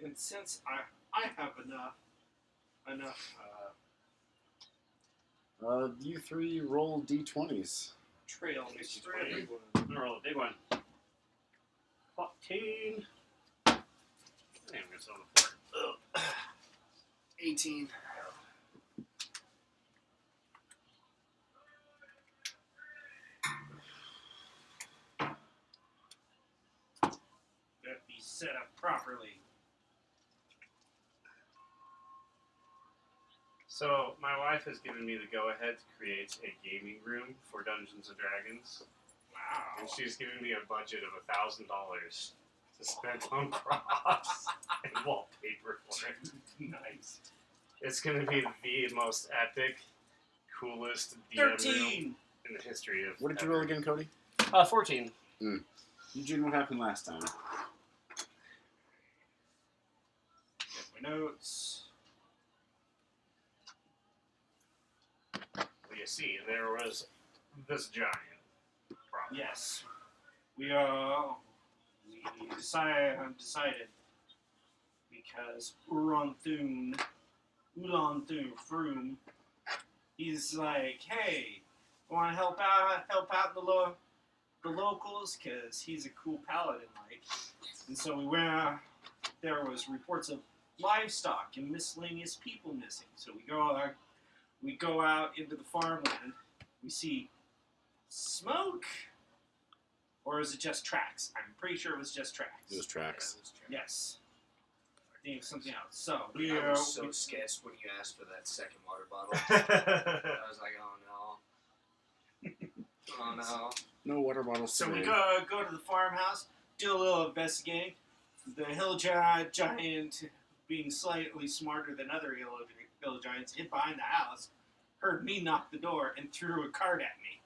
And since I have enough You three roll d20s. trail mixed for D20. everyone. I'm gonna roll a big one. 14. I'm gonna sit on the floor. 18. That be set up properly. So, my wife has given me the go-ahead to create a gaming room for Dungeons & Dragons. Wow. And she's given me a budget of $1,000 to spend on props and wallpaper for it. Nice. It's going to be the most epic, coolest DM room 13. in the history of What did you ever. roll again, Cody? 14. Eugene, what happened last time? Get my notes. Well, you see, there was this giant prop. Yes. We decided because Ulan Thun Frulam, he's like, hey, want to help out the locals, because he's a cool paladin, like. And so we went out, there was reports of livestock and miscellaneous people missing. So we go out into the farmland, we see smoke, or is it just tracks? I'm pretty sure it was just tracks. It was tracks. Yes. I think it's something else. So we I was so sketched when you asked for that second water bottle. I was like, oh no. Oh no. No water bottles So we today. go to the farmhouse, do a little investigating. The hill giant, being slightly smarter than other hill giants, hid behind the house, heard me knock the door, and threw a card at me.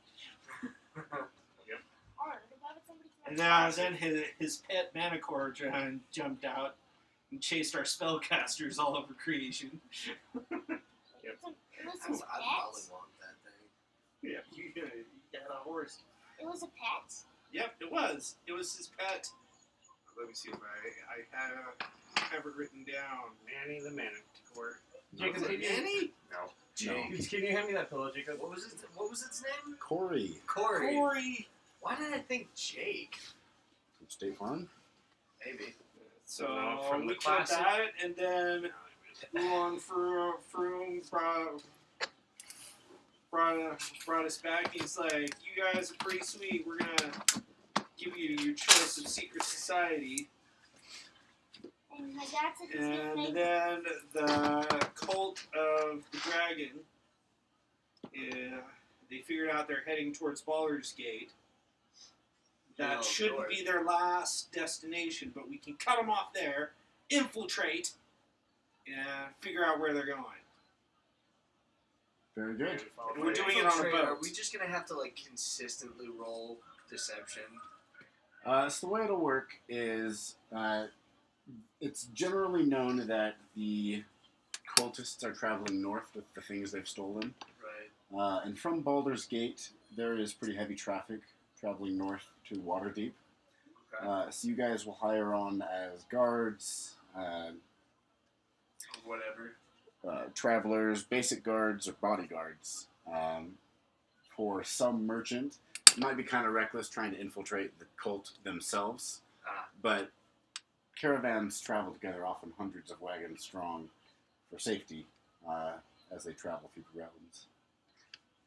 And then his pet Manicore giant jumped out and chased our spellcasters all over creation. I'd mollywop that thing. Yeah, you had a horse. It was a pet? Yep, it was. It was his pet. Let me see if I have it written down. Manny the Manicore. Jacob, Was it Manny? No. Can you hand me that pillow, Jacob? What was its name? Corey Corey. Corey. Why did I think Jake? from State Farm. Maybe. So From the we killed classic. that, and then Ulan Froome brought us back. He's like, you guys are pretty sweet. We're gonna give you your choice of secret society. And my dad said he's gonna And make then the cult of the dragon, they figured out they're heading towards Baldur's Gate. That Oh, shouldn't Lord. be their last destination, but we can cut them off there, infiltrate, and figure out where they're going. Very good. And we're doing it on a Infiltrate, Are boat. we just gonna have to like consistently roll deception? So the way it'll work is it's generally known that the cultists are traveling north with the things they've stolen. Right. And from Baldur's Gate, there is pretty heavy traffic traveling north to Waterdeep. Okay. So you guys will hire on as guards, Whatever. travelers, basic guards, or bodyguards. For some merchant, it might be kind of reckless trying to infiltrate the cult themselves, but caravans travel together, often hundreds of wagons strong, for safety as they travel through the realms.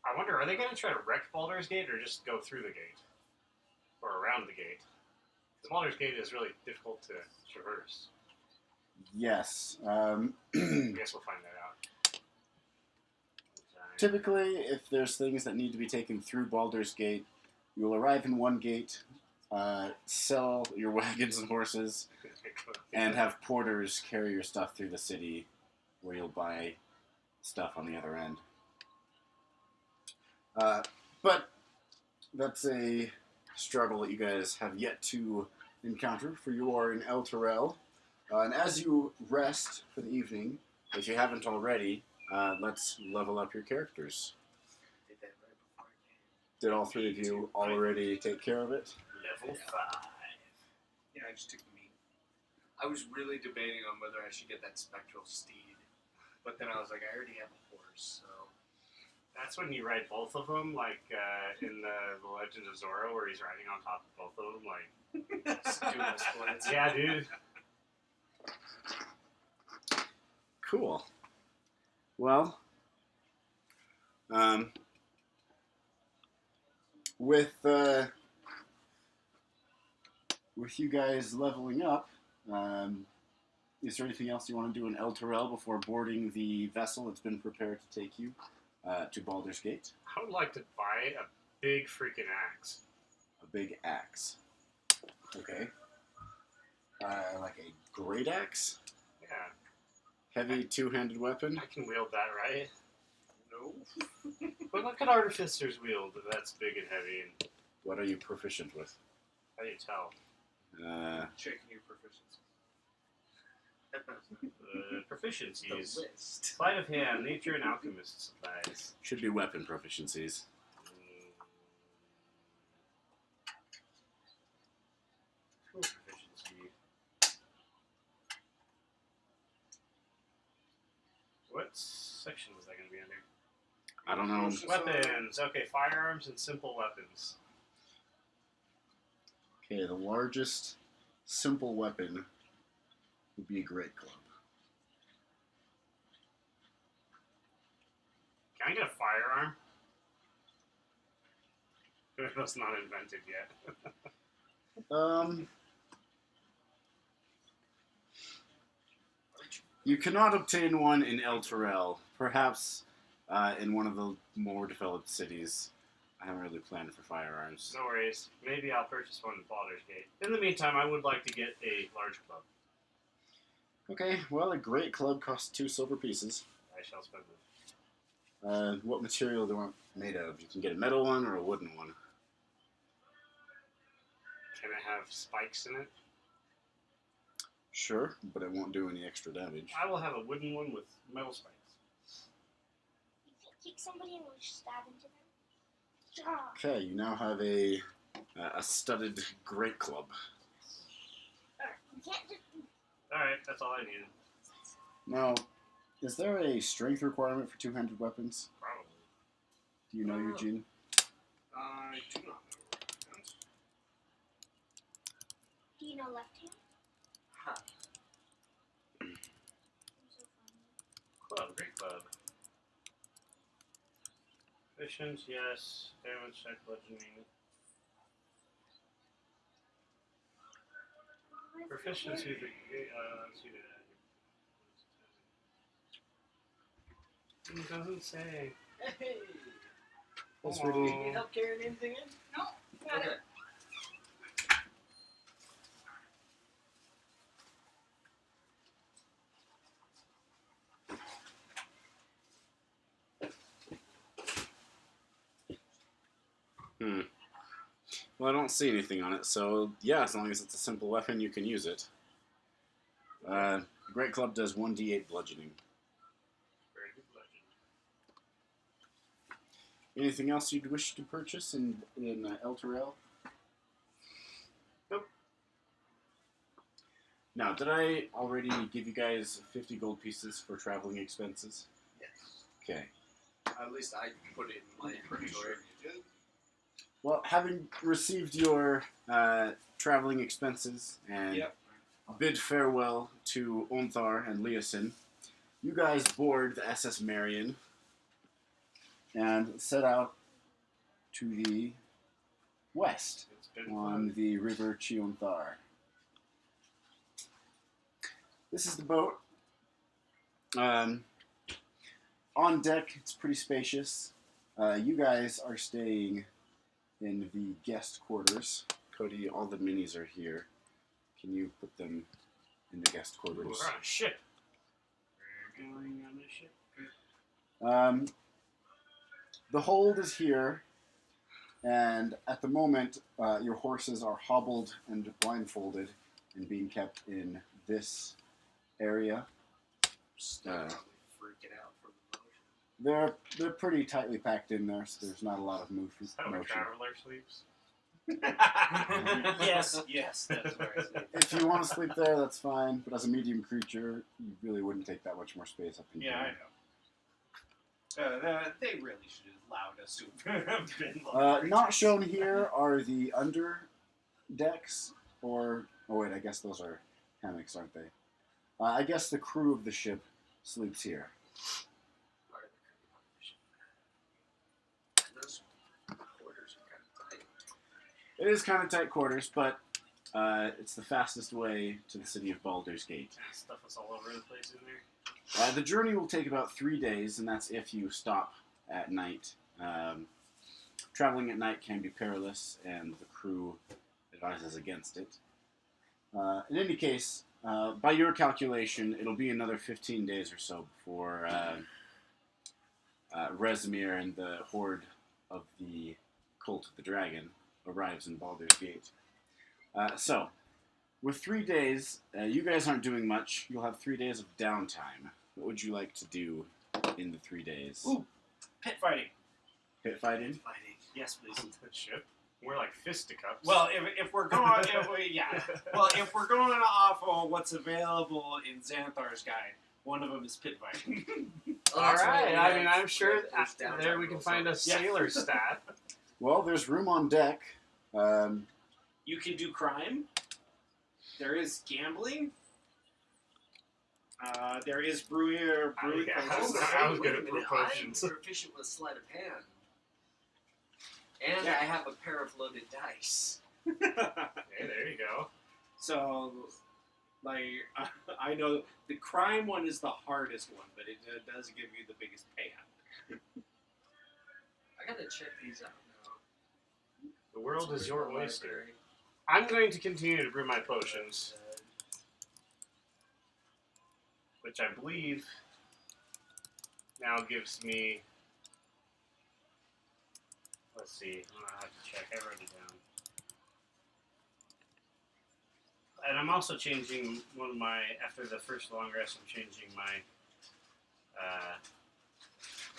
I wonder, are they going to try to wreck Baldur's Gate or just go through the gate? Or around the gate? Because Baldur's Gate is really difficult to traverse. Yes. I guess we'll find that out. Typically, if there's things that need to be taken through Baldur's Gate, you'll arrive in one gate, sell your wagons and horses, and have porters carry your stuff through the city, where you'll buy stuff on the other end. But that's a struggle that you guys have yet to encounter, for you are in El Terrell. And as you rest for the evening, if you haven't already, let's level up your characters. Did that right before I came. Did all three of you already take care of it? Level 5. Yeah, I just took the meat. I was really debating on whether I should get that spectral steed, but then I was like, I already have a horse, so. That's when you ride both of them, like in the Legend of Zorro, where he's riding on top of both of them, like. Just doing the splits. Yeah, dude. Cool. Well, with you guys leveling up, is there anything else you want to do in El Terrell before boarding the vessel that's been prepared to take you to Baldur's Gate? I would like to buy a big freaking axe. A big axe. Okay. Like a great axe? Yeah, Heavy two-handed weapon? I can wield that, right? No. But look at artificers wield. That's big and heavy. And What are you proficient with? how do you tell? Checking your proficiency. Proficiencies. The list. Sleight of hand, nature, and alchemist supplies. Should be weapon proficiencies. Tool proficiency. What section was that going to be under? I don't know. Weapons. Okay, firearms and simple weapons. Okay, the largest simple weapon would be a great club. Can I get a firearm? That's not invented yet. You cannot obtain one in El Terrell. Perhaps in one of the more developed cities. I haven't really planned for firearms. No worries. Maybe I'll purchase one in Baldur's Gate. In the meantime, I would like to get a large club. Okay, well, a great club costs 2 silver pieces. I shall spend them. What material do you want made of? You can get a metal one or a wooden one. Can it have spikes in it? Sure, but it won't do any extra damage. I will have a wooden one with metal spikes. You can kick somebody and we'll stab into them. Yeah. Okay, you now have a studded great club. You can't just. Alright, that's all I needed. Now, is there a strength requirement for two-handed weapons? Probably. Do you know, Eugene? I do not know. Do you know left hand? Ha. I'm so funny. Club, great club. Efficient, yes. Damage, check, bludgeoning. Proficiency, let's see that. It doesn't say. Hey! That's Aw. really... Need help carrying anything in? No. Got Okay. it. Well, I don't see anything on it, so yeah, as long as it's a simple weapon, you can use it. Great Club does 1d8 bludgeoning. Very good bludgeon. Anything else you'd wish to purchase in El Terrell? Nope. Now, did I already give you guys 50 gold pieces for traveling expenses? Yes. Okay. At least I put it in my inventory. Well, having received your traveling expenses and Yep. bid farewell to Onthar and Leosin, you guys board the SS Marion and set out to the west It's been on fun. the river Chionthar. This is the boat. On deck, it's pretty spacious. You guys are staying in the guest quarters. Cody, all the minis are here. Can you put them in the guest Ooh, quarters? we're on a ship. We're going on a ship. The hold is here, and at the moment, your horses are hobbled and blindfolded and being kept in this area. Still probably freaking out from the motion. They're pretty tightly packed in there, so there's not a lot of Is that where motion. Traveler sleeps? Yes, yes, that's where I sleep. If you want to sleep there, that's fine. But as a medium creature, you really wouldn't take that much more space up in Yeah, here. I know. They really should have allowed us to have been. Not shown here are the under decks, or oh wait, I guess those are hammocks, aren't they? I guess the crew of the ship sleeps here. Those quarters are kind of tight. It is kind of tight quarters, but it's the fastest way to the city of Baldur's Gate. Stuff is all over the place in there. The journey will take about 3 days, and that's if you stop at night. Traveling at night can be perilous, and the crew advises against it. In any case, by your calculation, it'll be another 15 days or so before Rezmir and the horde of the Cult of the Dragon arrives in Baldur's Gate. So, with 3 days, you guys aren't doing much. You'll have 3 days of downtime. What would you like to do in the 3 days? Ooh, pit fighting. Pit fighting? Fighting. Yes, please. That ship. We're like fisticuffs. Well, if we're going, if we're going off of what's available in Xanthar's guide, one of them is pit fighting. Oh, all that's right. right, I mean, I'm sure there's downtime there we can also. find a Yeah. sailor stat. Well, there's room on deck. You can do crime. There is gambling. There is brewing Yeah. potions. I was good at Wait a brew minute, potions. I'm proficient with sleight of hand. And Yeah. I have a pair of loaded dice. Hey, there you go. So, like, I know the crime one is the hardest one, but it does give you the biggest payout. I gotta check these out now. The world is your Library. oyster. I'm going to continue to brew my potions, which I believe now gives me. Let's see. I'm gonna have to check. I wrote it down. And I'm also changing one of my. After the first long rest, I'm changing my. Oh,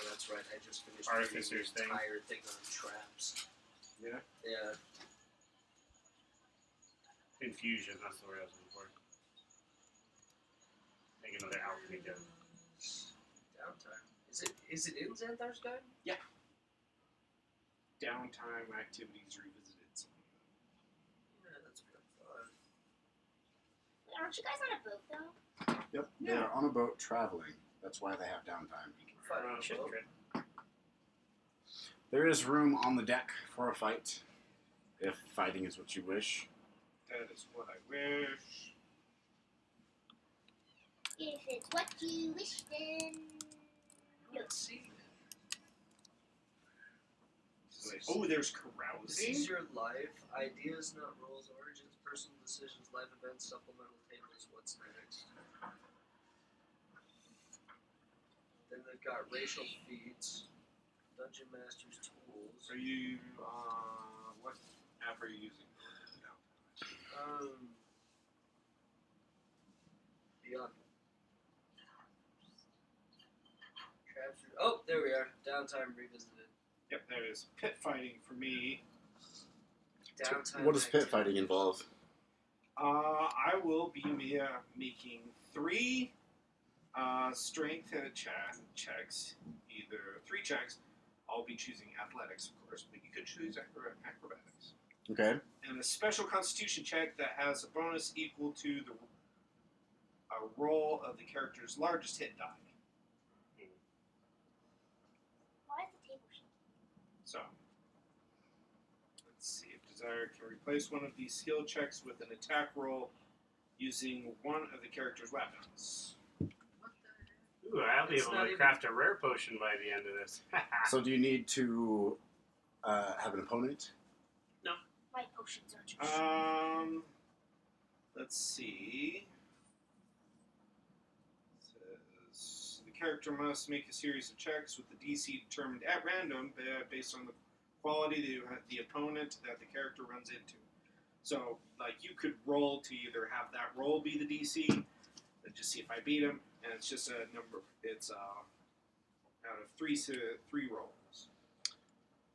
that's right. I just finished Artificer's reading thing. the entire thing on traps. Yeah. Yeah. Infusion. That's the word I was looking for. Make another alchemy gun. Downtime. Is it in Xanthar's guide? Downtime activities revisited. Yeah, that's what I thought. Wait, aren't you guys on a boat though? Yep, they're on a boat traveling. That's why they have downtime. Fight on a Shit, boat. Fred. There is room on the deck for a fight, if fighting is what you wish. That is what I wish. If it's what you wish, then Let's see. Oh, there's This carousing. is your life. Ideas, not rules. Origins, personal decisions, life events, supplemental tables. What's next? Then they've got racial feats, dungeon master's tools. Are you? What app are you using? Beyond. Traps. Oh, there we are. Downtime revisited. Yep, there it is. Pit fighting for me. Downtime. What does pit activity. fighting involve? I will be making 3 strength checks. Either 3 checks. I'll be choosing athletics, of course, but you could choose acrobatics. Okay. And a special constitution check that has a bonus equal to the roll of the character's largest hit die. why is the table shut? So, let's see. If desired, can replace one of these skill checks with an attack roll using one of the character's weapons. What the heck? Ooh, I'll be It's able not to even- craft a rare potion by the end of this. So do you need to have an opponent? My potions are too strong. Let's see. It says the character must make a series of checks with the DC determined at random based on the quality of the opponent that the character runs into. So, like, you could roll to either have that roll be the DC, and just see if I beat him, and it's just a number. It's out of 3 rolls.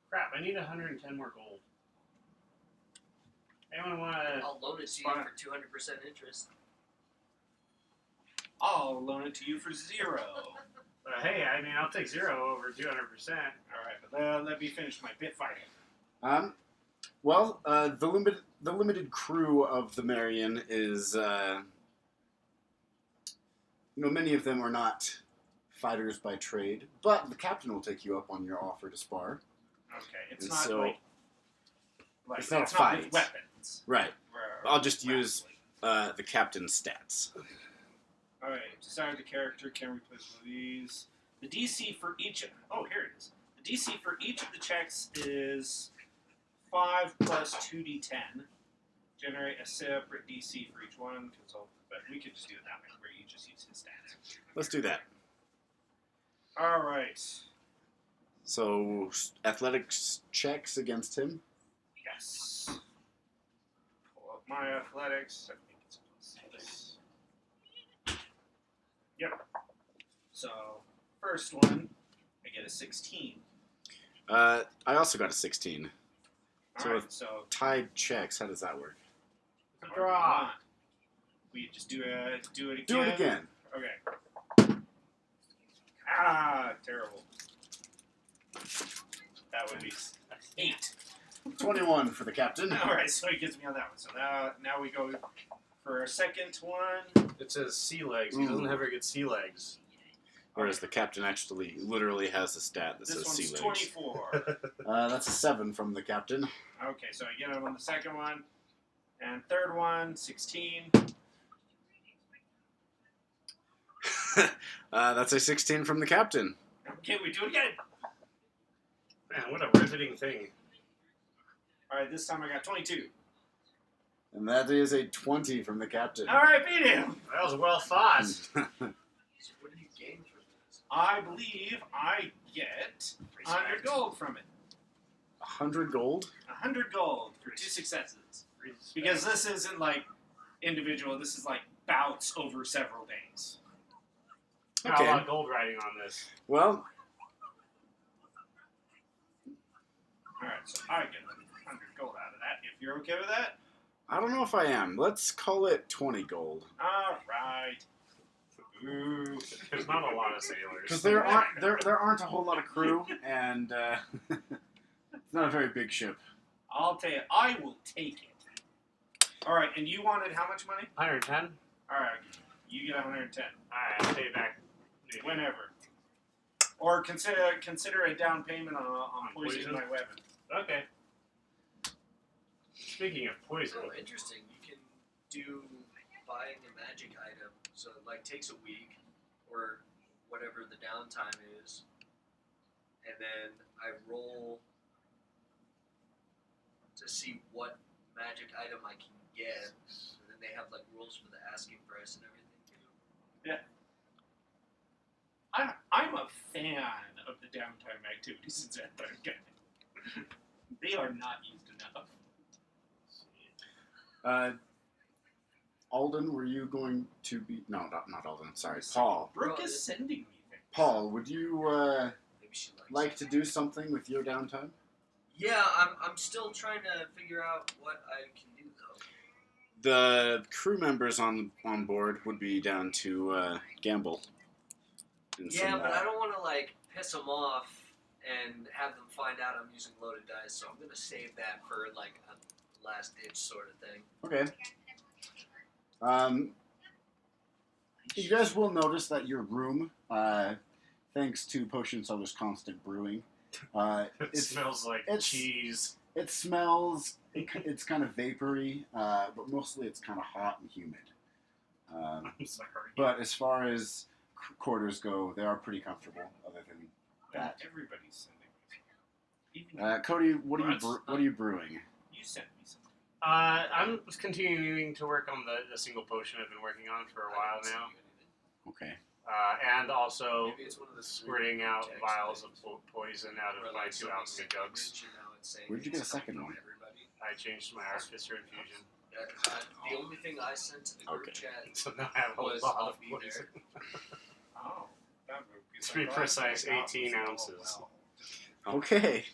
Crap, I need 110 more gold. Anyone want to? I'll loan it to you Fine. for 200% interest. I'll loan it to you for 0. Hey, I mean, I'll take 0 over 200%. All right, but let me finish my bit fighting. Well, the limited crew of the Marion is, many of them are not fighters by trade, but the captain will take you up on your offer to spar. Okay, it's And not so- like It's not a with fight. weapons. Right. Or I'll just use wrestling. the captain's stats. All right, decide the character can replace one of these. The DC for each. Oh, here it is. The DC for each of the checks is 5 plus 2d10. Generate a separate DC for each one. But we could just do it that way, where you just use his stats. Let's do that. All right. So, athletics checks against him. Yes. Pull up my athletics. I think it's plus 6. Yep. So, first one, I get a 16. I also got a 16. So All right, with- so Tied checks, how does that work? Draw. We just do it again. Do it again. Okay. Ah, terrible. That would be 8. 21 for the captain. All right, so he gets me on that one. So now we go for a second one. It says sea legs. He doesn't have very good sea legs. Whereas the captain actually literally has a stat that This says sea one's legs. 24. That's a 7 from the captain. Okay, so I get him on the second one. And third one, 16. That's a 16 from the captain. Okay, we do it again. Man, what a riveting thing. All right, this time I got 22. And that is a 20 from the captain. All right, beat him. That was well thought. So what do you gain from this? I believe I get 100 gold from it. 100 gold? 100 gold for 2 successes. Because this isn't like individual, this is like bouts over several days. Got a lot of gold riding on this. Well, Alright, so I get 100 gold out of that, if you're okay with that. I don't know if I am. Let's call it 20 gold. Alright. Ooh. There's not a lot of sailors. Because there aren't a whole lot of crew, and it's not a very big ship. I'll tell you, I will take it. Alright, and you wanted how much money? 110? Alright, you get 110. Alright, I'll pay you back. Maybe. Whenever. Or consider a down payment on poisoning poison? my weapon. Okay. Speaking of poison, Oh, interesting. You can do buying a magic item, so it like takes a week or whatever the downtime is, and then I roll to see what magic item I can get, and then they have like rules for the asking price and everything too. I'm a fan of the downtime activities in Zetharka. They are not used enough. Alden, were you going to be... No, not Alden. Sorry, Paul. Brooke Well, is sending me things. Paul, would you Maybe she likes like it. to do something with your downtime? Yeah, I'm still trying to figure out what I can do though. The crew members on board would be down to gamble. in Yeah, some, but I don't want to like piss them off and have them find out I'm using loaded dice, so I'm gonna save that for like a last ditch sort of thing. Okay. You guys will notice that your room, thanks to Potion Seller's constant brewing, it smells like it's- cheese. it smells. It's kind of vapory, but mostly it's kind of hot and humid. I'm sorry. But as far as quarters go, they are pretty comfortable. Other than that, Everybody's sending me something. Even Cody, what are What? you brewing? you sent me something. I'm continuing to work on the single potion I've been working on for a while now. Okay. And also Maybe it's one of the squirting out checks vials that- of poison out where, of my like, 2 somebody alchemy sent a jugs. message and now it's saying Where'd you get a it's coming second from one? everybody. I changed my Artificer infusion. The only thing I sent to the group Okay. chat So now I have a was lot I'll of be poison. Oh. That would be To be so precise, glad. 18 Oh, ounces. well. Okay.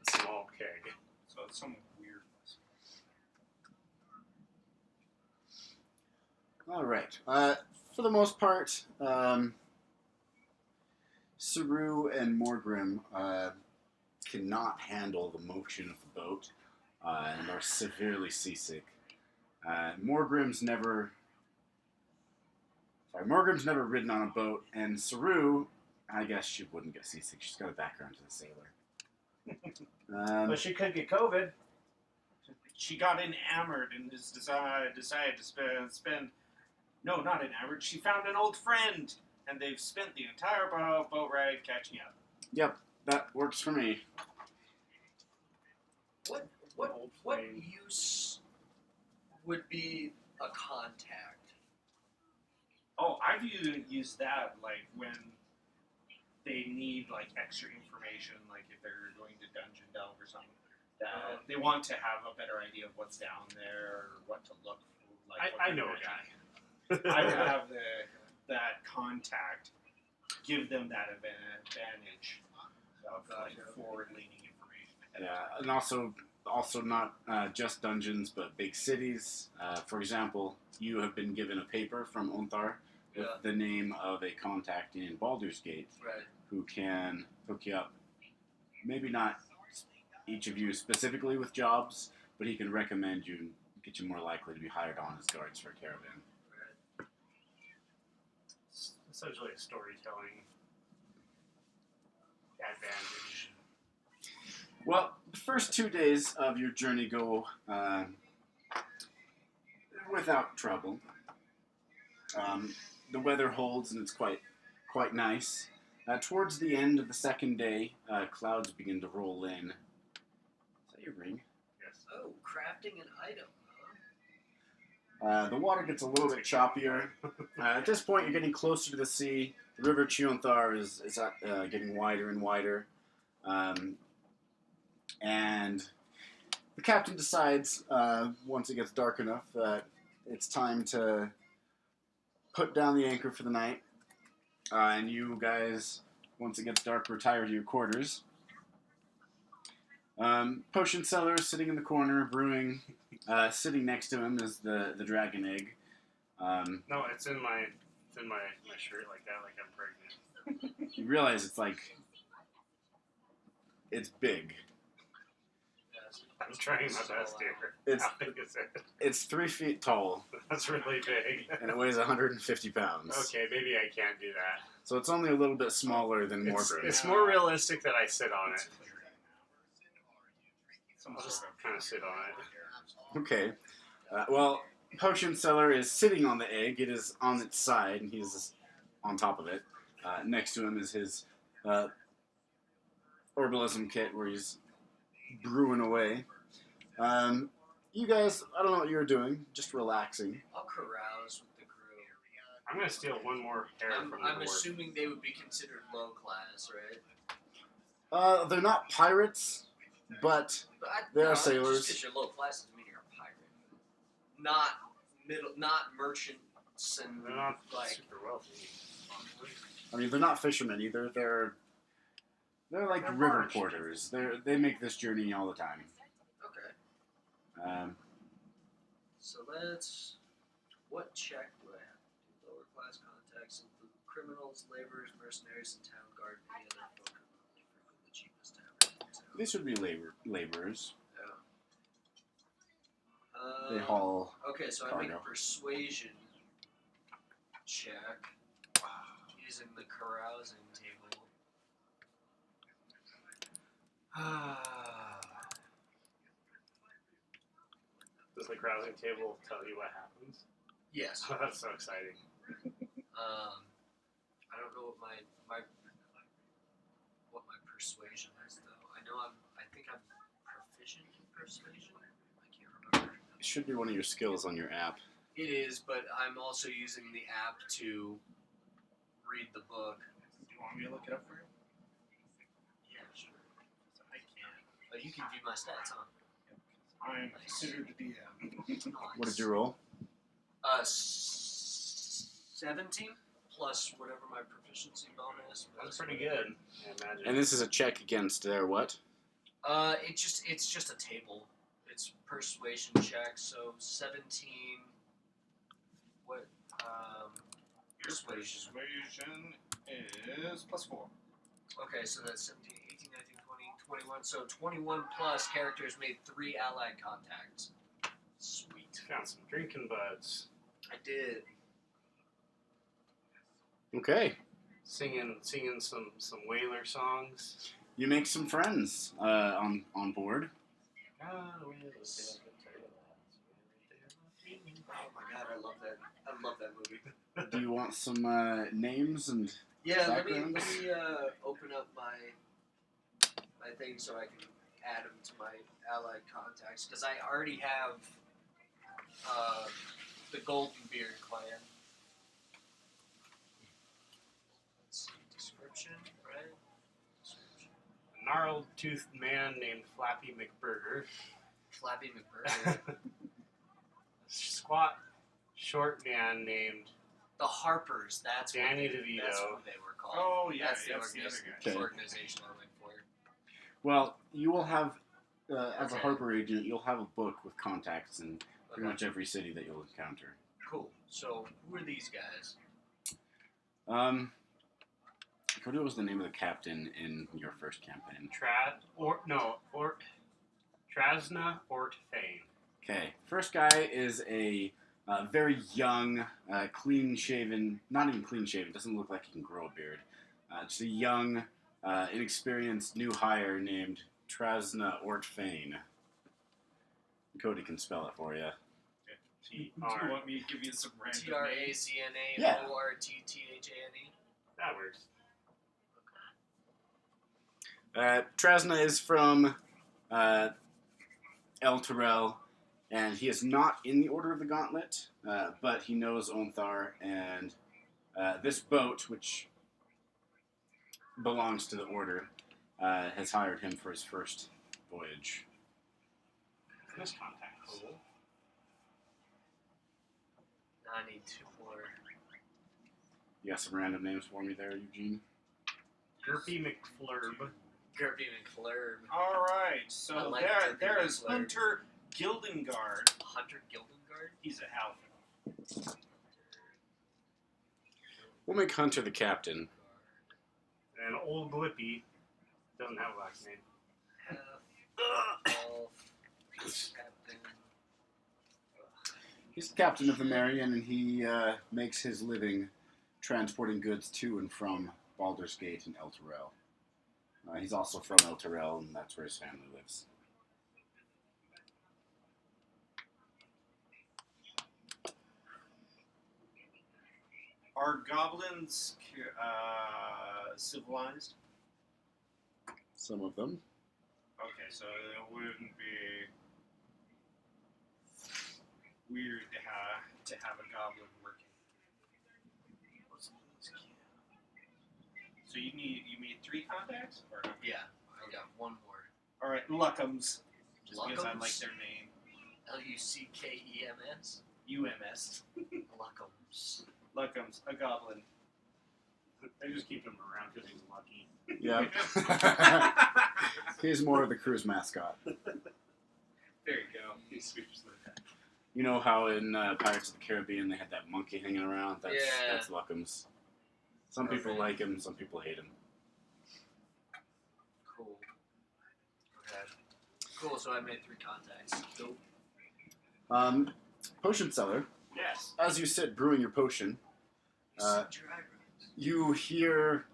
Small keg. So it's some weird All right. For the most part, Saru and Morgrim cannot handle the motion of the boat and are severely seasick. Morgrim's never ridden on a boat, and Saru, I guess she wouldn't get seasick. She's got a background as a sailor. But she could get COVID. She got enamored and decided to spend. No, not enamored. She found an old friend, and they've spent the entire boat ride catching up. Yep, that works for me. What use would be a contact? Oh, I've used that like when they need like extra information, like if they're going to dungeon delve or something. That they want to have a better idea of what's down there, or what to look for. Like I know a guy. I would have that contact give them that advantage of like forward-leaning information. Yeah, and also not just dungeons, but big cities. For example, you have been given a paper from Onthar with the name of a contact in Baldur's Gate Right. who can hook you up. Maybe not each of you specifically with jobs, but he can recommend you and get you more likely to be hired on as guards for a caravan. It's essentially a storytelling advantage. Well, the first 2 days of your journey go without trouble. The weather holds and it's quite nice. Towards the end of the second day, clouds begin to roll in. Is that your ring? Yes. Oh, crafting an item, The water gets a little bit choppier. At this point, you're getting closer to the sea. The river Chionthar is getting wider and wider. And the captain decides, once it gets dark enough, that it's time to put down the anchor for the night. And you guys, once it gets dark, retire to your quarters. Potion seller sitting in the corner, brewing. Sitting next to him is the dragon egg. No, it's in my shirt like that, like I'm pregnant. You realize it's big. I'm trying my best here. It's How big is it? it's 3 feet tall That's really big. and it weighs 150 pounds. Okay, maybe I can't do that. So it's only a little bit smaller than Morgrim. It's more realistic that I sit on it. Some I'll sort just of kind of sit on it. Okay. Well, potion seller is sitting on the egg. It is on its side, and he's on top of it. Next to him is his herbalism kit, where he's brewing away. You guys, I don't know what you're doing, just relaxing. I'll carouse with the crew. I'm gonna steal one more hair from the I'm dwarf. assuming they would be considered low class, right? They're not pirates, but They are sailors. Just because you're low class doesn't mean you're a pirate. Not merchants and They're not like. super wealthy. I mean, they're not fishermen either. They're like They're river merchants. porters. They make this journey all the time. Okay. So what check do I have to do? Lower class contacts include criminals, laborers, mercenaries, and town guard, and any other folk who frequent the cheapest tavern in town. These would be laborers. Yeah. They haul. Okay, so I make a cargo. persuasion check using the carousing table. Does the carousing table tell you what happens? Yes. Oh, that's so exciting. I don't know what my persuasion is though. I think I'm proficient in persuasion. I can't remember. It should be one of your skills on your app. It is, but I'm also using the app to read the book. Do you want me to look it up for you? Yeah, sure. I can. Oh, you can view my stats, huh? I'm considered the DM. Nice. What did you roll? 17 plus whatever my proficiency bonus. That's pretty good. I imagine. And this is a check against their what? It's just a table. It's persuasion check. So 17. What? Persuasion. Persuasion is +4. Okay, so that's 17, 18, 19, 20, 21. So 21 plus characters made 3 allied contacts. Sweet. Found some drinking buds. I did. Okay. Singing some whaler songs. You make some friends on board. Oh my god, I love that. I love that movie. Do you want some names and Yeah, let me backgrounds? open up my thing so I can add them to my allied contacts because I already have the Goldenbeard clan. Let's see, description, right? Description. A gnarled-toothed man named Flappy McBurger. Flappy McBurger. Squat, short man named The Harpers. That's Danny what DeVito. That's what they were called. Oh, yeah, that's the that's the other guy. Okay. organization I went for. Well, you will have, as a Okay. Harper agent, you'll have a book with contacts in pretty Okay. much every city that you'll encounter. Cool. So who are these guys? Cody, what was the name of the captain in your first campaign? Trasna Ort Fane. Okay, first guy is a very young, clean-shaven, not even clean-shaven, doesn't look like he can grow a beard. Just a young, inexperienced new hire named Trasna Ortfane. Cody can spell it for you. Do you want me to give you some random names? TRAZNAORTTHANE. That works. Trasna is from El Terrell, and he is not in the Order of the Gauntlet, but he knows Onthar, and this boat, which belongs to the Order, has hired him for his first voyage. This contacts. Cool. Now I need 2 more. You got some random names for me there, Eugene? Gerpy McFlurb. Gerpy McFlurb. All right, so I like there Gerpy is McFlurb. Hunter Gildengard. Hunter Gildengard? He's a half. We'll make Hunter the captain. And Old Glippy doesn't have a last name. Captain. He's the captain of the Marion, and he makes his living transporting goods to and from Baldur's Gate and El Terrell. He's also from El Terrell, and that's where his family lives. Are goblins civilized? Some of them. Okay, so it wouldn't be weird to have a goblin working. So you made 3 contacts? Or how many? Yeah, I got 1 more. All right, Luckums. Just because I like Luckums? their name. Luckems. UMS. Luckums. Luckums, a goblin. They just keep him around because he's lucky. Yep. He's more of the crew's mascot. There you go. He sweeps the You know how in Pirates of the Caribbean they had that monkey hanging around? That's Luckums. Some people like him, some people hate him. Cool. Okay. Cool, so I made 3 contacts. Dope. Potion seller. Yes. As you sit brewing your potion, you hear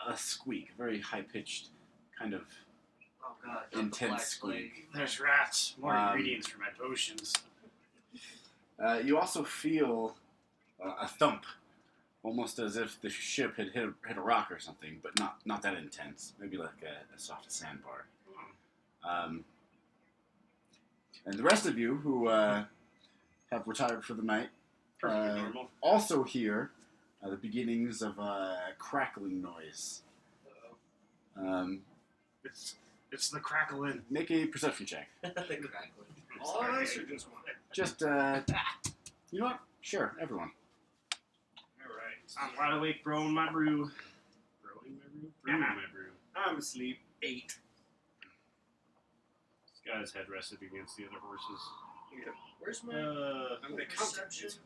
a squeak, a very high-pitched, kind of Oh god, not the intense Black squeak. Plague. There's rats. More Um, ingredients for my potions. You also feel a thump, almost as if the ship had hit a rock or something, but not that intense. Maybe like a soft sandbar. And the rest of you who have retired for the night Perfectly normal. also hear the beginnings of a crackling noise. It's the crackling. Make a perception check. The crackling. All of us or just one? Just, you know what? Sure, everyone. Alright. I'm wide awake, brewing my brew. Brewing my brew? Brewing my brew. I'm asleep. 8. This guy's head rested against the other horses. Where's my I'm gonna count perception? it.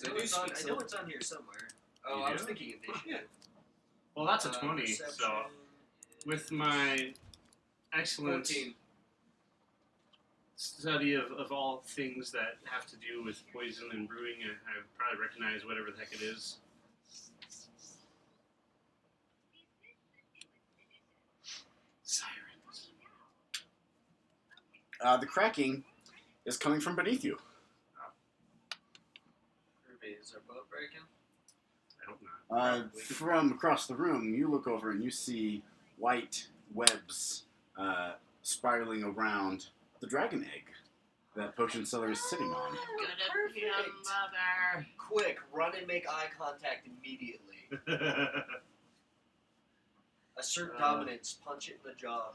I it's on. speak I know it's on here somewhere. Oh, You I was do? thinking initiative. Well, that's a 20. Perception So is with my excellent 14. study of all things that have to do with poison and brewing, I probably recognize whatever the heck it is. Sirens. The cracking is coming from beneath you. Ruby, is our boat breaking? I hope not. From across the room, you look over and you see white webs spiraling around the dragon egg that Potion Seller is sitting on. Perfect. Mother. Quick, run and make eye contact immediately. Assert dominance. Punch it in the jaw.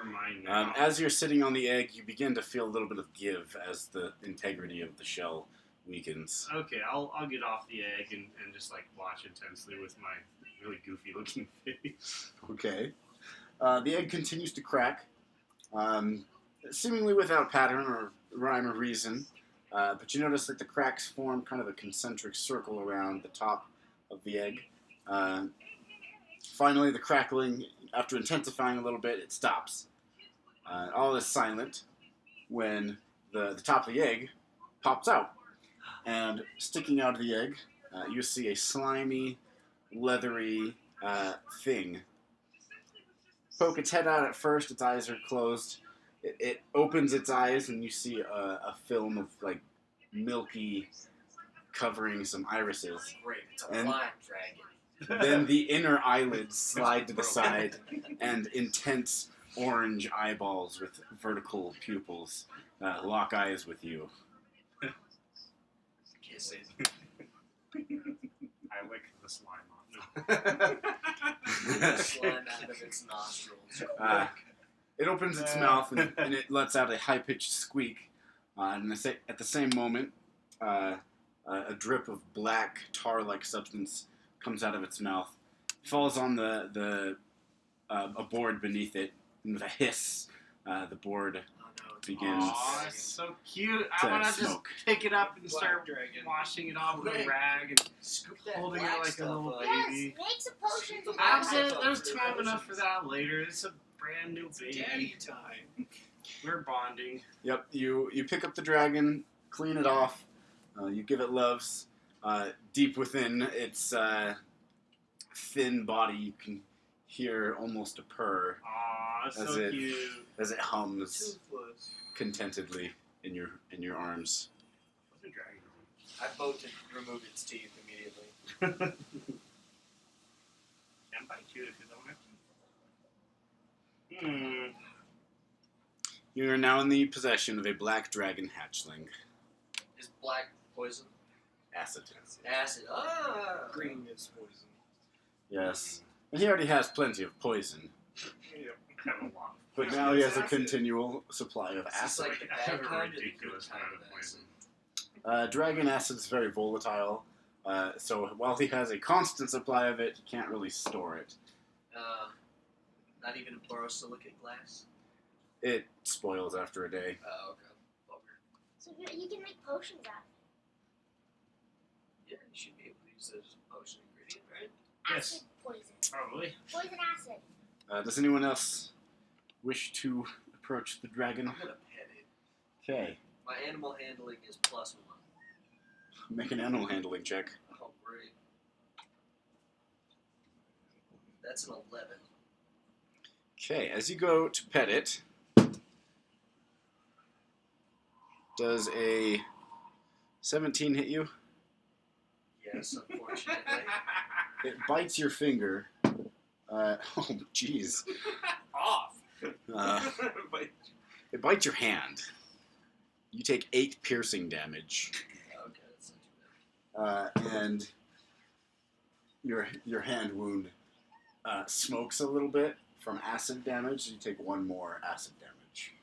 Remind me. As you're sitting on the egg, you begin to feel a little bit of give as the integrity of the shell weakens. Okay, I'll get off the egg and just like watch intensely with my really goofy looking face. Okay. The egg continues to crack, seemingly without pattern or rhyme or reason. But you notice that the cracks form kind of a concentric circle around the top of the egg. Finally, the crackling, after intensifying a little bit, it stops. All is silent when the top of the egg pops out. And sticking out of the egg, you see a slimy, leathery thing. Poke its head out at first, its eyes are closed. It opens its eyes and you see a film of like milky covering some irises. Great, it's a And- black dragon. Then the inner eyelids slide to the side and intense orange eyeballs with vertical pupils lock eyes with you. Kiss it. I lick the slime off. The slime out of its nostrils. It opens its mouth and it lets out a high-pitched squeak. And at the same moment, a drip of black tar-like substance comes out of its mouth, falls on a board beneath it, and with a hiss, the board Oh no, it's begins Aw, that's so cute. to I want to just smoke. pick it up and Black start dragon. washing it off with a Quick. rag and Scoop that holding it black like a stuff little up. Yes, baby. make some potions. and I all said that. there's time enough for that later. It's a brand new Daddy baby. time. We're bonding. Yep, you pick up the dragon, clean it off, you give it loves. Deep within its thin body, you can hear almost a purr Aw, As so if- cute. as it hums Toothless. contentedly in your arms. What's a dragon? I vote to remove its teeth immediately. Can bite you if you don't have to. You are now in the possession of a black dragon hatchling. Is black poison? Acid. Acid. Ah! Green is poison. Yes. And he already has plenty of poison, Have a lot. but now he has a Acid. continual supply of Is this acid. like the I have bad a kind or the ridiculous good kind amount of of acid? poison. Dragon acid is very volatile, so while he has a constant supply of it, he can't really store it. Not even a borosilicate glass? It spoils after a day. Oh, okay. Bummer. So you can make potions out of Yeah, you should be able to use that as a potion ingredient, right? it. Yes. Acid poison. Probably. Poison acid. Does anyone else wish to approach the dragon? I'm gonna pet it. Okay, My animal handling is +1. make an animal handling check. Oh, great. That's an 11. Okay, as you go to pet it, does a 17 hit you? Yes, unfortunately. It bites your finger. Oh, jeez. Off. It bites your hand. You take 8 piercing damage, Okay, that's not too bad. and your hand wound smokes a little bit from acid damage. You take 1 more acid damage.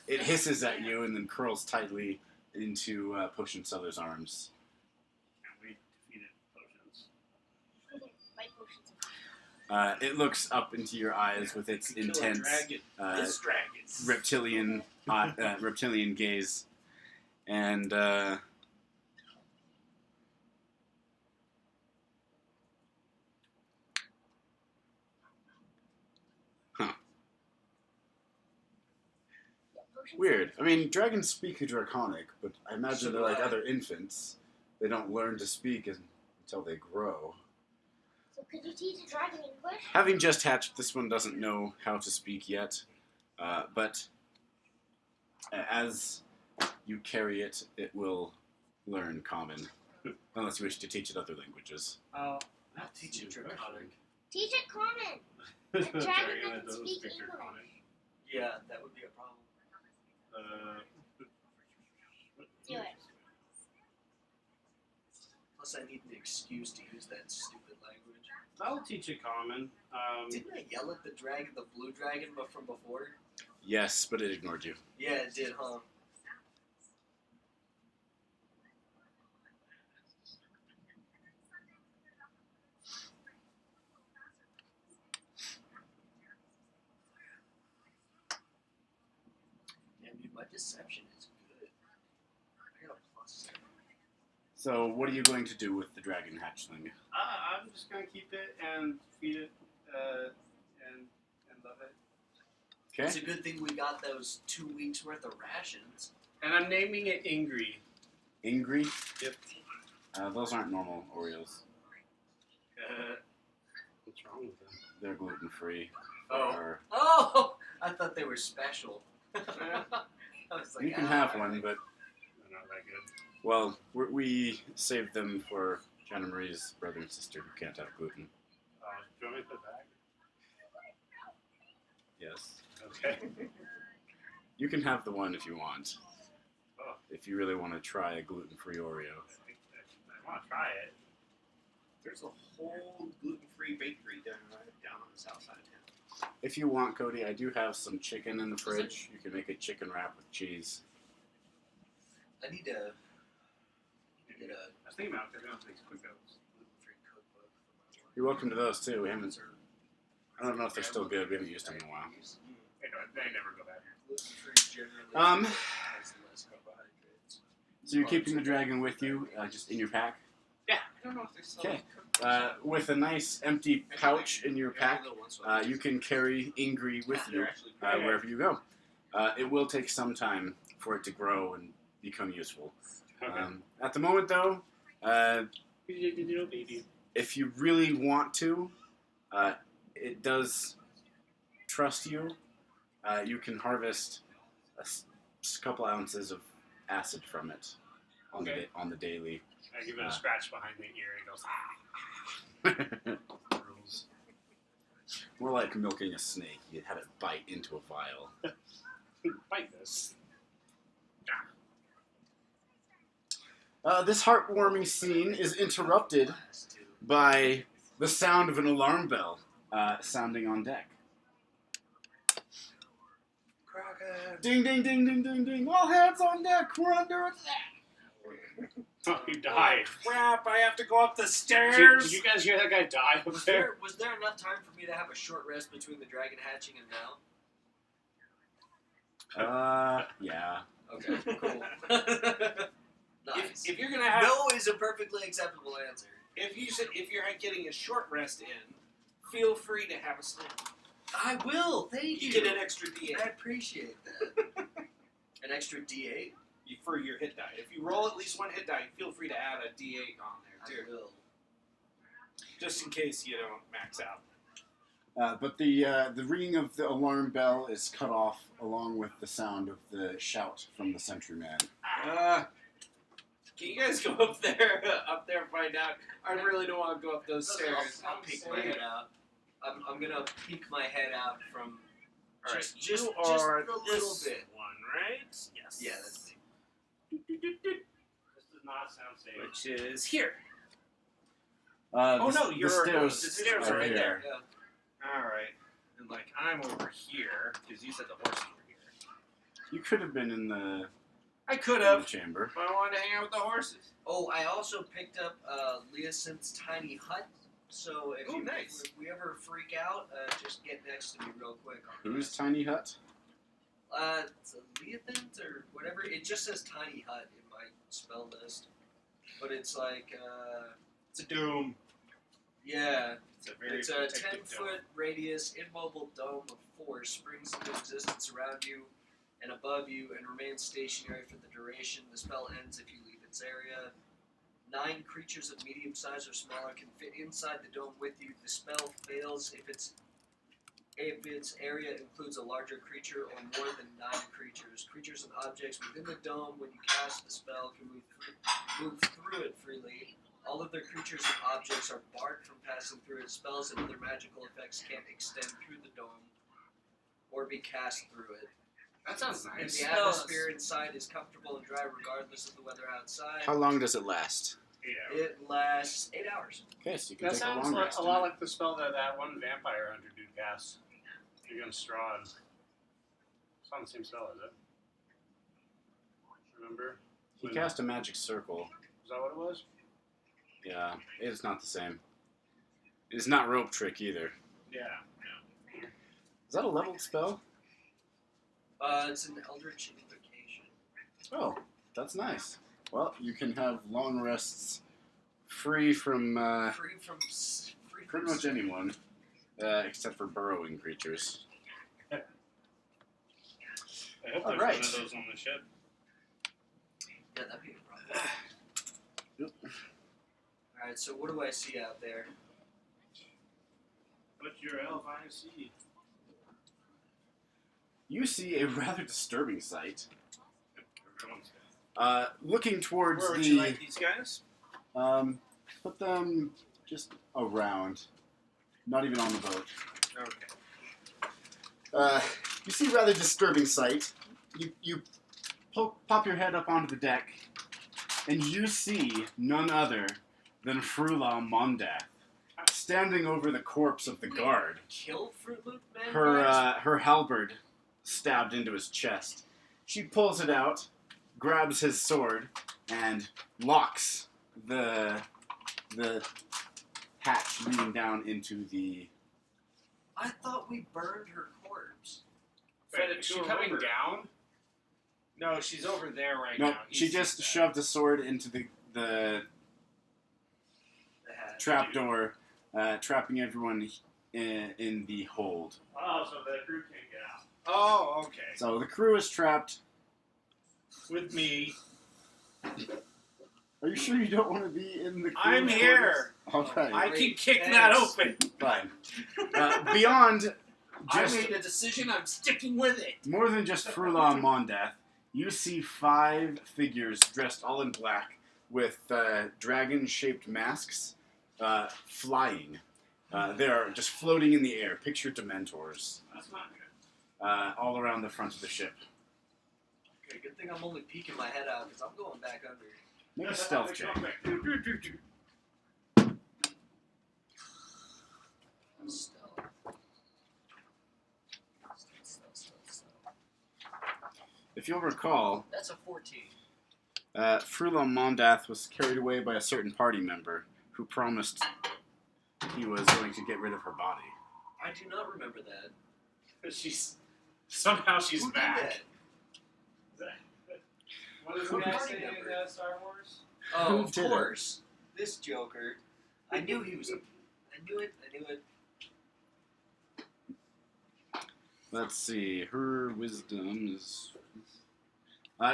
It hisses at you and then curls tightly into Potion Seller's arms. Can't wait to feed it potions. Make potions. It looks up into your eyes with its Kill a intense dragon. This dragon. reptilian gaze, And weird. I mean, dragons speak Draconic, but I imagine So they're do like I. other infants. They don't learn to speak until they grow. So could you teach a dragon English? Having just hatched, this one doesn't know how to speak yet, but as you carry it, it will learn Common, unless you wish to teach it other languages. I'll teach it Draconic. Teach it common. The dragon dragon doesn't speak English. Draconic. Yeah, that would be a problem. Do it. Plus, I need an excuse to use that stupid language. I'll teach it Common. Didn't I yell at the dragon, the blue dragon, but from before? Yes, but it ignored you. Yeah, it did, huh? Damn, dude, my deception is good. I got a +7. So, what are you going to do with the dragon hatchling? I'm just gonna keep it and feed it, and love it. It's Okay. a good thing we got those 2 weeks worth of rations. And I'm naming it Ingry. Angry? Yep. Those aren't normal Oreos. What's wrong with them? They're gluten-free. Oh. Or- Oh! I thought they were special. I was like, you can ah. have one, but, They're not that good. well, we saved them for Jenna Marie's brother and sister who can't have gluten. Do you want me to put it back? Yes. Okay. You can have the one if you want. Oh. If you really want to try a gluten-free Oreo. I want to try it. There's a whole gluten-free bakery down on the south side of town. If you want, Cody, I do have some chicken in the fridge. You can make a chicken wrap with cheese. I need to get a I was thinking about it because I don't think it's quick outs. gluten-free cookbook for my work. You're welcome to those too. We haven't. I don't know if they're still good. We haven't used them in a while. They never go bad. Gluten-free generally has less carbohydrates. So you're keeping the dragon with you, just in your pack. Yeah, I don't know if they still Okay. With a nice empty pouch in your pack, Little ones, so you can carry Ingri with you They're actually wherever you go. It will take some time for it to grow and become useful. Okay. At the moment, though, Baby. if you really want to, it does trust you. You can harvest a couple ounces of acid from it on the daily. I give it a scratch behind the ear. It goes. Rules. More like milking a snake. You have it bite into a vial. Bite this. This heartwarming scene is interrupted by the sound of an alarm bell sounding on deck. Crockett. Ding, ding, ding, ding, ding, ding. All hands on deck. We're under attack. Oh, you died. Crap! I have to go up the Did stairs. you guys hear that guy die up there? Was there enough time for me to have a short rest between the dragon hatching and now? Yeah. Okay, cool. Nice. If you're gonna have No is a perfectly acceptable answer. if you're getting a short rest in, feel free to have a snack. I will. Thank You you. get an extra D8 I appreciate that. An extra D8. for your hit die. If you roll at least one hit die, feel free to add a D8 on there too, I will. just in case you don't max out. But the ringing of the alarm bell is cut off along with the sound of the shout from the sentryman. Can you guys go up there and find out? I really don't want to go up those stairs. I'll peek my head out. I'm gonna peek my head out from All right, just you a are little this bit. one, right? Yes. Yeah, that's me. This does not sound safe. Which is here. Oh no, the you're stairs. the stairs are are right here. there. Yeah. All right, and like I'm over here because you said the horses were here. You could have been in the, I could in the have, chamber. but I wanted to hang out with the horses. Oh, I also picked up Leosynth's tiny hut. So if, Ooh, nice. if we ever freak out, just get next to me real quick. Whose tiny hut? It's a Leothant or whatever. It just says tiny hut in my spell list, but it's like It's a doom. yeah, It's a very it's a protective 10-foot radius immobile dome of force springs into existence around you and above you and remains stationary for the duration. The spell ends if you leave its area. 9 creatures of medium size or smaller can fit inside the dome with you. The spell fails if its area includes a larger creature or more than 9 creatures. Creatures and objects within the dome when you cast the spell can move through it freely. All other creatures and objects are barred from passing through it. Spells and other magical effects can't extend through the dome or be cast through it. That sounds And nice. the atmosphere inside is comfortable and dry regardless of the weather outside. How long does it last? Yeah. It lasts 8 hours. Okay, so you can That take a sounds long like, rest. a lot like the spell that one vampire hunter dude casts. You're gonna straw. It's not the same spell, is it? Remember? He cast a magic circle. Is that what it was? Yeah, it's not the same. It's not rope trick either. Yeah. Is that a leveled spell? It's an Eldritch Invocation. Oh, that's nice. Well, you can have long rests free from pretty much anyone, except for burrowing creatures. I hope All there's right. one of those on the ship. Yeah, that'd be a problem. Yep. Alright, so what do I see out there? What's your elf I see? You see a rather disturbing sight. Everyone's Looking towards Where would the you like these guys? put them just around, not even on the boat. Okay. You see a rather disturbing sight. You pop your head up onto the deck, and you see none other than Frulam Mondath standing over the corpse of the guard. Kill Fruit Loop Man? guys? Her halberd stabbed into his chest. She pulls it out, grabs his sword, and locks the hatch leading down into the. I thought we burned her corpse. Fed Wait, it is to she her coming over. down? No, she's over there right No, now. she He just sees that. shoved the sword into the The hat. trapdoor, trapping everyone in the hold. Oh, so the crew can't get out. Oh, okay. So the crew is trapped. With me. Are you sure you don't want to be in the crew I'm here. quarters? All right, I Great, can kick that thanks. open. fine. Beyond just I made a decision. I'm sticking with it. more than just Frulam Mondath, you see 5 figures dressed all in black with dragon-shaped masks flying. They are just floating in the air. Picture Dementors That's not good. all around the front of the ship. Okay, good thing I'm only peeking my head out because I'm going back under. Make a stealth check. Stealth. If you'll recall, That's a 14. Frulam Mondath was carried away by a certain party member who promised he was going to get rid of her body. I do not remember that. Somehow she's Who did back. that? What does Who the guy party say member? in Star Wars? Oh, Who of did it? course. This Joker. I knew he was a. I knew it. Let's see. Her wisdom is.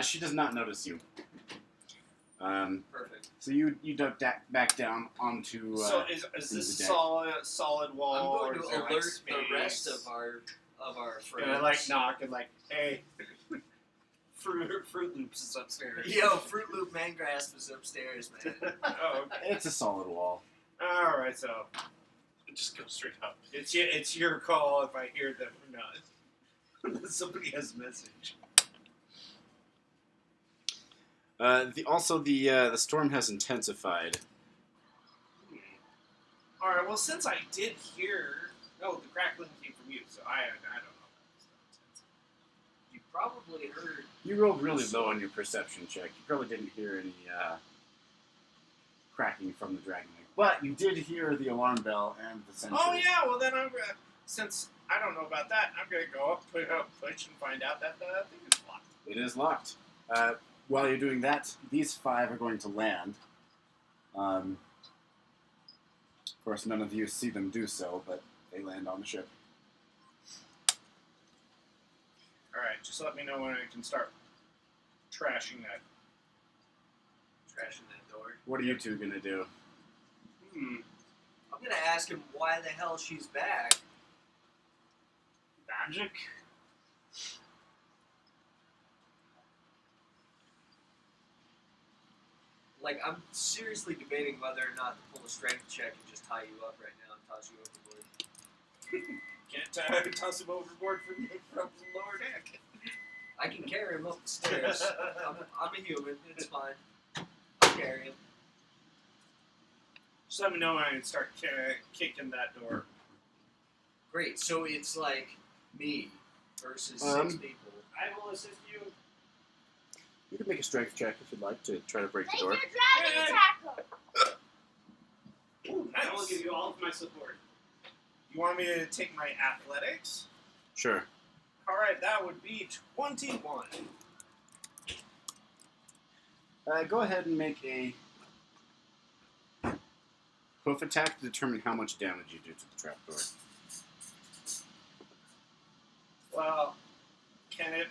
She does not notice you. Perfect. So you duck back down onto. So is this the deck. solid wall? I'm or going is to there, like, alert the rest space? of our friends. And I like knock and like, hey, Fruit Loops is upstairs. Yo, Fruit Loop Mangrasp is upstairs, man. Oh, okay. It's a solid wall. All right, so It just goes straight up. it's your call if I hear them or not. Somebody has a message. The storm has intensified. All right. Well, since I did hear, the crackling came from you, so I don't know. You probably heard. You rolled really low on your perception check. You probably didn't hear any cracking from the dragon lake, but you did hear the alarm bell and the sentry. Oh yeah. Well, then since I don't know about that, I'm gonna go up, put out a push, and find out that the thing is locked. It is locked. While you're doing that, these 5 are going to land. Of course, none of you see them do so, but they land on the ship. All right, just let me know when I can start trashing that. Trashing that door. What are you two going to do? Hmm. I'm gonna ask him why the hell she's back. Magic? Like, I'm seriously debating whether or not to pull a strength check and just tie you up right now and toss you overboard. Can't toss him overboard from the lower deck. I can carry him up the stairs. I'm a human. It's fine. I'll carry him. Just let me know when I can start kicking that door. Great. So it's like me versus 6 people. I will assist you. You can make a strength check if you'd like to try to break the Make door. your dragon tackle. Ooh, I will nice. give you all of my support. You want me to take my athletics? Sure. All right, that would be 21. Go ahead and make a hoof attack to determine how much damage you do to the trapdoor. Well, can I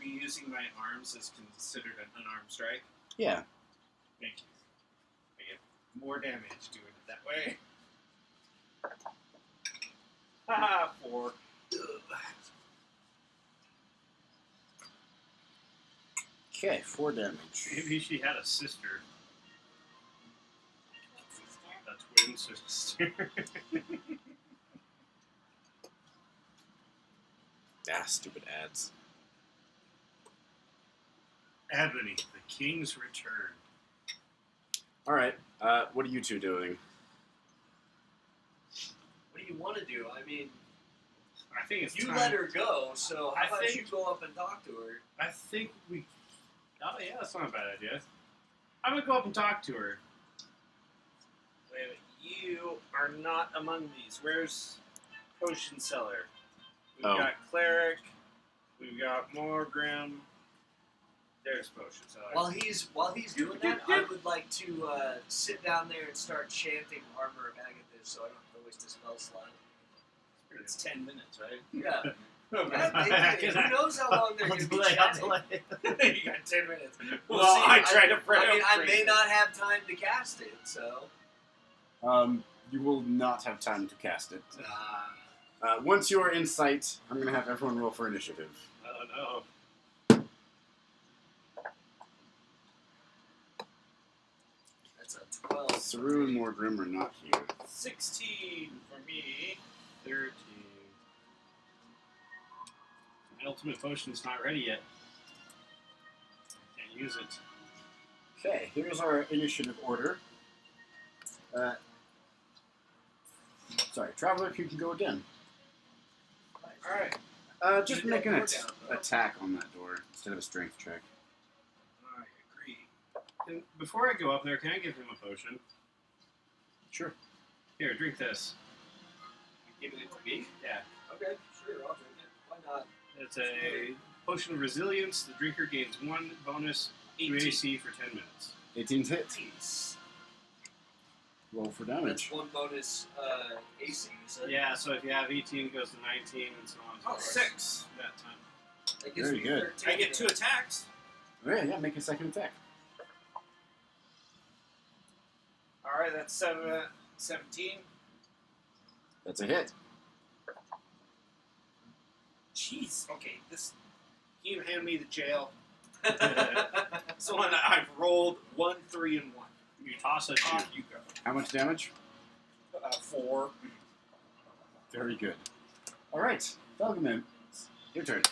be using my arms as considered an unarmed strike? Yeah. Thank you. I get more damage doing it that way. Haha, 4. Okay, 4 damage. Maybe she had a sister. A twin sister. Ah, stupid ads. Ebony, the king's return. Alright, what are you two doing? What do you want to do? I mean, I think it's you time. let her go, so how I about think- you go up and talk to her? I think we... Oh, yeah, that's not a bad idea. I'm going to go up and talk to her. Wait, you are not among these. Where's Potion Seller? We've Oh. got Cleric. We've got Morgrim. There's Potion Seller. While he's doing that, I would like to sit down there and start chanting Armor of Agathis so I don't have to waste a spell slot. It's 10 minutes, right? Yeah. I Who knows how long they're going to be chatting? You got 10 minutes. We'll Well, see. I tried to pray. I mean, I may not have time to cast it, so. You will not have time to cast it. Once you are in sight, I'm going to have everyone roll for initiative. Oh, That's a 12. Saru and Morgrim are not here. 16 for me. 13. My ultimate potion's not ready yet. Can't use it. Okay, here's our initiative order. Sorry, Traveler, you can go again. Alright. Just Should make that an door down, though? attack on that door instead of a strength check. I agree. And before I go up there, can I give him a potion? Sure. Here, drink this. Giving it to me? Yeah. Okay, sure, I'll drink it. Why not? It's a potion of resilience. The drinker gains 1 bonus to 18. AC for 10 minutes. 18's hit. Jeez. Roll for That's damage. 1 bonus AC, you said? Yeah, so if you have 18, it goes to 19, and so on and so Oh, forth. 6. That time. That gives Very me good. 13. I get 2 attacks. Yeah, make a second attack. Alright, that's 17. That's a hit. Jeez. Okay, this. Can you hand me the jail? So I've rolled 1, 3, and 1. You toss it. Off you go. How much damage? 4. Very good. All right, Felgaman, your turn.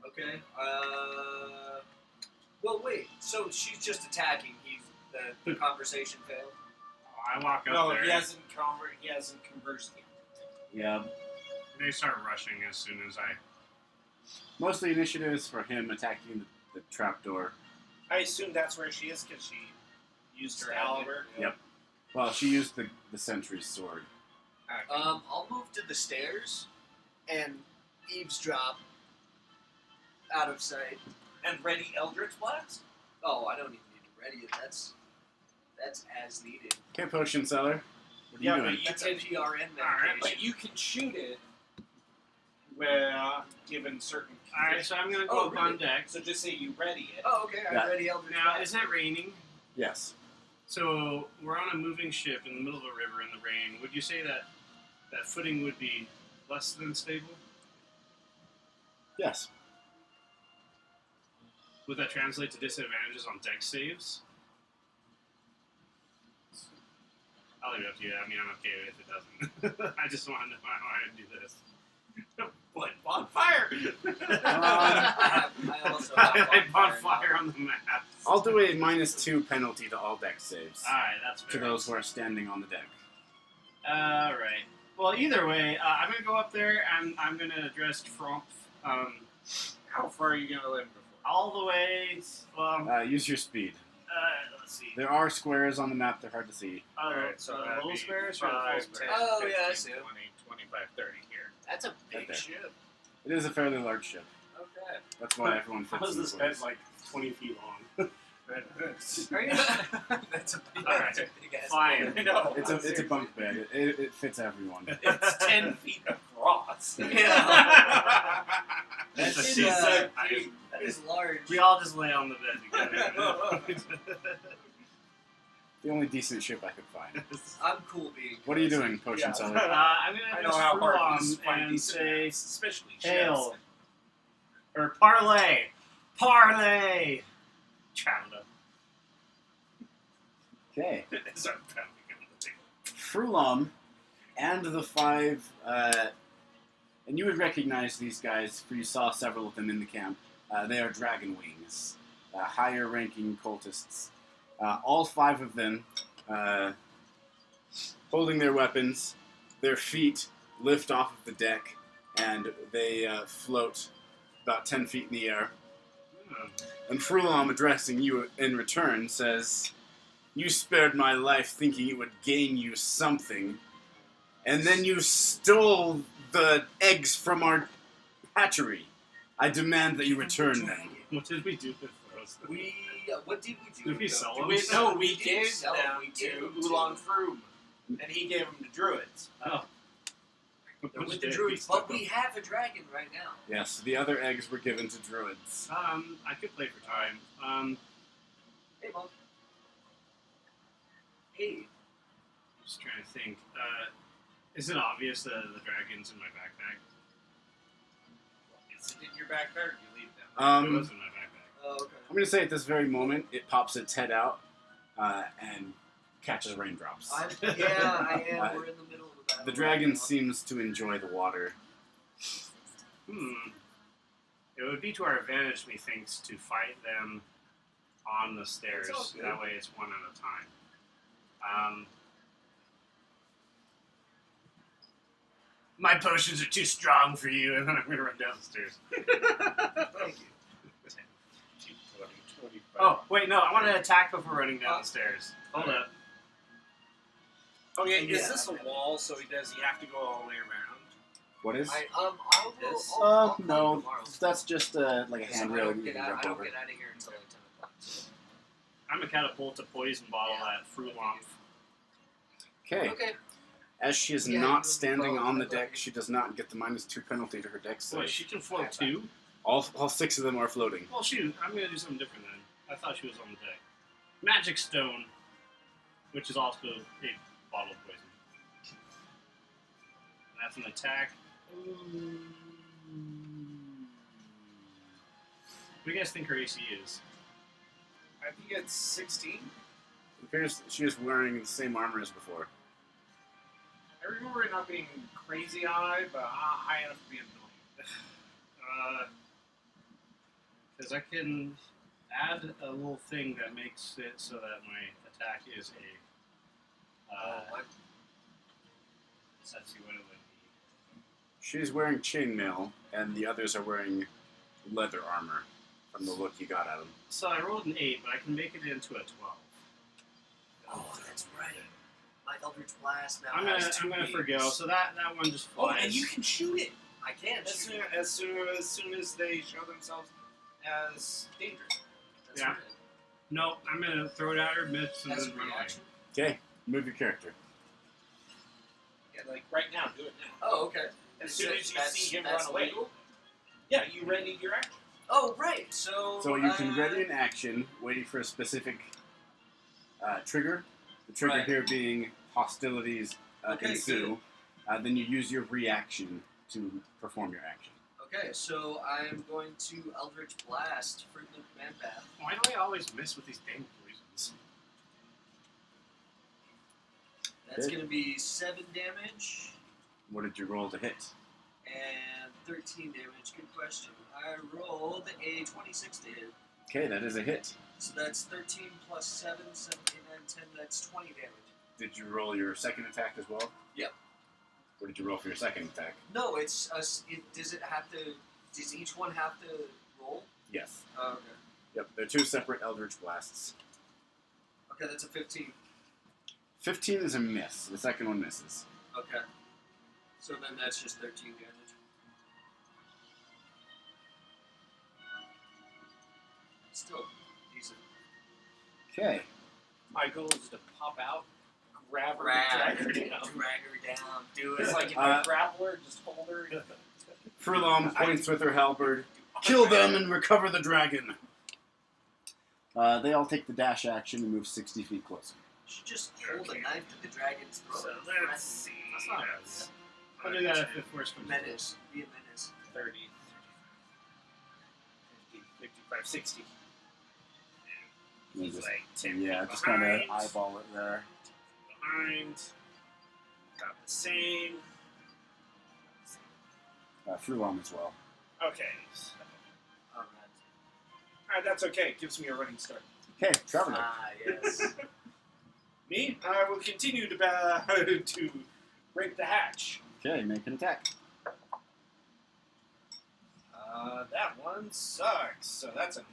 Okay. Well, wait. So she's just attacking. The conversation failed. I walk up No, there. he hasn't conversed yet. Yeah. They start rushing as soon as I... Mostly initiative is for him attacking the trapdoor. I assume that's where she is because she used her Stabbed halberd. Yep. Well, she used the sentry's sword. I'll move to the stairs and eavesdrop out of sight. And ready Eldritch Blast? Oh, I don't even need to ready it. That's as needed. Okay, potion seller. What are you doing? That's a PRN medication. Alright, but you can shoot it where given certain Alright, so I'm gonna go Oh, up on really? deck. So just say you ready it. Oh, okay. Yeah. I ready Eldritch Now, Blast. is it raining? Yes. So we're on a moving ship in the middle of a river in the rain. Would you say that footing would be less than stable? Yes. Would that translate to disadvantages on deck saves? I'll leave it up to you. I mean, I'm okay if it doesn't. I just want to know how to do this. What? Bonfire! I also have I bought now. fire on the map. I'll do a -2 penalty to all deck saves. Alright, that's fair. To those who are standing on the deck. Alright. Well, either way, I'm going to go up there and I'm going to address Trump How far are you going to live before? all the way. Use your speed. Let's see. There are squares on the map. They're hard to see. Alright, so that'd little be squares or the full 5, squares? 10, Oh, 15, yeah, I see. 20, 25, 30 here. That's a Right big there. ship. It is a fairly large ship. Okay. That's why everyone fits How is in this squares. bed like 20 feet long? Are you? That's a big, Alright. that's a big ass. Fine. I know. It's a bunk bed. It fits everyone. It's 10 feet across. Yeah. That's That's a that is large. We all just lay on the bed together. The only decent ship I could find. I'm cool being. What are you doing, potion Yeah. seller? I'm going I to know address how hard it is Frulam to find and decent say, maps, especially hail. ships. Or parlay. Parlay. Traveler. Okay. It's our family. Frulam and the 5, and you would recognize these guys, for you saw several of them in the camp. They are Dragon Wings, higher-ranking cultists. All 5 of them, holding their weapons, their feet lift off of the deck, and they float about 10 feet in the air. And Frulam, addressing you in return, says, "You spared my life thinking it would gain you something, and then you stole the eggs from our hatchery. I demand that you return them." What did we do with those? What did we do? Did we with sell those? them? We didn't gave sell them We to gave them Oolong Froom, and he gave them to druids. Oh. They're with the druids, but we have a dragon right now. Yes, the other eggs were given to druids. I could play for time. Hey, Mom. Hey. Just trying to think. Is it obvious that the dragon's in my backpack? Is it in your backpack or you leave them? It was in my backpack. Oh, okay. I'm going to say at this very moment, it pops its head out and catches raindrops. I am. We're in the middle of the battle. The right dragon now. seems to enjoy the water. It would be to our advantage, methinks, to fight them on the stairs. That's all good. That way it's one at a time. My potions are too strong for you, and then I'm going to run down the stairs. Thank you. 10, 15, 20, 25. Oh, wait, no, I want to attack before running down the stairs. Hold up. Okay, Yeah, is this a okay. wall, so does he have to go all the way around? What is? I'll come No, tomorrow. that's just like a So I handrail don't you get can out. jump I don't over. get out of here until like 10 o'clock. So. I'm going to catapult a poison bottle at Frulam. Okay. Okay. As she is Yeah, not you standing follow on the that deck, way. she does not get the -2 penalty to her deck Wait, save. she can float too? All 6 of them are floating. Well, shoot, I'm going to do something different then. I thought she was on the deck. Magic Stone, which is also a bottle of poison. And that's an attack. What do you guys think her AC is? I think it's 16. It appears she is wearing the same armor as before. I remember it not being crazy high, but high enough to be annoying. Because I can add a little thing that makes it so that my attack is a... let's see what it would be. She's wearing chainmail, and the others are wearing leather armor from the look you got at them. So I rolled an 8, but I can make it into a 12. Oh, that's right. My Eldritch Blast now I'm has two gonna wings. forgo. So that one just Oh, flies. and you can shoot it I can as shoot. soon as they show themselves as dangerous. That's Yeah. right. Nope, I'm gonna throw it at her, miss, and As a then run away. reaction. Okay, move your character. Yeah, like right now, do it now. Oh, okay. As soon as you see him that's run away. legal? Yeah, you ready your action. Oh, right. So. So you can ready an action, waiting for a specific trigger. The trigger Right. here being hostilities Okay, ensue. Then you use your reaction to perform your action. Okay, so I am going to Eldritch Blast Fruit Loop Manpath. Why do I always miss with these dang poisons? That's Okay. going to be 7 damage What did you roll to hit? and 13 damage. Good question. I rolled a 26 to hit. Okay, that is a hit. So that's 13 plus 7, 17, and 10. That's 20 damage. Did you roll your second attack as well? Yep. What did you roll for your second attack? No, it's does it have to? Does each one have to roll? Yes. Oh, okay. Yep, they're two separate Eldritch Blasts. Okay, that's a 15. 15 is a miss. The second one misses. Okay. So then that's just 13 damage. Still decent. Okay. My goal is to pop out, grab her, Drag drag her down. her down. Do It's it. like if I grapple her, just hold her. Frulam points with her halberd. Kill them and recover the dragon. They all take the dash action and move 60 feet closer. Should just hold a knife to the dragon's throat. So and let's see. That's not bad. I'll do that if worse comes to worse. Menace. Be a menace. 30, 50, 55, 60. You He's just- like 10 yeah, feet just kind of behind. eyeball it there. Behind. About the same. Frulam as well. Okay. Alright. Alright, that's okay. It gives me a running start. Okay, Traveler. Ah, yes. Me, I will continue to to break the hatch. Okay, make an attack. That one sucks. So that's a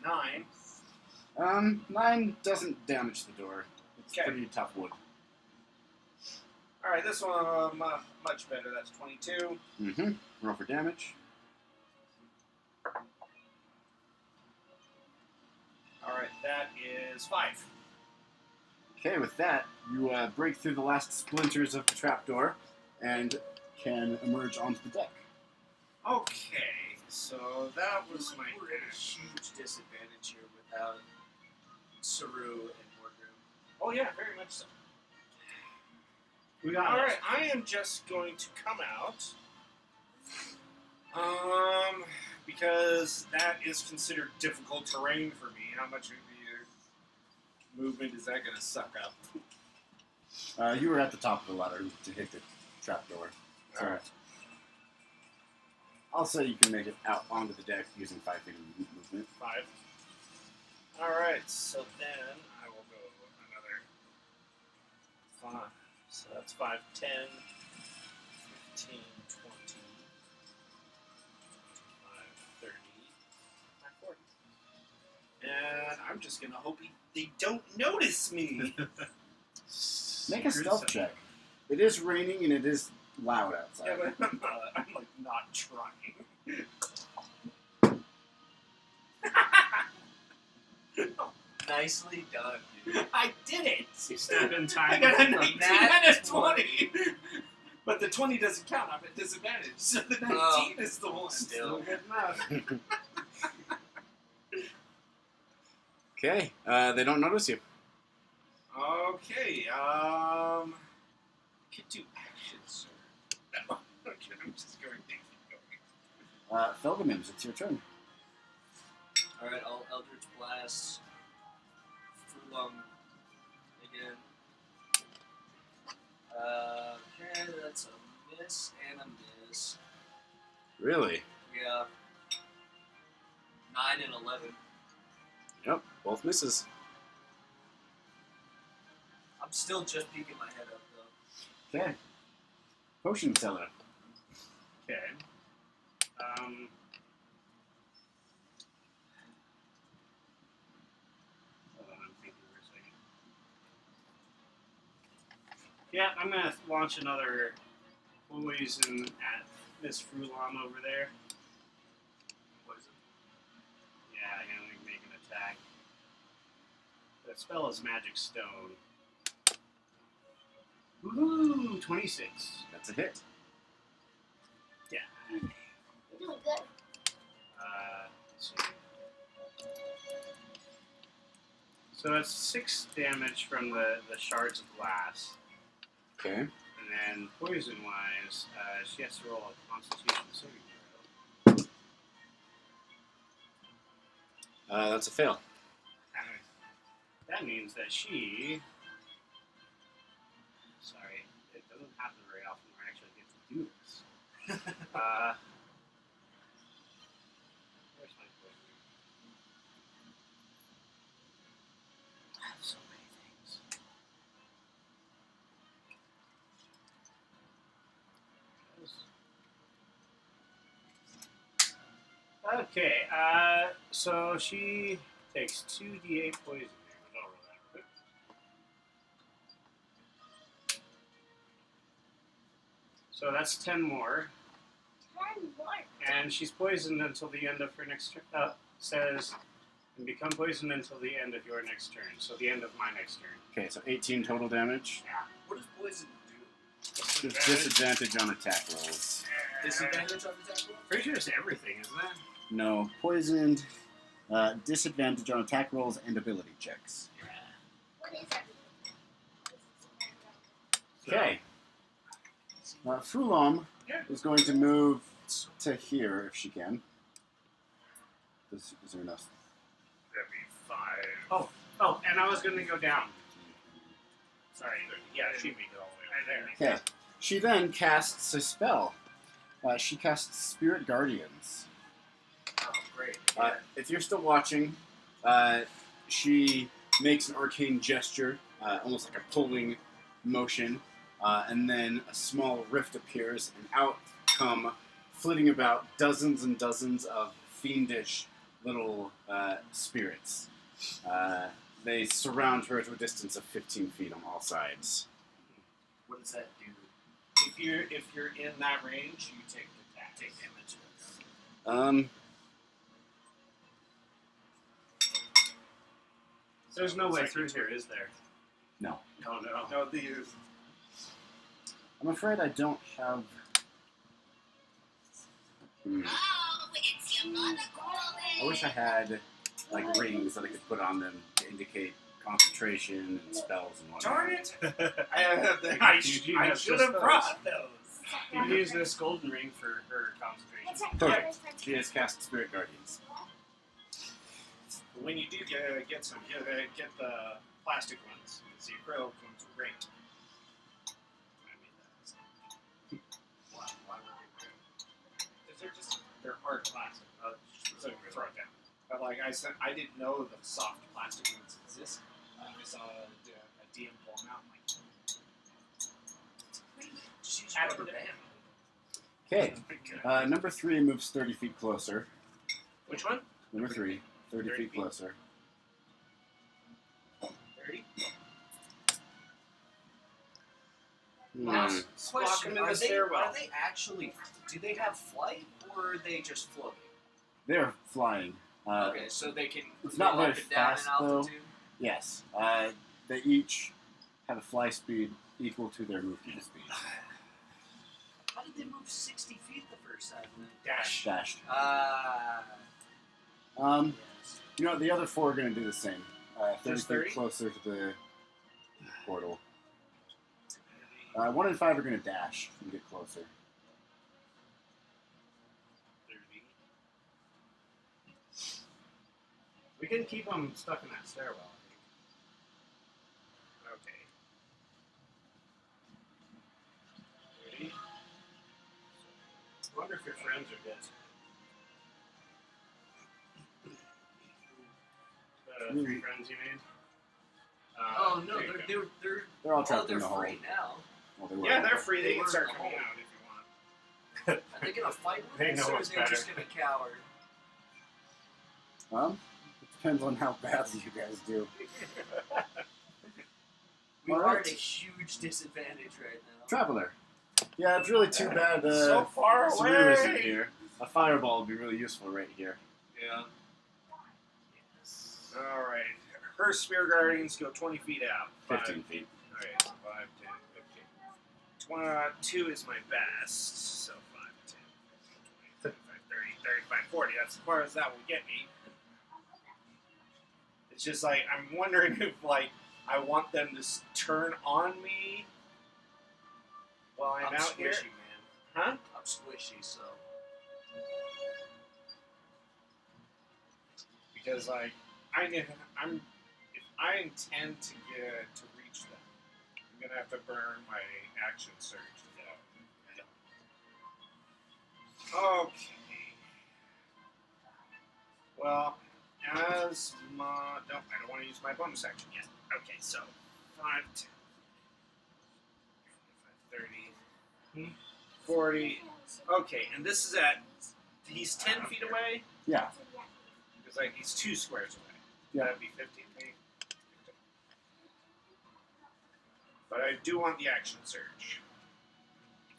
9. 9 doesn't damage the door. It's Okay. pretty tough wood. Alright, this one much better. That's 22. Mm-hmm. Roll for damage. Alright, that is 5. Okay, with that, you break through the last splinters of the trapdoor and can emerge onto the deck. Okay, so that was my We're at a huge disadvantage here without Saru and Morgrim. Oh yeah, very much so. We got All it. right, I am just going to come out, because that is considered difficult terrain for me. How much of your movement is that going to suck up? You were at the top of the ladder to hit the trapdoor. So Alright. I'll say you can make it out onto the deck using 5 feet of movement. 5. All right, so then I will go another 5. So that's 5, 10, 15, 20, 25, 30, 40. And I'm just going to hope they don't notice me. Make a stealth check. It is raining and it is loud outside. Yeah, but I'm like not trying. Nicely done, dude. I did it! Step in I time. got a from- 19 Nat and a 20! But the 20 doesn't count, I'm at disadvantage. So the 19 Oh, is the one. still. good enough. Okay, they don't notice you. Okay, could do actions, sir. No, okay, I'm just going to keep going. Felgamims, it's your turn. Alright, I'll Eldritch Blast Frulam again. Okay, that's a miss and a miss. Really? Yeah. 9 and 11. Yep, both misses. I'm still just peeking my head up, though. Okay. Potion seller. Okay. Hold on, I'm thinking for a second. Yeah, I'm gonna launch another poison at Miss Frulam over there. Poison. Yeah, I'm gonna make an attack. That spell is Magic Stone. Woohoo! 26. That's a hit. Yeah. You're doing good. Let's see. So that's 6 damage from the shards of glass. Okay. And then poison-wise, she has to roll a Constitution saving throw. That's a fail. That means that she... Sorry, it doesn't happen very often where I actually get to do this. Where's my poison? I have so many things. Okay, so she takes 2d8 poison damage. I'll roll that quick. So that's 10 more. 10 more. And she's poisoned until the end of her next turn. Says, and become poisoned until the end of your next turn. So the end of my next turn. Okay, so 18 total damage. What does poison do? There's disadvantage on attack rolls. Disadvantage on attack roll? Pretty sure it's everything, isn't it? No, poisoned. Disadvantage on attack rolls and ability checks. What is everything? Okay. Frulam is going to move to here if she can. Is there enough? That'd be 5. Oh, and I was going to go down. Sorry. Yeah, she'd be all the way over there. Okay. She then casts a spell. She casts Spirit Guardians. Oh, great. If you're still watching, she makes an arcane gesture, almost like a pulling motion, and then a small rift appears, and out come, flitting about, dozens and dozens of fiendish little spirits. They surround her to a distance of 15 feet on all sides. What does that do? If you're in that range, you take damage. There's no way through here, is there? No. Oh, no. No, these. I'm afraid I don't have... I wish I had like rings that I could put on them to indicate concentration and spells and whatnot. Darn it! I should have brought those. You use this golden ring for her concentration. It's like Perfect. She has cast Spirit Guardians. When you do get some, get the plastic ones. The acrylic ones are great. Why would they great? Because they're hard plastic. So throw it down. But like I said, I didn't know the soft plastic ones exist. I saw a DM pull them out. I'm like, Just use Out of rubber the- band. Okay. Number 3 moves 30 feet closer. Which one? Number 3, 30 30 feet feet. closer. 30? Hmm. Lock them in the stairwell. Are they actually? Do they have flight, or are they just floating? They're flying. Okay, so they can it's go not up very and down fast, in though. altitude. Yes. They each have a fly speed equal to their movement speed. How did they move 60 feet the first time? Dash. Dashed. Yes. You know, the other 4 are going to do the same. 30 Just feet 30? closer to the portal. 1 and 5 are going to dash and get closer. 30. We can keep them stuck in that stairwell, I think. Okay. 30. I wonder if your friends are dead. The 3 friends you made? Oh no, there you go. they're They're all trapped they're in the hole. free now. Well, they were. Yeah, they're free. They They can were start in the coming hole. out if you want. Are they gonna fight with They us, know or are what's they just better. gonna cower? It depends on how badly you guys do. We are Alright. at a huge disadvantage right now. Traveler. Yeah, it's really too bad so far Saru isn't away. here. A fireball would be really useful right here. Yeah. All right. Her spear guardians go 20 feet out. 15 feet. All right. 5, 10, 15. 2 is my best. So 5, 10, 20, 25, 30, 35, 40. That's as far as that will get me. It's just like I'm wondering if like I want them to turn on me while I'm out squishy, here. man. Huh? I'm squishy, so. Because like I'm if I intend to reach them, I'm gonna have to burn my action surge to get out. Okay. Well, as my no, I don't want to use my bonus action yet. Okay, so 5, 10, 25, 30, 40. Okay, and this is at he's 10 feet away. Yeah. Because like he's 2 squares away. Yeah. That'd be 15 feet. But I do want the action surge.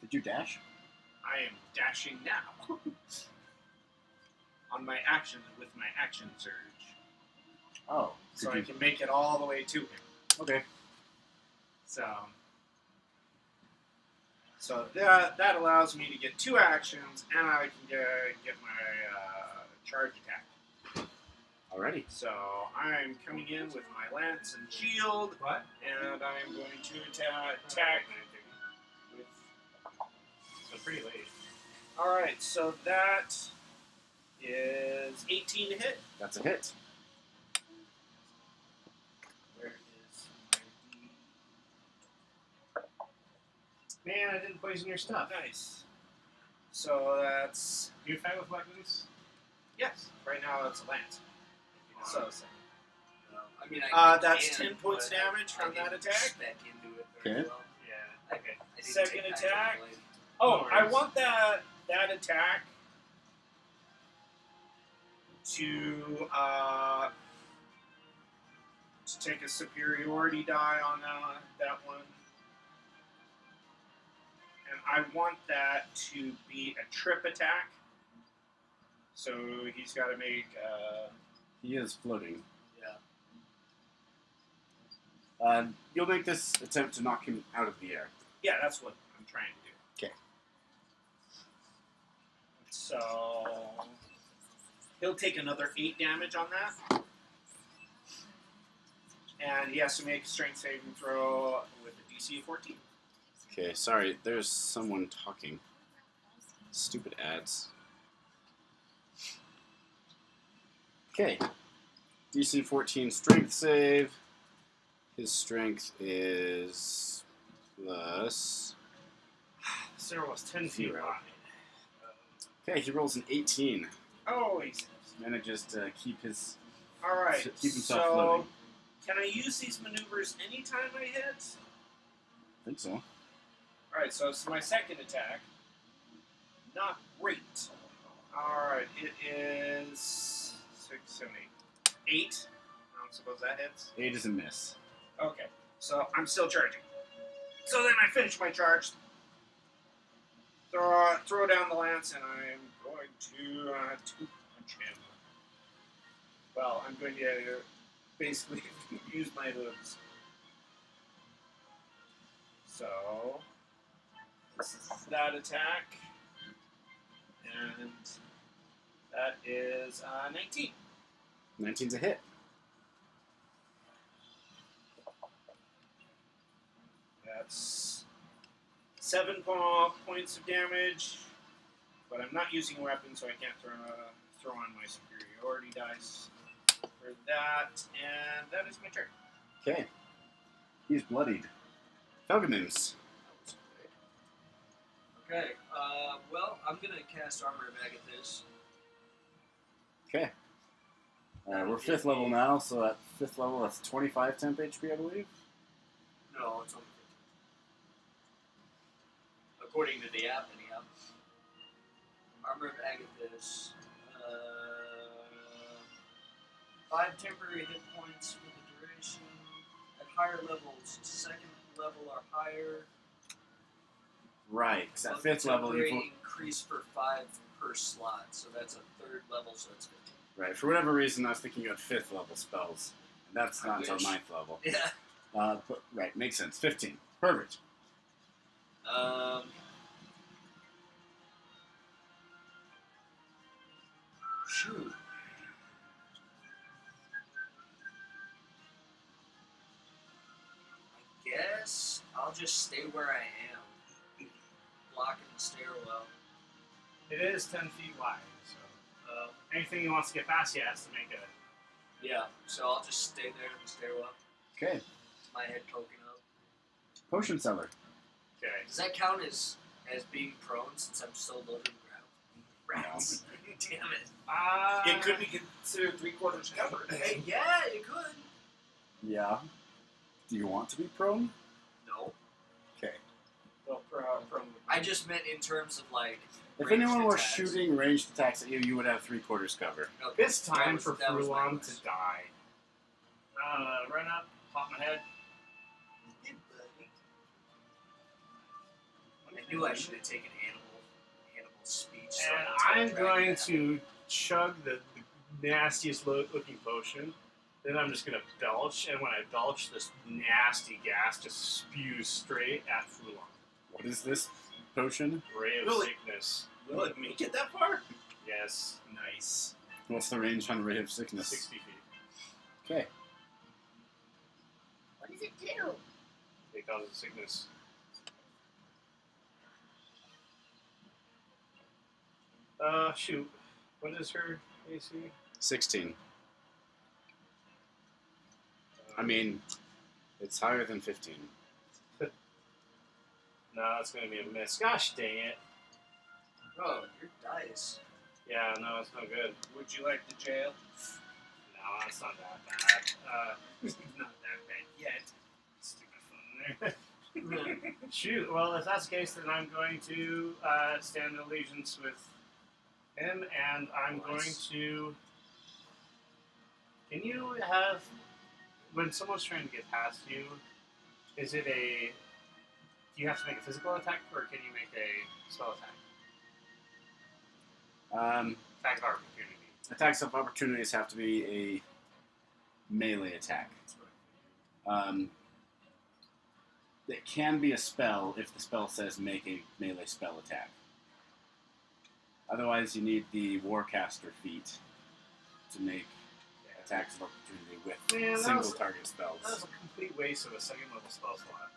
Did you dash? I am dashing now. On my action with my action surge. Oh. So I Did can make it all the way to him. Okay. So that allows me to get 2 actions, and I can get my charge attack. Alrighty. So I'm coming in with my lance and shield, What? and I'm going to attack with. So pretty late. All right, so that is 18 to hit. That's a hit. Where is my D? Man, I didn't poison your stuff. Nice. So that's Do you fight with weapons? yes. Right now it's a lance. So No, I mean, I that's can, 10 points but damage I from that didn't attack. spec into it very Okay. well. Yeah. Okay. I didn't Second take attack. action Oh, No I worries. want that attack to take a superiority die on that one, and I want that to be a trip attack. So he's got to make. He is floating. Yeah. You'll make this attempt to knock him out of the air. Yeah, that's what I'm trying to do. Okay. So he'll take another 8 damage on that. And he has to make a strength saving throw with a DC of 14. Okay, sorry. There's someone talking. Stupid ads. Okay. DC 14 strength save. His strength is plus. Sarah was 10 feet 0. wide. Okay, he rolls an 18. Oh, he's Manages to keep his. all right. Keep himself so, floating. can I use these maneuvers anytime I hit? I think so. All right, so it's my second attack. Not great. All right, it is 6, 7, 8. 8. I don't suppose that hits. 8 is a miss. Okay, so I'm still charging. So then I finish my charge. Throw down the lance, and I'm going to punch him. Well, I'm going to basically use my hooves. So this is that attack, and that is 19. 19's a hit. That's 7 points of damage, but I'm not using a weapon, so I can't throw on my superiority dice for that, and that is my turn. Okay. He's bloodied. Felgemins. Okay. Well, I'm gonna cast Armor of Agathis. Okay. We're 5th level now, so at 5th level that's 25 temp HP, I believe. No, it's only 15. According to the app, anyhow. Armor of Agathis. 5 temporary hit points for the duration. At higher levels, second level are higher. Right, because at Bucket 5th level, temporary increase for 5 per slot, so that's a 3rd level, so it's 15. right. For whatever reason, I was thinking you had 5th level spells. And that's I not until wish. 9th level. Yeah. But, right, makes sense. 15. Perfect. Shoot. I guess I'll just stay where I am, blocking the stairwell. It is 10 feet wide, so anything he wants to get past you has to make a. Yeah, so I'll just stay there in the stairwell, Okay. my head poking up. Potion seller. Okay. Does that count as being prone since I'm so low to the ground? Rats. Damn it. It could be considered 3/4 covered. Hey, yeah, it could. Yeah. Do you want to be prone? No. Okay. Well, from I just meant in terms of like. If ranged anyone were attacks. shooting ranged attacks at you, you would have 3/4 cover. Okay, It's time for that was my Frulam question. to die. Run up, pop my head. Yeah, buddy. I knew I should have taken Hannibal's speech. So And I I'm was going dragging to chug the nastiest looking potion. Then I'm just going to belch, and when I belch, this nasty gas just spews straight at Frulam. What is this potion? Ray of Really? sickness. will it make it that far? Yes, Nice. What's the range on Ray of Sickness? 60 feet. Okay. What does it do? It causes sickness. Shoot. What is her AC? 16. I mean, it's higher than 15. No, it's going to be a miss. Gosh dang it. Oh, your dice. Yeah, no, it's no good. Would you like the jail? No, it's not that bad. It's not that bad yet. Stick my phone in there. Shoot. Well, if that's the case, then I'm going to stand in allegiance with him, and I'm going to. Can you have, when someone's trying to get past you, is it a? Do you have to make a physical attack, or can you make a spell attack? Attack of opportunity. Attacks of opportunities have to be a melee attack. It can be a spell if the spell says make a melee spell attack. Otherwise, you need the Warcaster feat to make attacks of opportunity with Man, that single was- target spells. That was a complete waste of a second level spell slot.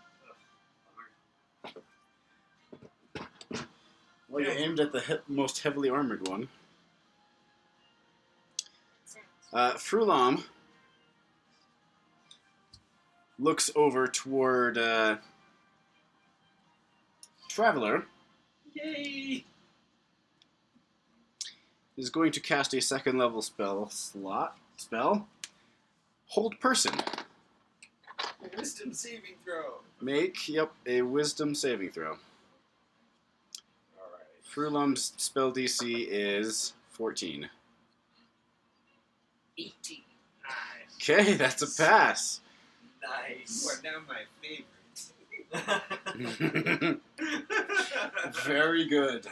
Ugh. Well, you aimed at the most heavily armored one. Frulam looks over toward Traveler. Yay! Is going to cast a second level spell. Hold person. Wisdom saving throw. Make, a wisdom saving throw. Alright. Frulam's spell DC is 14. 18. Nice. Okay, that's a pass. You Nice. are now my favorite. Very good.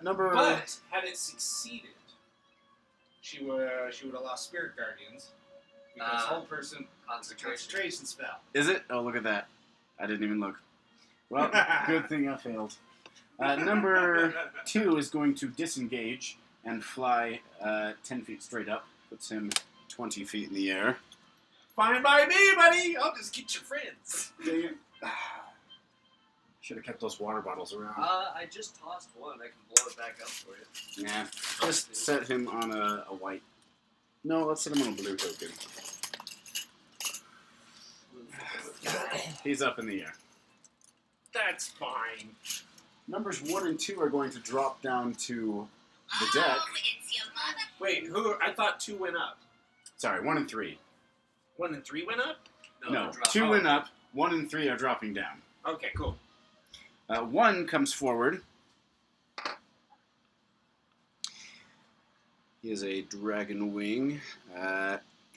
Number. But had it succeeded, she would have lost Spirit Guardians because whole person is a Concentration. concentration spell. Is it? Oh, look at that. I didn't even look. Well, good thing I failed. Number 2 is going to disengage and fly 10 feet straight up. Puts him 20 feet in the air. Fine by me, buddy. I'll just get your friends. Dang it. Should have kept those water bottles around. I just tossed one. I can blow it back up for you. Nah, just set him on a white. No, let's set him on a blue token. He's up in the air. That's fine. Numbers 1 and 2 are going to drop down to the deck. Wait, who? I thought 2 went up. Sorry, 1 and 3. 1 and 3 went up? No, drop. 2 went up, 1 and 3 are dropping down. Okay, cool. 1 comes forward. He is a dragon wing.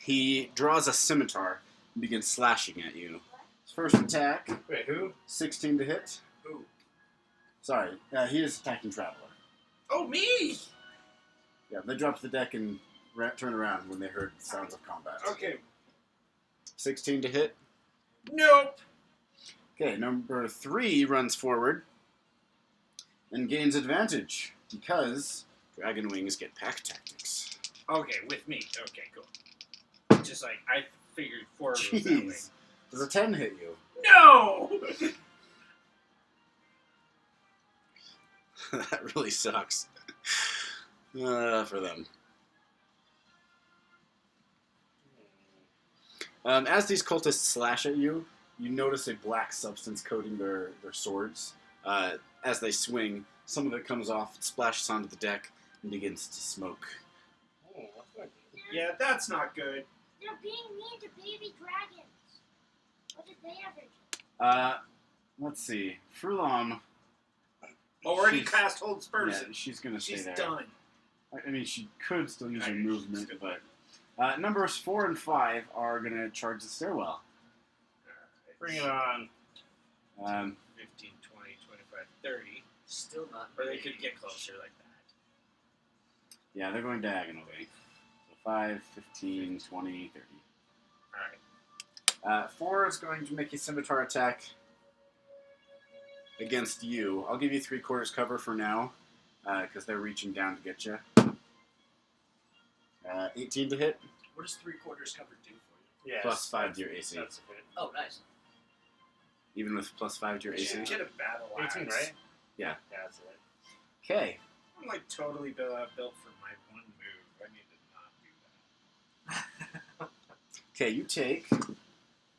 He draws a scimitar begins slashing at you. His first attack, Wait, who? 16 to hit. Who? Sorry, he is attacking Traveler. Oh, me! Yeah, they dropped the deck and turned around when they heard sounds of combat. Okay. 16 to hit. Nope. Okay, number 3 runs forward and gains advantage because Dragon Wings get pack tactics. Okay, with me. Okay, cool. Just like, I figured 4 of those that way. Jeez. Does a 10 hit you? No! That really sucks. For them. As these cultists slash at you, you notice a black substance coating their swords. As they swing, some of it comes off, splashes onto the deck, and begins to smoke. Oh, that's good. Yeah, that's not good. They're being mean to baby dragons. What did they ever do? Let's see. Frulam. Already she's- cast Hold Spurs. Yeah, she's gonna stay She's there. done. I mean, she could still use her She's movement, good. but numbers 4 and 5 are gonna charge the stairwell. Bring it on. 15, 20, 25, 30. Still not. Or they could get closer like that. Yeah, they're going diagonally. So 5, 15, 20, 30. Alright. 4 is going to make a scimitar attack against you. I'll give you 3/4 cover for now, because they're reaching down to get you. 18 to hit, What does 3/4 cover do for you? Yes. plus 5 to your AC. That's a hit. Oh, nice. Even with plus 5 to your You AC. should get a battle axe. 18, right? Yeah. Yeah, that's it. Okay. I'm like totally built for my one move. I need to not do that. Okay, you take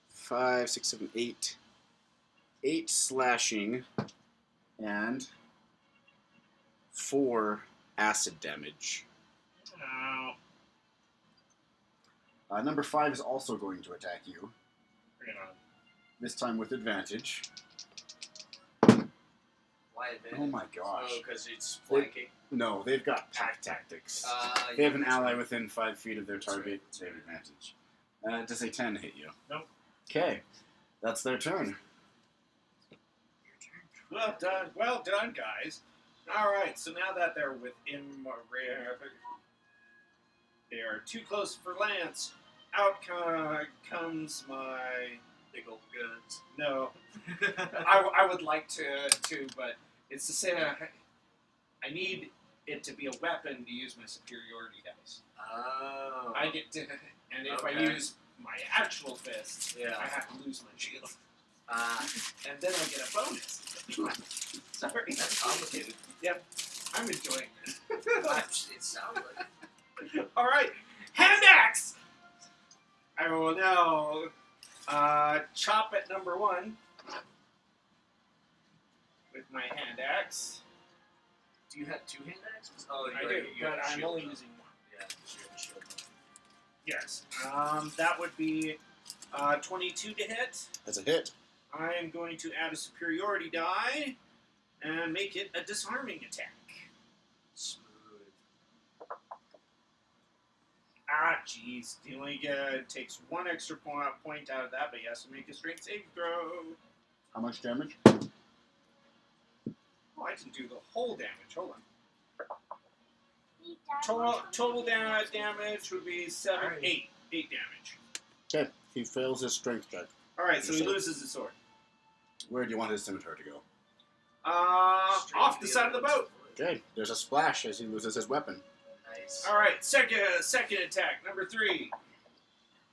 5, 6, 7, 8. 8 slashing and 4 acid damage. Oh, Number 5 is also going to attack you, bring it on. this time with advantage. Why advantage? Oh my gosh. Oh, because it's flanking. No, they've got pack tactics. They They have an ally within 5 feet of their target. They have advantage. Does a 10 hit you? Nope. Okay, that's their turn. Well done, guys. Alright, so now that they're within my they are too close for Lance. Out comes my big old guns. no. I would like to, but it's to say I need it to be a weapon to use my superiority dice. Oh. I get to, and if I Okay. use my actual fists, Yeah. I have to lose my shield, And and then I get a bonus. Sorry, that's complicated. I'm enjoying this. It sounds like it. All right, hand axe. I will now chop at number 1 with my hand axe. Do you have 2 hand axes? Oh, I you do, you have but a I'm shield only now. using 1. Yeah, you have a shield now. Yes. That would be 22 to hit. That's a hit. I am going to add a superiority die and make it a disarming attack. Smooth. Ah, jeez. He only takes 1 extra point out of that, but he has to make a strength save throw. How much damage? Oh, I didn't do the whole damage. Hold on. We died Total damage would be 7, Alright. 8 damage. Okay, he fails his strength check. All right, so he loses his sword. Where do you want his scimitar to go? Straight Off to the side of the other boat. one's Okay, there's a splash as he loses his weapon. foot. Nice. All right, second attack, number 3.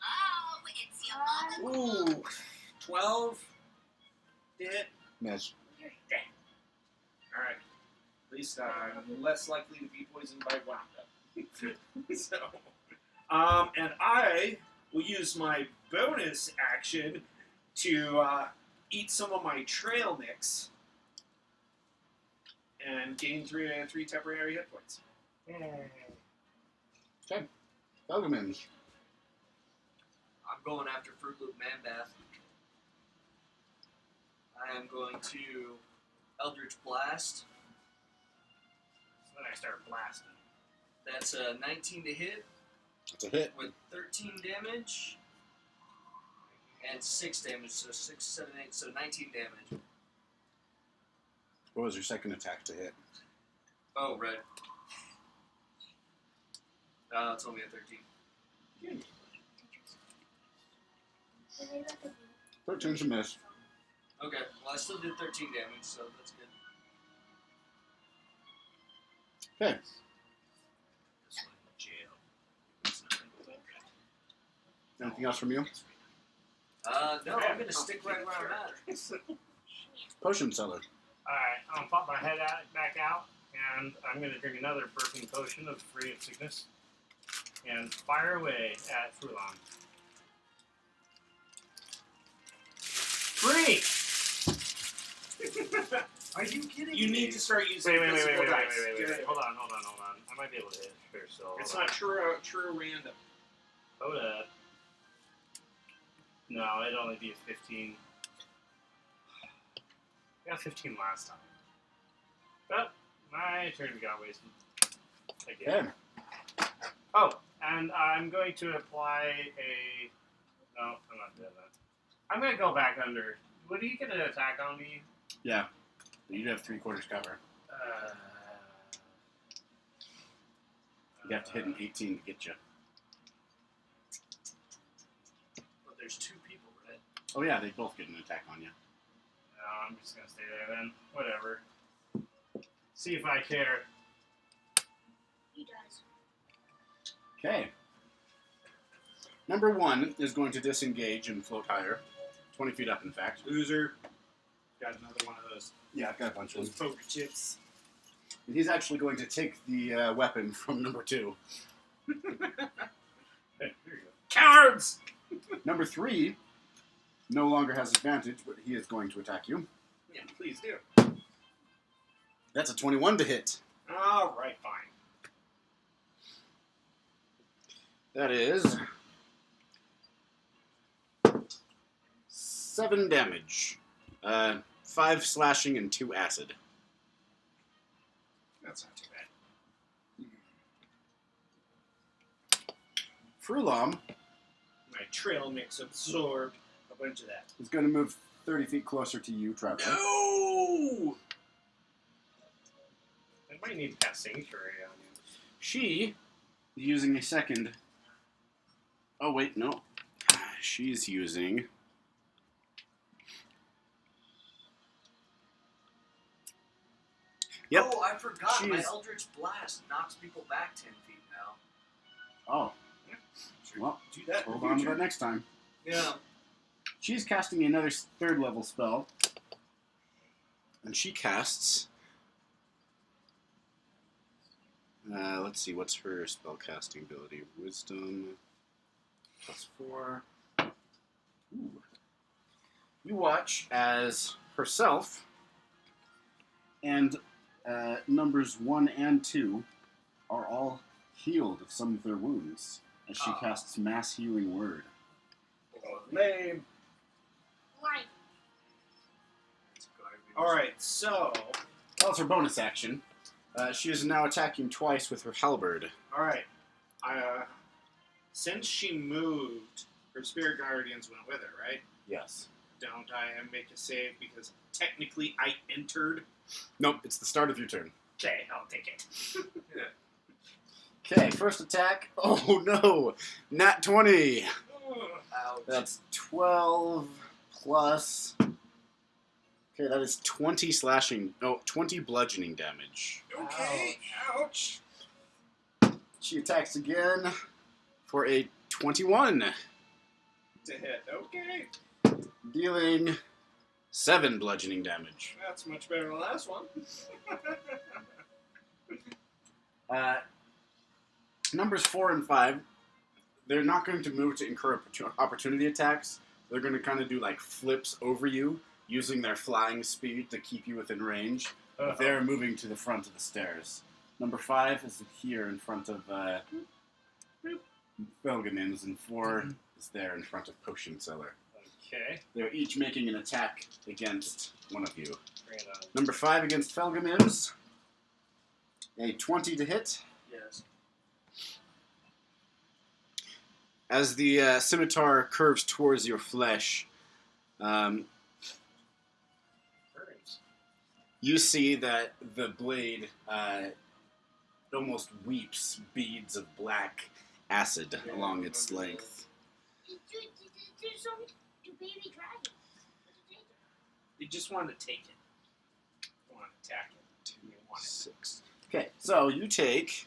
Oh, it's your Ooh, 12 to hit. Miss. All right. At least I'm less likely to be poisoned by Wanda. So, and I will use my bonus action to eat some of my trail mix and gain three temporary hit points. Okay, Belgamins. I'm going after Fruit Loop Man Bath. I am going to Eldritch Blast. So then I start blasting. That's a 19 to hit That's a hit. with 13 damage. and 6 damage, so 6, 7, 8, so 19 damage. What was your second attack to hit? Oh, red. It's only a 13. 13's a miss. Okay, well I still did 13 damage, so that's good. Okay. This one in jail. It's not in jail. Anything else from you? No, I'm gonna stick right where I'm at. Potion seller. Alright, I'm gonna pop my head back out, and I'm gonna drink another burping potion of Free of Sickness, and fire away at Frulam. 3! Are you kidding You me? need to start using Wait, physical dice. Hold on. I might be able to hit here still. It's Hold not on. true random. Hold up. No, it'd only be a 15. I got 15 last time. But my turn got wasted. Again. Okay. Oh, and I'm going to apply a... No, I'm not doing that. I'm going to go back under. Would you get an attack on me? Yeah. You have 3/4 cover. You have to hit an 18 to get you. But there's 2 people, right? Oh yeah, they both get an attack on you. No, I'm just going to stay there then. Whatever. See if I care. He does. Okay. Number 1 is going to disengage and float higher. 20 feet up, in fact. Loser. Got another one of those. Yeah, I've got a bunch of Those them. poker chips. And he's actually going to take the weapon from number 2. Hey, here you go. Cowards! Number 3 no longer has advantage, but he is going to attack you. Yeah, please do. That's a 21 to hit. Alright, fine. That is 7 damage. 5 slashing and 2 acid. That's not too bad. Frulam My trail mix absorbed a bunch of that. is going to move 30 feet closer to you, Trevor. No! I might need to cast Sanctuary on you. She is using a second. Oh, wait, no. She's using. Yep. Oh, I forgot. My Jeez. Eldritch Blast knocks people back 10 feet now. Oh. Well, Do that. hold on to that next time. Yeah. She's casting another 3rd level spell. And she casts. Let's see, what's her spell casting ability? Wisdom +4. Ooh. You watch as herself and numbers 1 and 2 are all healed of some of their wounds as she casts Mass Healing Word. Lame. Right. It's garbage. Alright, so. Well, it's her bonus action. She is now attacking twice with her halberd. Alright. Since she moved, her spirit guardians went with her, right? Yes. Don't I make a save because technically I entered? Nope, it's the start of your turn. Okay, I'll take it. Okay, first attack. Oh no! Nat 20! Ouch. That's 12 plus. Okay, that is 20 slashing. No, 20 bludgeoning damage. Okay, ouch. She attacks again for a 21, To hit. Okay. dealing 7 bludgeoning damage. That's much better than the last one. Numbers 4 and 5, they're not going to move to incur opportunity attacks. They're going to kind of do like flips over you, using their flying speed to keep you within range. They're moving to the front of the stairs. Number 5 is here in front of Belgamins, and 4 is there in front of Potion Seller. Okay. They're each making an attack against one of you. Bring it on. Number 5 against Felgamins. A 20 to hit. Yes. as the scimitar curves towards your flesh, Burns. you see that the blade almost weeps beads of black acid along its length. There's only two baby dragons. What did they do? You just want to take it. You want to attack it. You want it. 6. Okay, so you take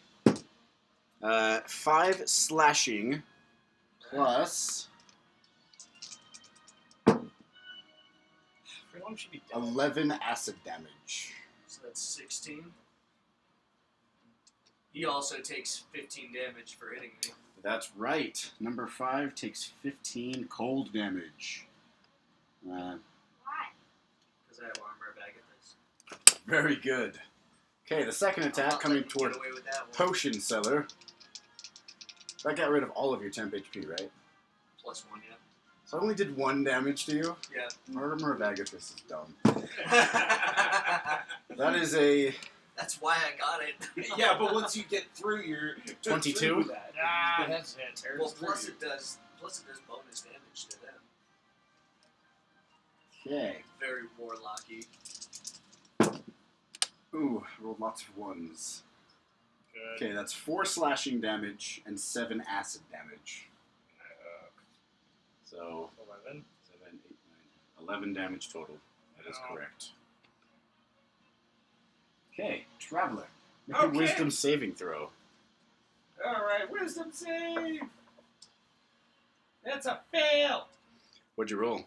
5 slashing plus Frulam should be dead. 11 acid damage. So that's 16. He also takes 15 damage for hitting me. That's right. Number 5 takes 15 cold damage. Why? Because I have armor back at this. Very good. Okay, the second attack coming Get toward away with that one. Potion Seller. That got rid of all of your temp HP, right? Plus 1, yeah. So I only did 1 damage to you? Yeah. Armor of Agathis is dumb. That is a That's why I got it. Yeah, but once you get through your 22? through that, Ah, that's it. tears Well, through plus you. it does bonus damage to them. Okay. Very warlocky. Ooh, rolled lots of 1s. Good. Okay, that's 4 slashing damage and 7 acid damage. So 11. 7, 8, 9, 11 damage total. That is Oh. correct. Okay, Traveler. Make a Okay. wisdom saving throw. Alright, wisdom save! That's a fail! What'd you roll?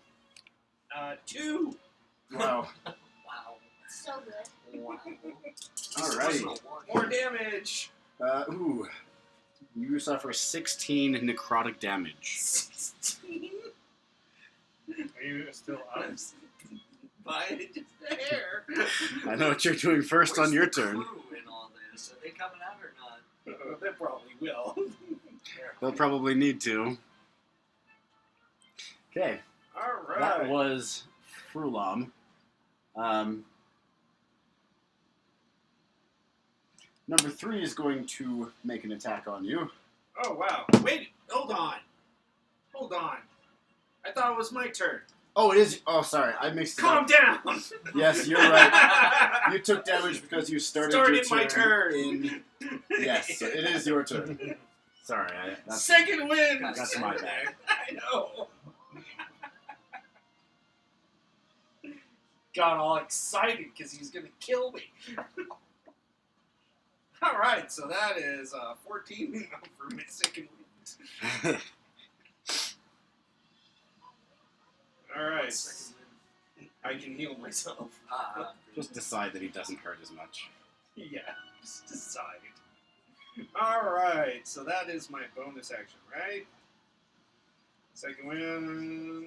2! Wow. Wow. So good. Wow. Alrighty. More damage! Ooh. You suffer 16 necrotic damage. Are you still up? By just a hair. I know what you're doing first Where's on your the turn. crew in all this? Are they coming out or not? They probably will. They'll probably need to. Okay, Alright. that was Frulam. Number 3 is going to make an attack on you. Oh, wow. Wait, hold on. Hold on. I thought it was my turn. Oh, it is. Oh, sorry, I mixed it Calm up. down! Yes, you're right. You took damage because you started your my turn. in. Yes, so it is your turn. Sorry, that's Second win! That's my bad. I know. Got all excited because he's going to kill me. Alright, so that is 14 for my second win. Alright, Second win. I can heal myself. just decide that he doesn't hurt as much. Yeah, just decided. Alright, so that is my bonus action, right? Second win.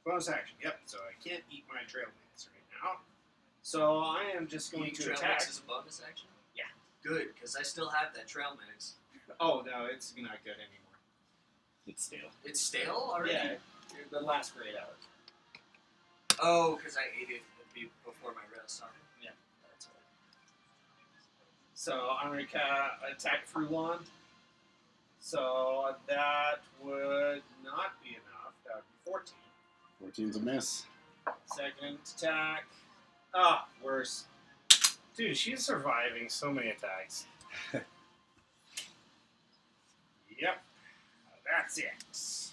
Bonus action, yep. So I can't eat my trail mix right now. So I am just going Eating to trail attack. mix is a bonus action? Yeah. Good, because I still have that trail mix. Oh, no, it's not good anymore. It's stale. It's stale already? Yeah, the last for 8 hours. Oh, because I ate it before my rest. Sorry. Yeah, that's right. So I'm going to attack Frulam. So that would not be enough. That would be 14. 14's a miss. Second attack. Ah, worse. Dude, she's surviving so many attacks. Yep. That's it.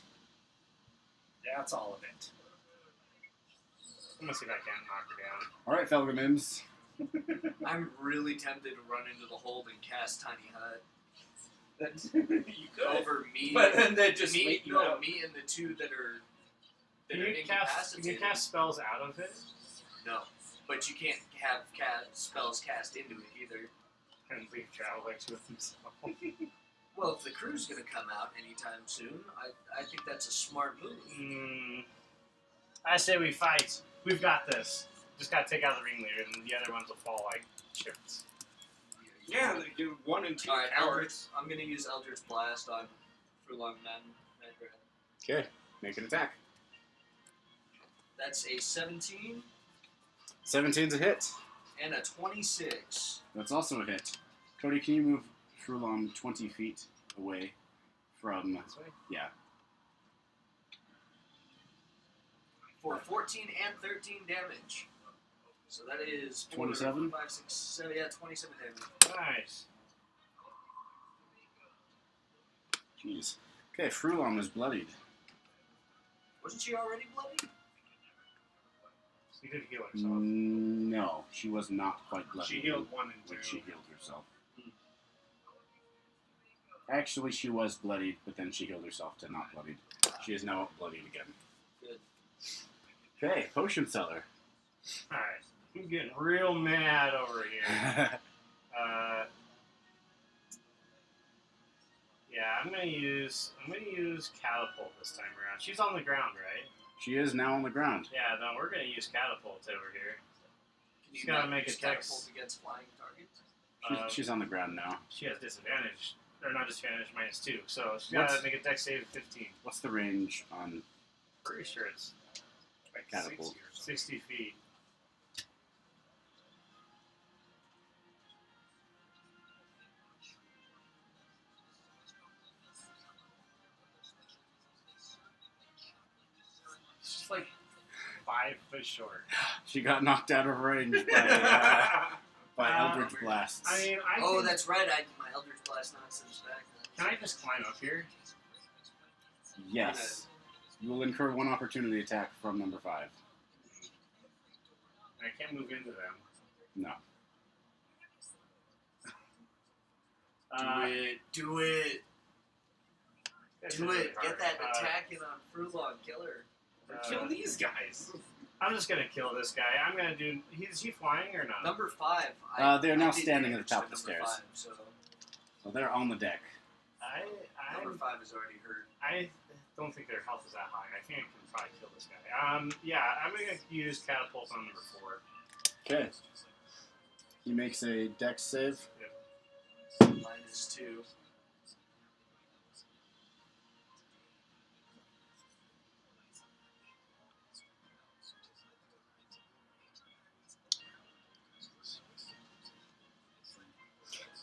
That's all of it. I'm gonna see if I can't knock her down. All right, Felgamims. I'm really tempted to run into the hold and cast Tiny Hut You could. over me. But then they just me, wait you no, out. me and the two that are Can you incapacitated. cast spells out of it? No, but you can't have spells cast into it either. And leave Traveler to himself. Well, if the crew's gonna come out anytime soon, I think that's a smart move. I say we fight. We've got this. Just gotta take out the ringleader, and the other ones will fall like chips. Yeah, they do 1 and 2 All right, cowards. I'm gonna use Eldritch Blast on Frulam Mandrake. Okay, make an attack. That's a 17 17's a hit. and a 26. That's also a hit. Cody, can you move Frulam 20 feet away from... This way? Yeah. for 14 and 13 damage. So that is 27? 5, 6, 7, yeah, 27 damage. Nice. Jeez. Okay, Frulam is bloodied. Wasn't she already bloody? She did heal herself. No, she was not quite bloodied. She healed 1 and 2. when she healed herself. Actually, she was bloodied, but then she healed herself to not bloodied. She is now bloodied again. Good. Okay, potion seller. Alright. I'm getting real mad over here. Yeah, I'm gonna use catapult this time around. She's on the ground, right? She is now on the ground. Yeah, no, we're gonna use catapult over here. Can She's you gotta not make a use dex. catapult against flying targets? She's on the ground now. She has disadvantage, or not disadvantage, -2. So she's What's- gotta make a dex save of 15. What's the range on Pretty sure it's Like catapult? 60 or something. 60 feet. It's just like 5 foot short. She got knocked out of range by Eldritch Blasts. I mean, Oh, think, that's right. My Eldritch Blast nonsense back. can I just climb up here? Yes. You will incur 1 opportunity attack from number 5. I can't move into them. No. Do it. It's Do really it. hard. Get that attack in on Frulam. Kill her. Kill these guys. I'm just gonna kill this guy. I'm gonna do. Is he flying or not? Number 5. They're now I did standing at the damage top of the number stairs. 5, so So they're on the deck. number 5 is already hurt. I don't think their health is that high. I think I can probably kill this guy. Yeah, I'm gonna use catapult on number 4. Okay. He makes a dex save. -2.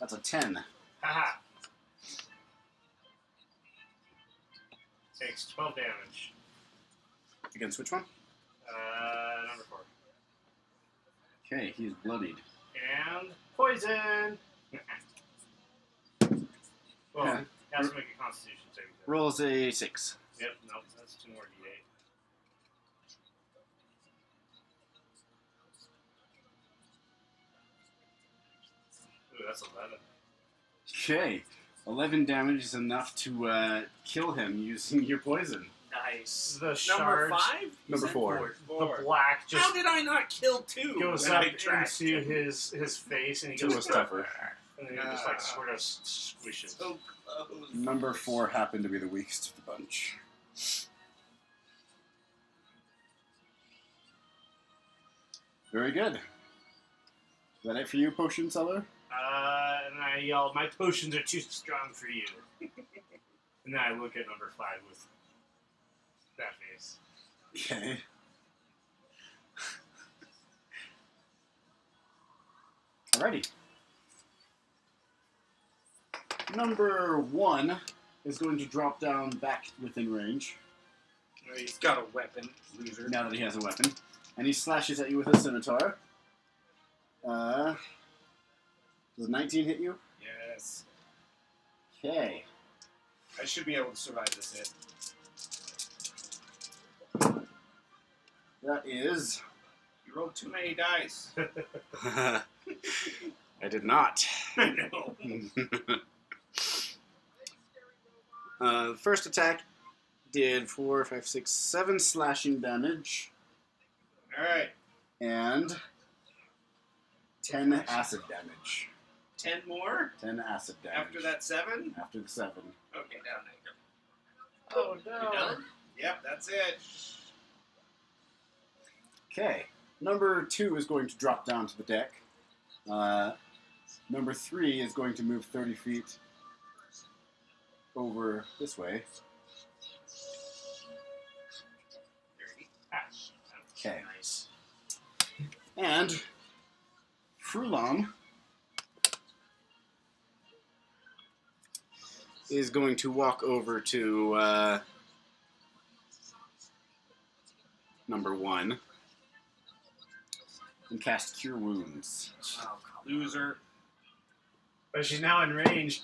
That's a 10. Haha. Takes 12 damage. Against which one? Number 4. Okay, he's bloodied. And poison. Well, Yeah. he has to make a Constitution saving throw. Rolls a 6. Yep. Nope. That's 2 more d8. Ooh, that's 11. Okay. 11 damage is enough to kill him using your poison. Nice. The Number shards, 5? Number 4. the black How just did I not kill 2? goes when up I tracked into him? his face, and he 2 goes was tougher. and then he just like sort of squishes. So close. Number 4 happened to be the weakest of the bunch. Very good. Is that it for you, potion seller? And I yelled, "My potions are too strong for you." And then I look at number 5 with that face. Okay. Alrighty. Number 1 is going to drop down back within range, He's got a weapon, loser. now that he has a weapon. And he slashes at you with a scimitar. Does 19 hit you? Yes. Okay. I should be able to survive this hit. That is... You rolled too many dice. I did not. I know. The first attack did 4, 5, 6, 7 slashing damage Alright. and 10 acid damage. 10 more? 10 acid damage. After that 7? After the 7. Okay, down there. Oh no! You done? Yep, that's it. Okay. Number 2 is going to drop down to the deck. Number 3 is going to move 30 feet over this way. Okay. Nice. And Frulam is going to walk over to number 1 and cast Cure Wounds. Oh, Loser. But she's now in range.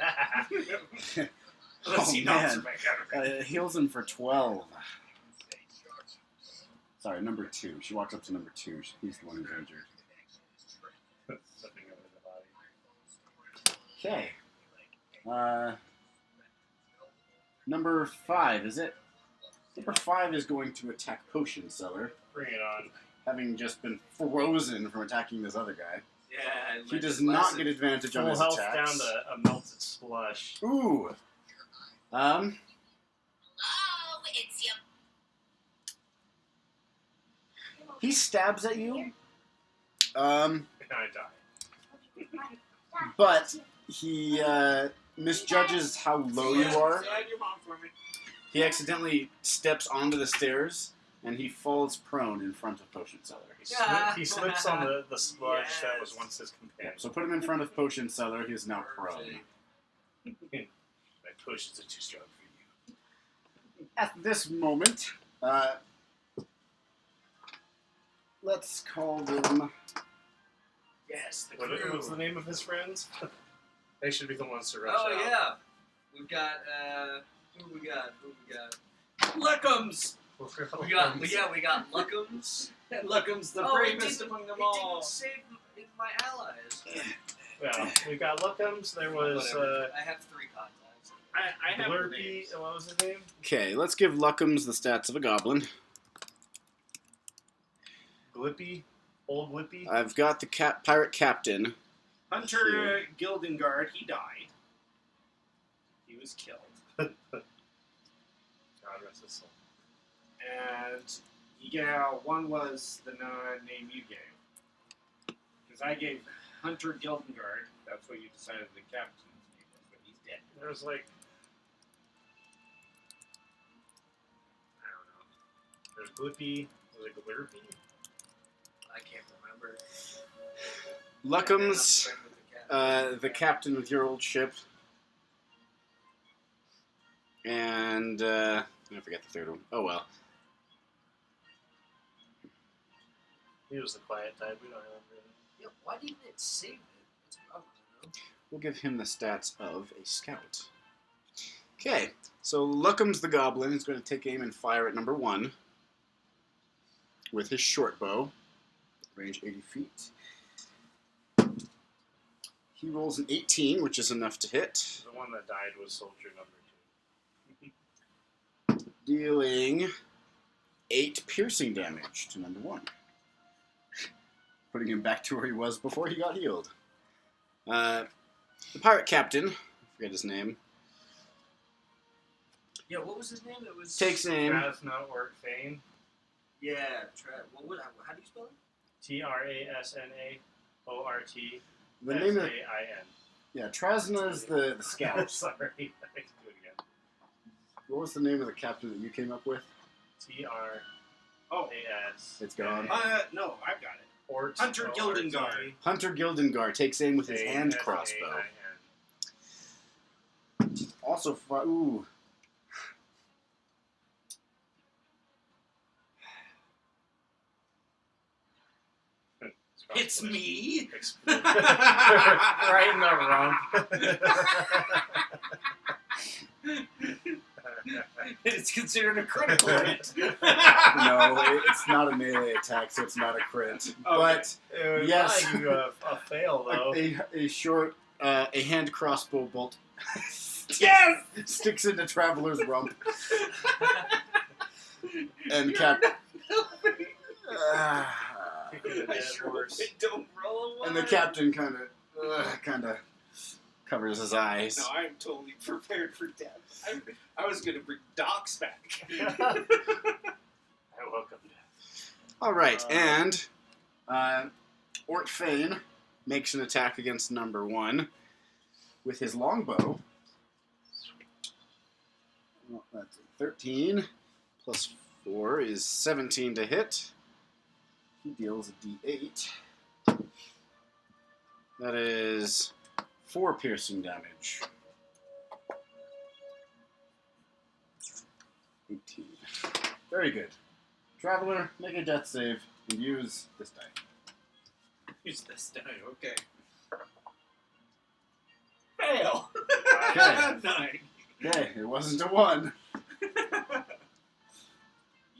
Unless Oh, he knocks her man. back out. It heals him for 12. Sorry, number 2. She walks up to number 2. He's the one who's injured. Slipping over the body. Okay. Number 5, is it? Number 5 is going to attack Potion Seller, Bring it on. having just been frozen from attacking this other guy. Yeah. He does not get advantage on Full his health attacks. down to a melted slush. Ooh. Oh, it's your He stabs at you. And I die. But he misjudges how low you are. Slide your mom for me. He accidentally steps onto the stairs, and he falls prone in front of Potion Seller. He slips on the sludge that was once his companion. So put him in front of Potion Seller. He is now prone. My potions are too strong for you. At this moment, let's call them... Yes, the What, crew. what's the name of his friends? They should be the ones to rush Oh out. yeah, we've got who we got? Luckums. We got Luckums. Luckums, the Oh, it bravest didn't- among them it all. didn't save my allies. Yeah, we got Lookums. There was Whatever. I have 3 contacts. I have Blurpy. names. What was his name? Okay, let's give Luckums the stats of a goblin. Glippy. Old Glippy. I've got the pirate captain. Hunter Gildengard, he died. He was killed. God rest his soul. And yeah, one was the name you gave. Because I gave Hunter Gildengard. That's what you decided the captain's name was, but he's dead. There was like, I don't know. There's Glippy. Was it Glurpy? I can't remember. Luckums, And I'm with the captain. the captain of your old ship. And, I forget the third one. Oh well. He was the quiet type. We don't remember him. Yeah, why didn't it save it? That's what I want to know. We'll give him the stats of a scout. Okay, so Luckums the goblin is going to take aim and fire at number 1 with his short bow, range 80 feet. He rolls an 18, which is enough to hit, The one that died was soldier number 2. dealing 8 piercing damage to number 1, putting him back to where he was before he got healed. The pirate captain, I forget his name, Yeah, what was his name? It was takes aim. Trasna or Fane. Yeah, how do you spell it? Trasnaort. The name of Fain. yeah, Trasna is the scout. Sorry, I can do it again. What was the name of the captain that you came up with? Tras. Oh, It's gone. no, I've got it. Ort. Hunter Gildengard. Hunter Gildengard takes aim with his hand crossbow. Also, ooh. It's me. Right in the rump. It's considered a critical hit. No, it's not a melee attack, so it's not a crit. But It would yes. probably give you a fail though. a short, a hand crossbow bolt Yes! sticks into Traveler's rump. And Cap. I sure hope it don't roll a one. And the captain kind of covers his eyes. No, I'm totally prepared for death. I was going to bring Docs back. I welcome death. All right, and Ort Fane makes an attack against number 1 with his longbow. Well, that's 13 plus 4 is 17 to hit. He deals a d8. That is 4 piercing damage. 18. Very good. Traveler, make a death save and use this die. Use this die, okay. Fail! Okay. 9. Okay, it wasn't a 1.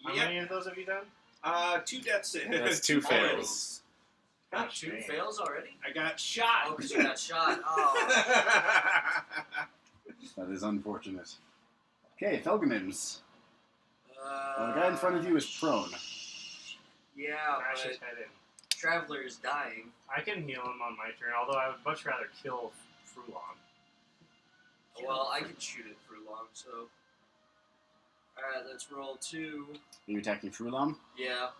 How Yep. many of those have you done? 2 death saves. That's 2 fails. Got 2 Dang. fails already? I got shot. Oh, because you got shot. Oh. That is unfortunate. Okay, Felgamims. The guy in front of you is prone. Yeah, Crash his but head in. Traveler is dying. I can heal him on my turn, although I would much rather kill Frulam. Well, I can shoot it for long, so. Alright, let's roll 2. Are you attacking Frulam? Yeah.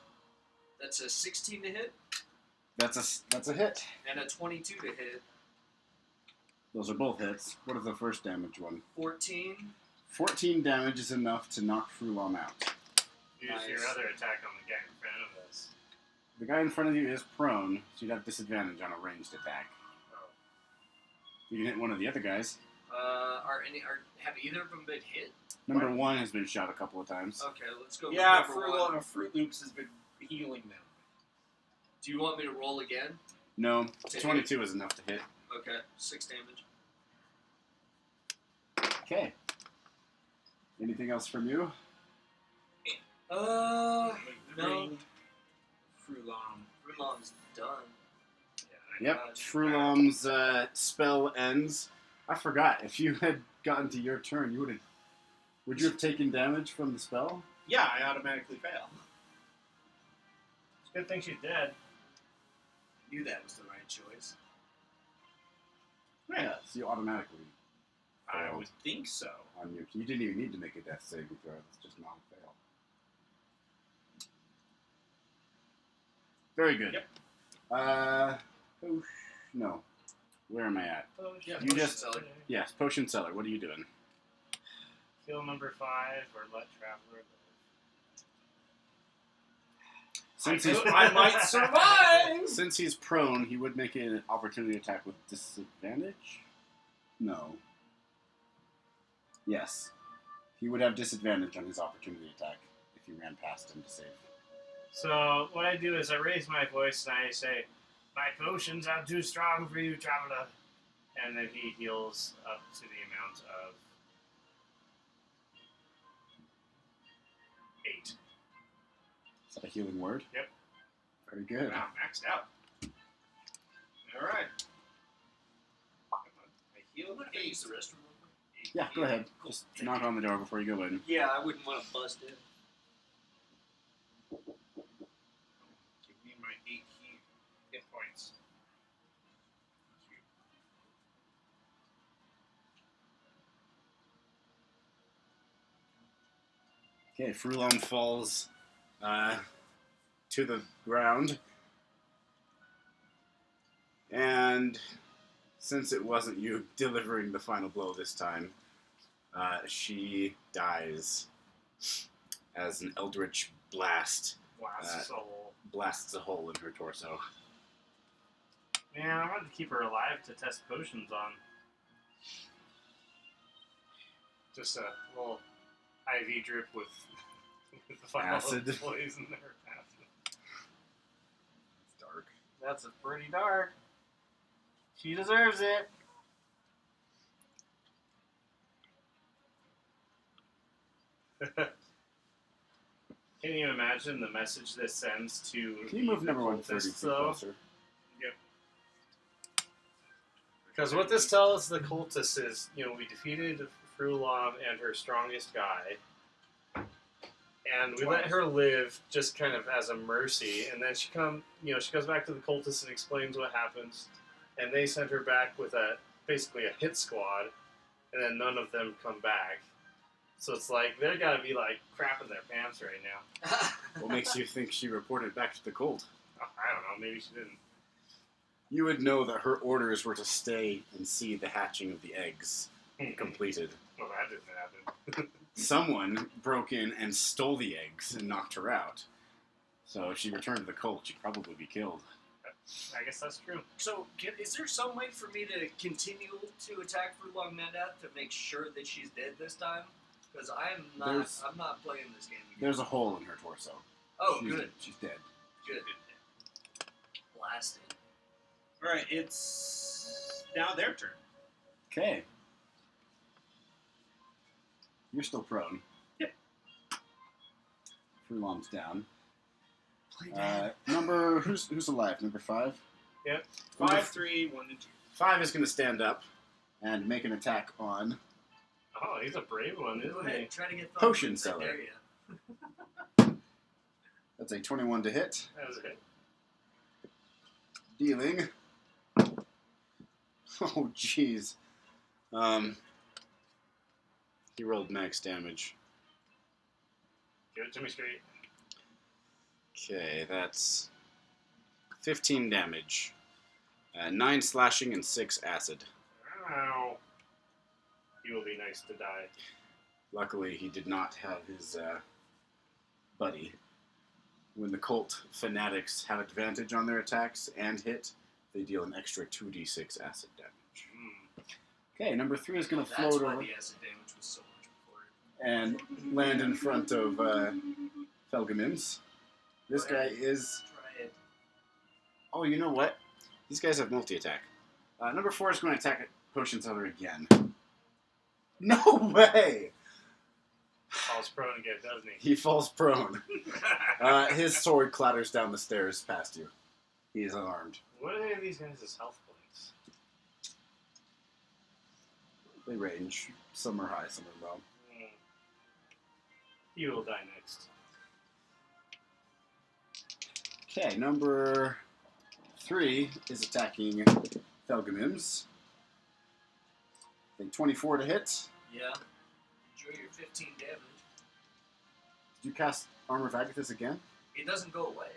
That's a 16 to hit, That's a hit. and a 22 to hit. Those are both hits. What is the first damage one? 14. 14 damage is enough to knock Frulam out. Use Nice. your other attack on the guy in front of us. The guy in front of you is prone, so you'd have disadvantage on a ranged attack. Oh. You can hit one of the other guys. Have either of them been hit? Number 1 has been shot a couple of times. Okay, let's go Yeah, with number 1. Fruit Loops has been healing them. Do you want me to roll again? No, To 22 is enough to hit. Okay, 6 damage. Okay. Anything else from you? No. Frulam. Frulam's done. Yep, Frulam's spell ends. I forgot, if you had gotten to your turn, would you have taken damage from the spell? Yeah, I automatically fail. It's a good thing she's dead. Knew that was the right choice. Yeah, so you automatically I failed would think so. on your. You didn't even need to make a death saving throw. It's just non-fail. Very good. Yep. No. Where am I at? Yeah, You potion just- seller. Yes, potion seller. What are you doing? Kill number 5 or let Traveler live. I might survive! Since he's prone, he would make an opportunity attack with disadvantage? No. Yes. He would have disadvantage on his opportunity attack if you ran past him to save. So what I do is I raise my voice and I say, "My potions are too strong for you, Traveler." And then he heals up to the amount of 8. Is that a healing word? Yep. Very good. Wow, maxed out. Alright. I healed Can I use 8. the restroom real quick? Yeah, go ahead. Cool. Just knock on the door before you go in. Yeah, I wouldn't want to bust in. Give me my 8 hit points. Okay, Frulam falls to the ground. And since it wasn't you delivering the final blow this time, she dies as an eldritch blast Blast soul. blasts a hole in her torso. Man, I wanted to keep her alive to test potions on. Just a little IV drip with the final Acid. poison there. Acid. It's dark. That's a pretty dark. She deserves it. Can you imagine the message this sends to Can you move the number 130 cultists, feet though? closer? Because what this tells the cultists is, we defeated Frulam and her strongest guy, and we let her live just kind of as a mercy. And then she goes back to the cultists and explains what happens, and they send her back with basically a hit squad, and then none of them come back. So it's like they gotta be like crapping their pants right now. What makes you think she reported back to the cult? I don't know. Maybe she didn't. You would know that her orders were to stay and see the hatching of the eggs completed. Well, that didn't happen. Someone broke in and stole the eggs and knocked her out. So if she returned to the cult, she'd probably be killed. I guess that's true. So, is there some way for me to continue to attack Frulam Mandath to make sure that she's dead this time? Because I'm not playing this game again. There's a hole in her torso. Oh, she's, good. She's dead. Good. Blasted. Alright, it's now their turn. Okay. You're still prone. Yep. Frulam's down. Play dead. Who's alive? Number 5? Yep. 5, 3, 1, and 2. 5 is going to stand up and make an attack on Oh, he's a brave one, Go isn't ahead. he? Try to get Potion right seller. there, yeah. That's a 21 to hit, That was it. dealing. Oh, jeez. He rolled max damage. Give it to me straight. Okay, that's 15 damage. 9 slashing and 6 acid. Ow. He will be nice to die. Luckily, he did not have his buddy. When the cult fanatics have advantage on their attacks and hit, they deal an extra 2d6 acid damage. Okay, number 3 is going to That's float why over the acid damage was so much before. and land in front of Felgamims. This guy is... Try it. Oh, you know what? These guys have multi-attack. Number 4 is going to attack Potion Seller again. No way! Falls prone again, doesn't he? He falls prone. His sword clatters down the stairs past you. He is unarmed. What are these guys' health points? They range. Some are high, some are low. He will die next. Okay, number 3 is attacking Felgamims. I think 24 to hit. Yeah. Enjoy your 15 damage. Did you cast Armor of Agathis again? It doesn't go away.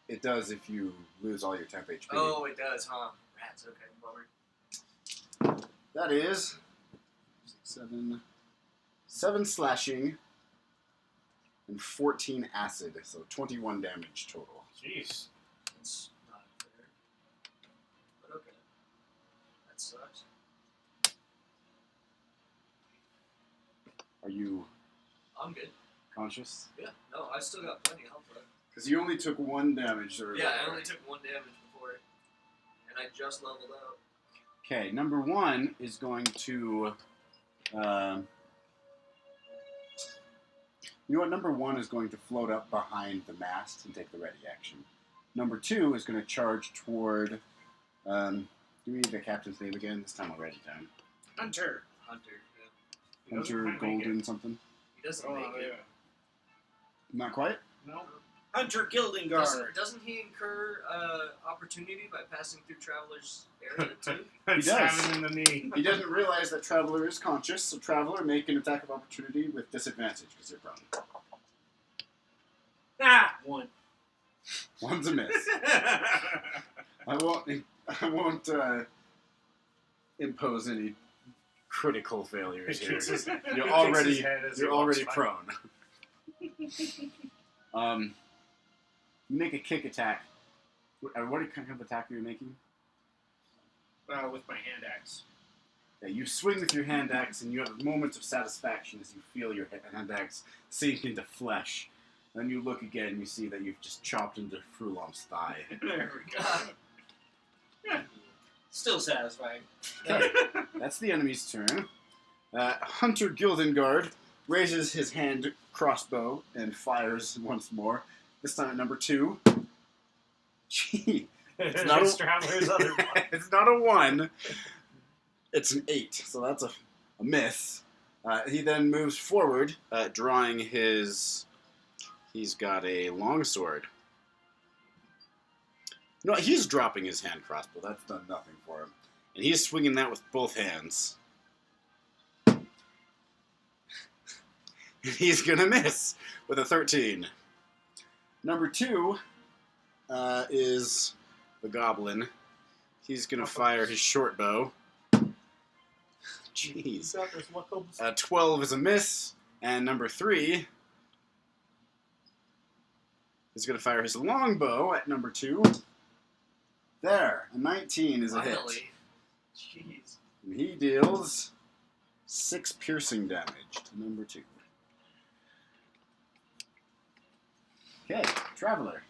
It does if you lose all your temp HP. Oh, it does, huh? Rats, okay, bummer. That is 7 slashing and 14 acid, so 21 damage total. Jeez. That's not fair. But okay. That sucks. Are you I'm good. conscious? Yeah, no, I still got plenty of health left. Because you only took 1 damage earlier. Yeah, I only took 1 damage before it. And I just leveled out. Okay, number 1 is going to... you know what? Number 1 is going to float up behind the mast and take the ready action. Number 2 is going to charge toward... do we need the captain's name again? This time I'll write it down. Hunter. Hunter, yeah. He doesn't Hunter quite make it. Golden something? He doesn't Oh, make it. Not quite? No. Hunter Gildengard. Doesn't he incur opportunity by passing through Traveler's area too? That's does. stabbing in the knee. He doesn't realize that Traveler is conscious, so Traveler make an attack of opportunity with disadvantage because you're prone. Ah, 1. 1's a miss. I won't impose any critical failures here. You're already prone. You make a kick attack. What kind of attack are you making? With my hand axe. Yeah, you swing with your hand axe, and you have a moment of satisfaction as you feel your hand axe sink into flesh. Then you look again, and you see that you've just chopped into Frulam's thigh. There we go. Still satisfying. Okay, that's the enemy's turn. Hunter Gildengard raises his hand crossbow and fires once more. This time at number 2. Gee, It's not a- Traveler's other one. it's not a 1. It's an 8, so that's a miss. He then moves forward, drawing his... He's got a longsword. No, he's dropping his hand crossbow. That's done nothing for him. And he's swinging that with both hands. And he's going to miss with a 13. Number 2 is the goblin. He's going to fire his short bow. Jeez. 12 is a miss. And number 3 is going to fire his longbow at number 2. There. A 19 is a hit. Finally. Jeez. And he deals 6 piercing damage to number 2. Okay, Traveler.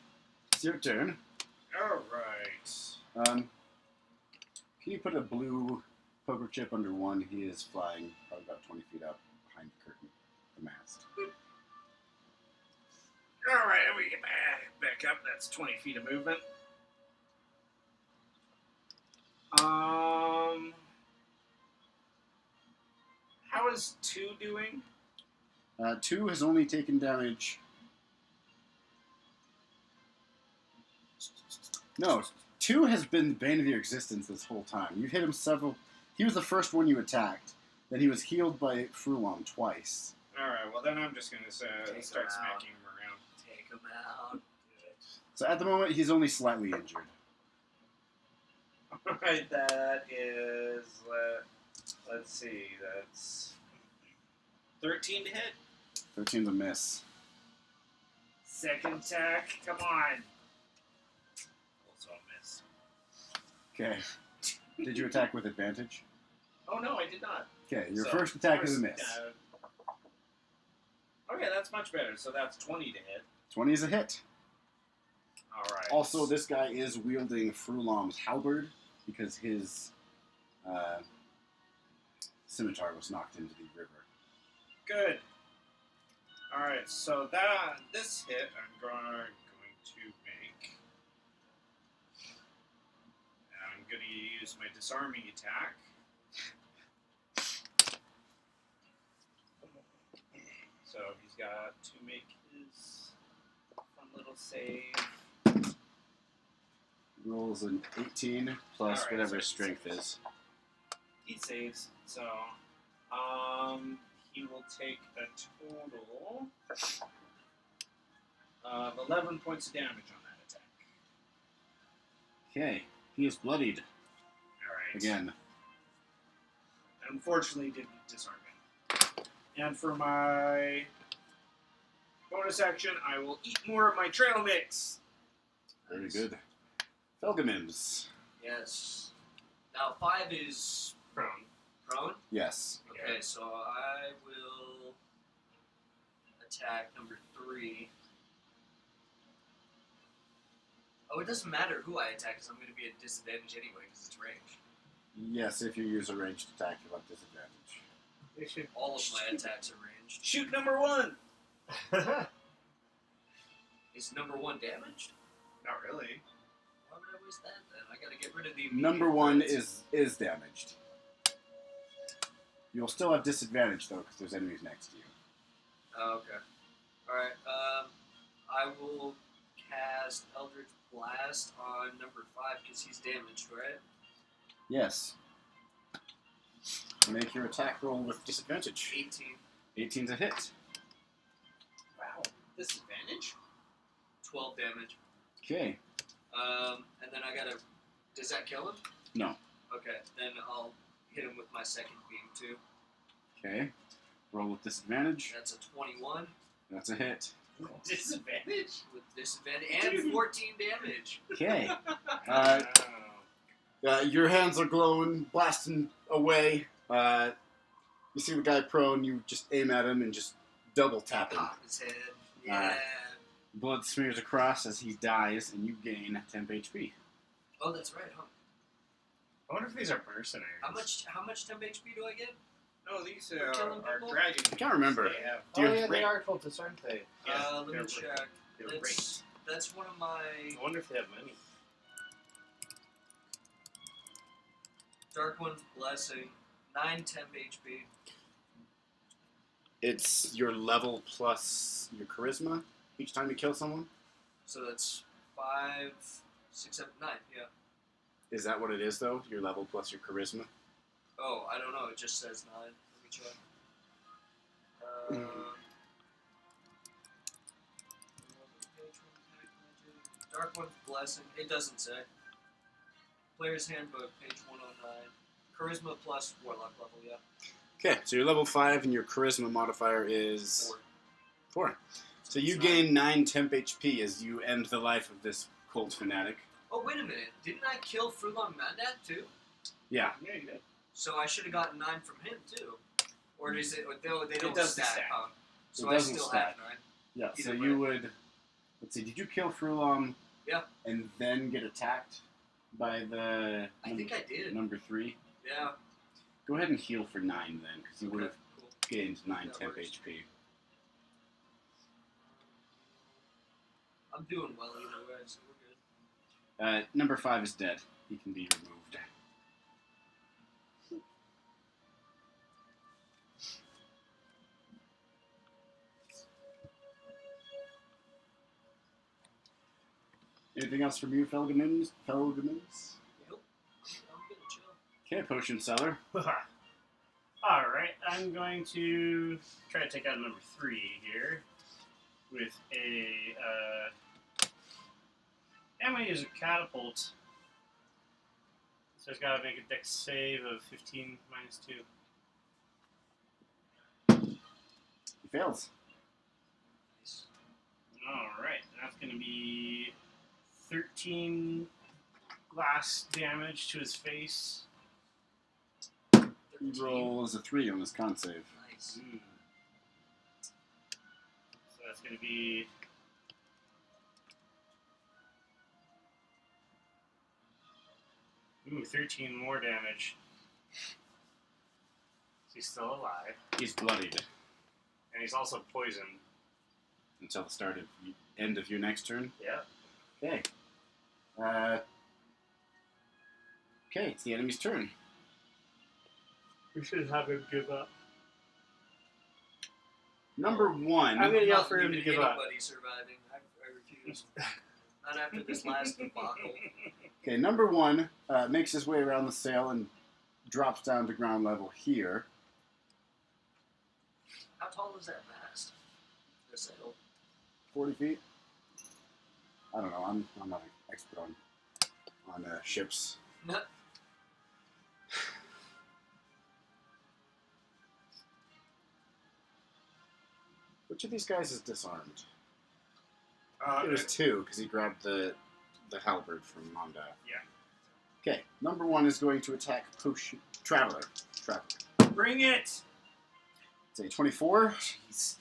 It's your turn. Alright. Can you put a blue poker chip under one? He is flying probably about 20 feet up behind the curtain, the mast. Alright, we get back up. That's 20 feet of movement. How is 2 doing? 2 has only taken damage. No, 2 has been the bane of your existence this whole time. You've hit him several. He was the first one you attacked. Then he was healed by Frulam twice. Alright, well then I'm just gonna Take start him out. smacking him around. Take him out. So at the moment, he's only slightly injured. Alright, that is, let's see, that's 13 to hit. 13's a miss. Second attack, come on. Also a miss. Okay. Did you attack with advantage? Oh no, I did not. Okay, your So, first attack is a miss. Okay, that's much better. So that's 20 to hit. 20 is a hit. Alright. Also, this guy is wielding Frulam's halberd because his scimitar was knocked into the river. Good. Alright, so this hit I'm going to make. I'm going to use my disarming attack. So he's got to make his fun little save. Rolls an 18 plus Alright, whatever so his strength is. He saves, so he will take a total of 11 points of damage on that attack. Okay, he is bloodied Alright. again. Unfortunately, didn't disarm him. And for my bonus action, I will eat more of my trail mix. Very good. Felgamims. Yes. Now 5 is Prone. prone. Yes. Okay, so I will attack number 3. Oh, it doesn't matter who I attack because I'm going to be at disadvantage anyway because it's range. Yes, if you use a ranged attack, you'll have disadvantage. They should. All of my attacks are ranged. Shoot number 1! Is number 1 damaged? Not really. Why would I waste that then? I gotta get rid of the Number immediate 1 threats. is damaged. You'll still have disadvantage though, because there's enemies next to you. Oh, okay. Alright, I will cast Eldritch Blast on number 5 because he's damaged, right? Yes. Make your attack roll with disadvantage. 18. 18's a hit. Wow. Disadvantage? 12 damage. Okay. And then I gotta... Does that kill him? No. Okay, then I'll hit him with my second beam too. Okay. Roll with disadvantage. That's a 21 That's a hit. Disadvantage? with disadvantage and 14 damage. Okay. Oh. Your hands are glowing, blasting away. You see the guy prone, you just aim at him and just double tap him. Pop his head. Yeah. Blood smears across as he dies, and you gain temp HP. Oh, that's right, huh? I wonder if these are mercenaries. How much temp HP do I get? No, these For killing are people? dragons. I can't remember. They have, Do you Oh yeah, rate? they are cultists, aren't they? yeah, Let me they're check. they're That's one of my I wonder if they have many. Dark One's Blessing. 9 temp HP. It's your level plus your charisma each time you kill someone. So that's 5, 6, 7, 9, yeah. Is that what it is, though? Your level plus your charisma? Oh, I don't know, it just says 9. Let me check. Dark One's Blessing. It doesn't say. Player's Handbook, page 109. Charisma plus Warlock level, yeah. Okay, so you're level 5 and your charisma modifier is 4. 4. So you It's gain 9 temp HP as you end the life of this cult fanatic. Oh, wait a minute. Didn't I kill Frulam Mandat too? Yeah. Yeah, you did. So I should have gotten 9 from him too. Or does it? They don't doesn't stack, stack. huh? So It I doesn't still stack. have 9. Yeah, so Either you way. would Let's see. Did you kill Frulam? Yeah. And then get attacked by the? I think I did. Number 3. Yeah. Go ahead and heal for 9 then, because you would have Cool. gained 9 That temp works. HP. I'm doing well either way, so we're good. Number 5 is dead. He can be removed. Anything else from you, Felgamins? Yep. I'm gonna chill. Okay, potion seller. Alright, I'm going to try to take out number 3 here with a. I'm going to use a catapult. So it's got to make a dex save of 15 minus 2. He fails. Nice. Alright, that's going to be 13 glass damage to his face. He rolls a 3 on his con save. Nice. So that's going to be. Ooh, 13 more damage. He's still alive. He's bloodied And he's also poisoned. until the end of your next turn. Yeah. Okay. Okay, it's the enemy's turn. We should have him give up. Number 1. I'm gonna yell Not for him to leaving give up. anybody surviving. I refuse. Not after this last debacle. Okay, number 1 makes his way around the sail and drops down to ground level here. How tall is that mast? The sail. 40 feet. I don't know. I'm not an expert on ships. No. Which of these guys is disarmed? It was 2 because he grabbed the halberd from Monda. Yeah. Okay, number 1 is going to attack Traveler. Bring it! It's a 24. Yes.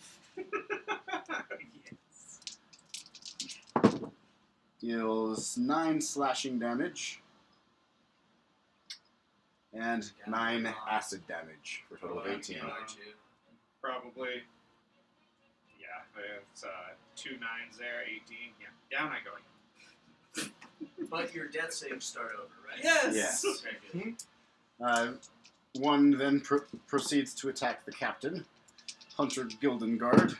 Deals 9 slashing damage. And 9 acid damage for a total of 18. Aren't you? Probably. Yeah. It's 2 9s there, 18. Yeah, down I go. But your death saves start over, right? Yes. Okay, good. 1 then proceeds to attack the captain, Hunter Gildengard.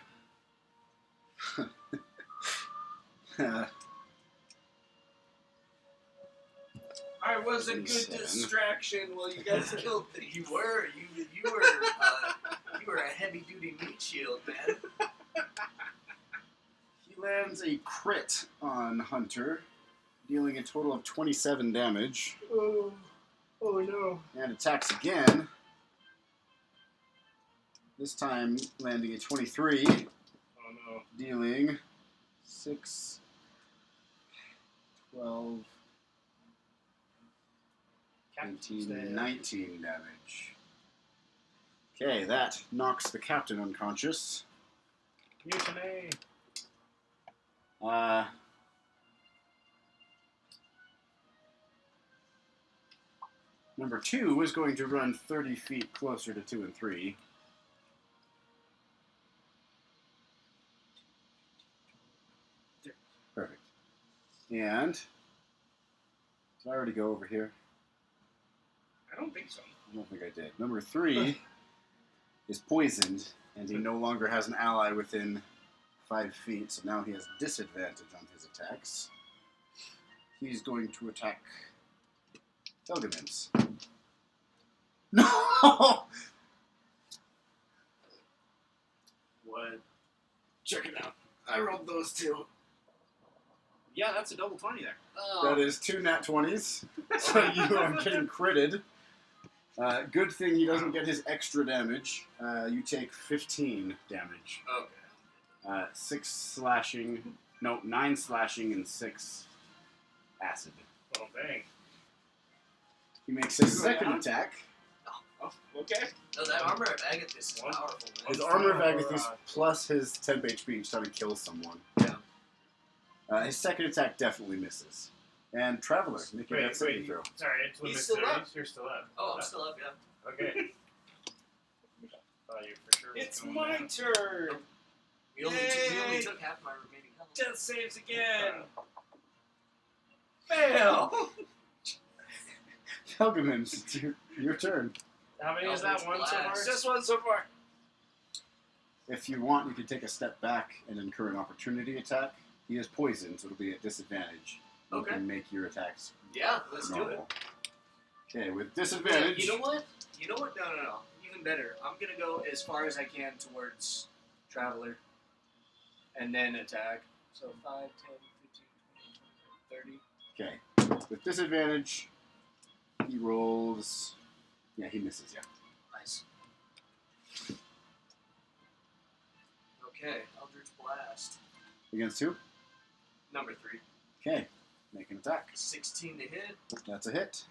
I was a good 27. distraction while you guys killed things. You were a heavy duty meat shield, man. He lands a crit on Hunter, dealing a total of 27 damage, Oh no. and attacks again. This time landing a 23, Oh no. dealing 6, 12, Captain's 18, dead. 19 damage. Okay, that knocks the captain unconscious. Mutiny! Number 2 is going to run 30 feet closer to 2 and 3. Perfect. And did I already go over here? I don't think so. I don't think I did. Number 3 is poisoned, and he no longer has an ally within 5 feet, so now he has disadvantage on his attacks. He's going to attack Felgamins. No! What? Check it out. I rolled those 2. Yeah, that's a double 20 there. Oh, That is 2 nat 20s, so you are getting critted. Good thing he doesn't get his extra damage. You take 15 damage. okay. 6 slashing, no, 9 slashing and 6 acid. Oh, dang. He makes his You go second down? attack. Oh, okay. No, that armor of Agathis is One- powerful, man. His armor of Oh, Agathis plus his temp HP each time he kills someone. His second attack definitely misses. And Traveler, make a death saving throw. Sorry, it's limit He's still 30. up. You're still up. Oh, I'm still up, yeah. Okay. Thought you for sure was It's going my down. turn. We only Yay! took half my remaining health. Death saves again. Fail. Felgamims, it's your turn. How many is that? One so far? Blast. Just one so far. If you want, you can take a step back and incur an opportunity attack. He is poisoned, so it'll be at disadvantage. You Okay. can make your attacks Yeah, let's do it. normal. Okay, with disadvantage. You know what? No. Even better. I'm gonna go as far as I can towards Traveler. And then attack. So 5, 10, 15, 20, 30. Okay, with disadvantage, he rolls. Yeah, he misses. Yeah. Nice. Okay, Eldritch Blast. Against who? Number 3. Okay, make an attack. 16 to hit. That's a hit.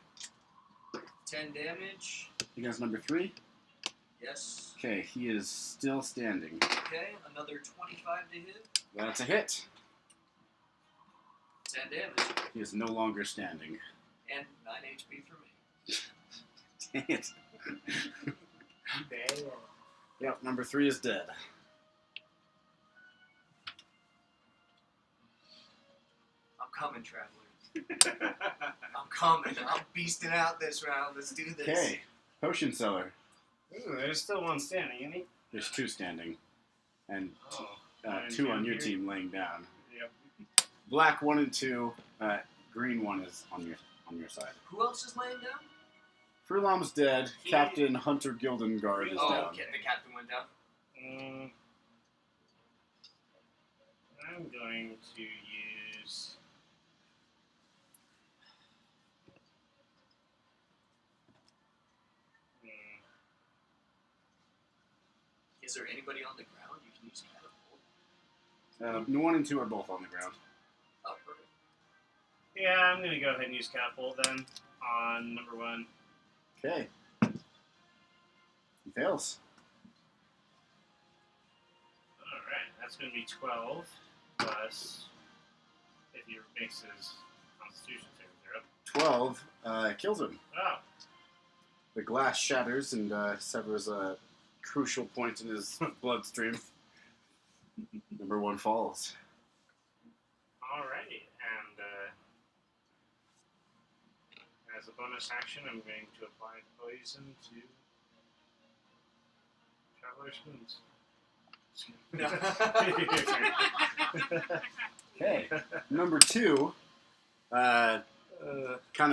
10 damage. Against number 3. Yes. Okay, he is still standing. Okay, another 25 to hit. That's a hit. 10 damage. He is no longer standing. And 9 HP for me. Dang it. Yep, number 3 is dead. I'm coming, Traveler. I'm coming. I'm beasting out this round. Let's do this. Okay, potion seller. Ooh, there's still one standing, isn't he? There's 2 standing, and Oh. 2 on your Here. team laying down. Yep. Black 1 and 2. Green 1 is on your side. Who else is laying down? Frulam's dead. Captain Hunter Gildengard is Oh, down. okay, the captain went down. I'm going to use. Is there anybody on the ground you can use catapult? 1 and 2 are both on the ground. Oh, perfect. Yeah, I'm going to go ahead and use catapult then on number 1. Okay. He fails. Alright, that's going to be 12 plus if he makes his constitution saving throw. 12 kills him. Oh, The glass shatters and severs a crucial point in his bloodstream. Number 1 falls. alrighty. And as a bonus action, I'm going to apply poison to Traveler's Spoons. Okay. Number 2 kind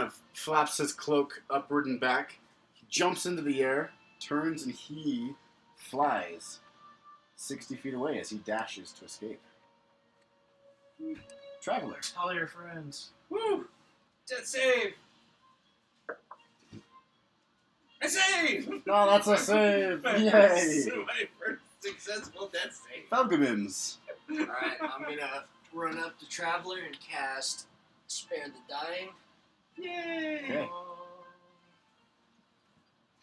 of flaps his cloak upward and back. He jumps into the air, turns, and he flies 60 feet away as he dashes to escape. Traveler. All your friends. Woo! Death save. I save. No, that's a save! My Yay! first successful death save. Falgamims. Alright, I'm gonna run up to Traveler and cast Spare the Dying. Yay! Okay.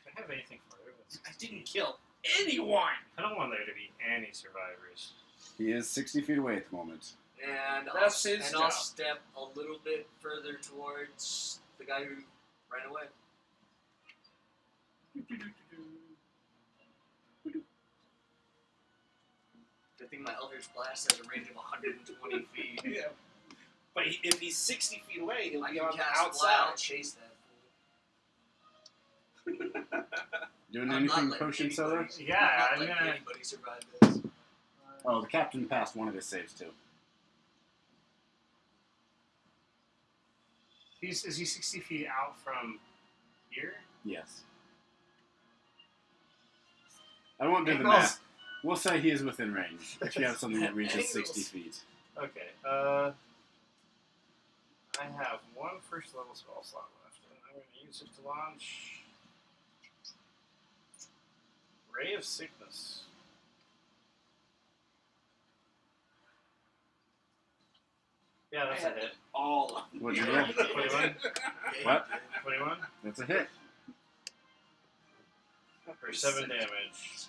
Can I have anything for her? I didn't kill anyone. I don't want there to be any survivors. He is 60 feet away at the moment. And That's his I'll job. step a little bit further towards the guy who ran away. I think my Eldritch Blast has a range of 120 feet. Yeah. But if he's 60 feet away, he'll I be can on the cast outside. Wild Chase that fool. Doing I'm not anything, letting potion anybody- seller? Yeah, I'm I'm not letting gonna. anybody survive this. Oh, the captain passed one of his saves too. Is he 60 feet out from here? Yes. I won't do the Angles. math. We'll say he is within range. If you have something that reaches 60 Angles. feet. Okay. I have 1 first level spell slot left, and I'm going to use it to launch Ray of Sickness. Yeah, that's a hit. All of What'd you roll? 21. What? 21 That's a hit. for 7 damage.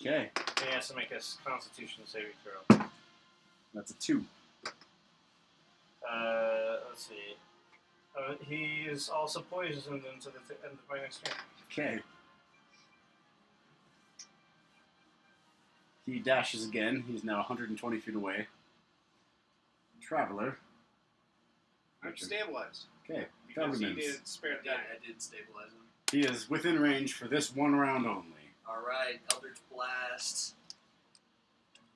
Okay. He has to make a Constitution saving throw. That's a 2. Let's see. He is also poisoned into the end of my next turn. Okay. He dashes again. He's now 120 feet away. Traveler. I'm stabilized. Okay. Because he Feldermans. did spare the Yeah, guy. I did stabilize him. He is within range for this one round only. Alright, Eldritch Blast.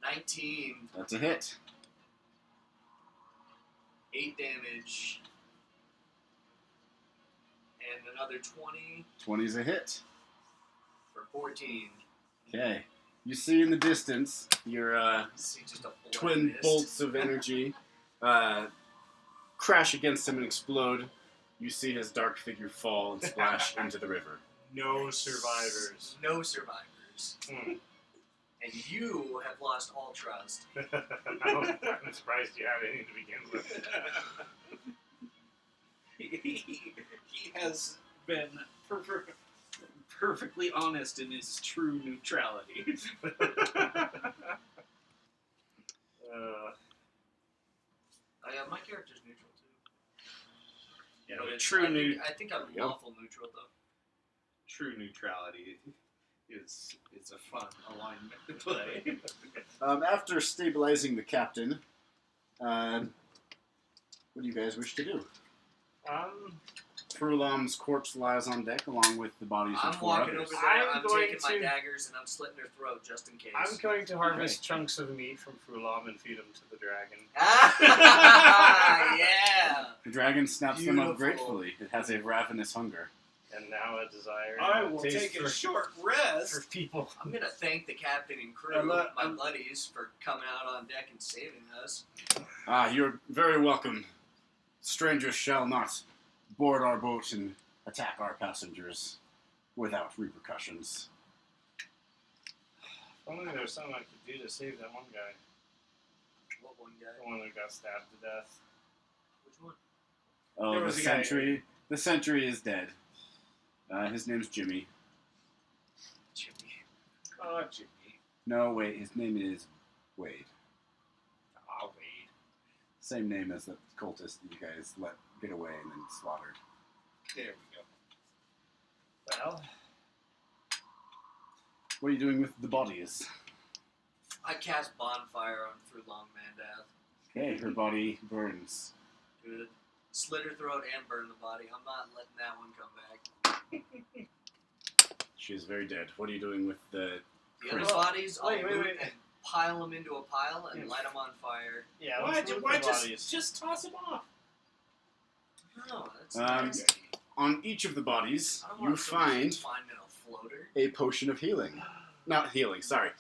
19. That's a hit. 8 damage. And another 20 20's a hit. for 14. Okay. You see in the distance your See just a blood twin mist. bolts of energy crash against him and explode. You see his dark figure fall and splash into the river. No survivors. No survivors. Hmm. And you have lost all trust. I'm surprised you had anything to begin with. He has been perfectly honest in his true neutrality. My character's neutral too. Yeah, But but it's- true I think I'm Yep. lawful neutral though. true neutrality is a fun alignment to play. After stabilizing the captain, what do you guys wish to do? Frulam's corpse lies on deck along with the bodies of I'm four walking others. over there, I'm I'm going taking my to- daggers and I'm slitting their throat just in case. I'm going to harvest chunks of meat from Frulam and feed them to the dragon. Ah, yeah! The dragon snaps them up Beautiful. gratefully. It has a ravenous hunger. And now a desire. I and will taste take a for, short for rest. people. I'm gonna thank the captain and crew, my buddies, for coming out on deck and saving us. You're very welcome. Strangers shall not board our boat and attack our passengers without repercussions. If only there was something I could do to save that one guy. What one guy? The one that got stabbed to death. Which one? Oh, There the was a guy- sentry. The sentry is dead. His name's Jimmy. Jimmy. Oh, Jimmy. No, wait, his name is Wade. Ah, Wade. Same name as the cultist that you guys let get away and then slaughtered. There we go. Well, What are you doing with the bodies? I cast bonfire on Frulam Mandath. Okay, her body burns. Good. Slit her throat and burn the body. I'm not letting that one come back. She is very dead. What are you doing with the... The other Crazy. bodies, I'll Wait, loot wait. and pile them into a pile and Yeah. light them on fire. yeah, Why, let's loot why the bodies. just toss him off? No, that's Um, nasty. On each of the bodies, I don't you want find find in a floater. a potion of healing. Not healing, sorry.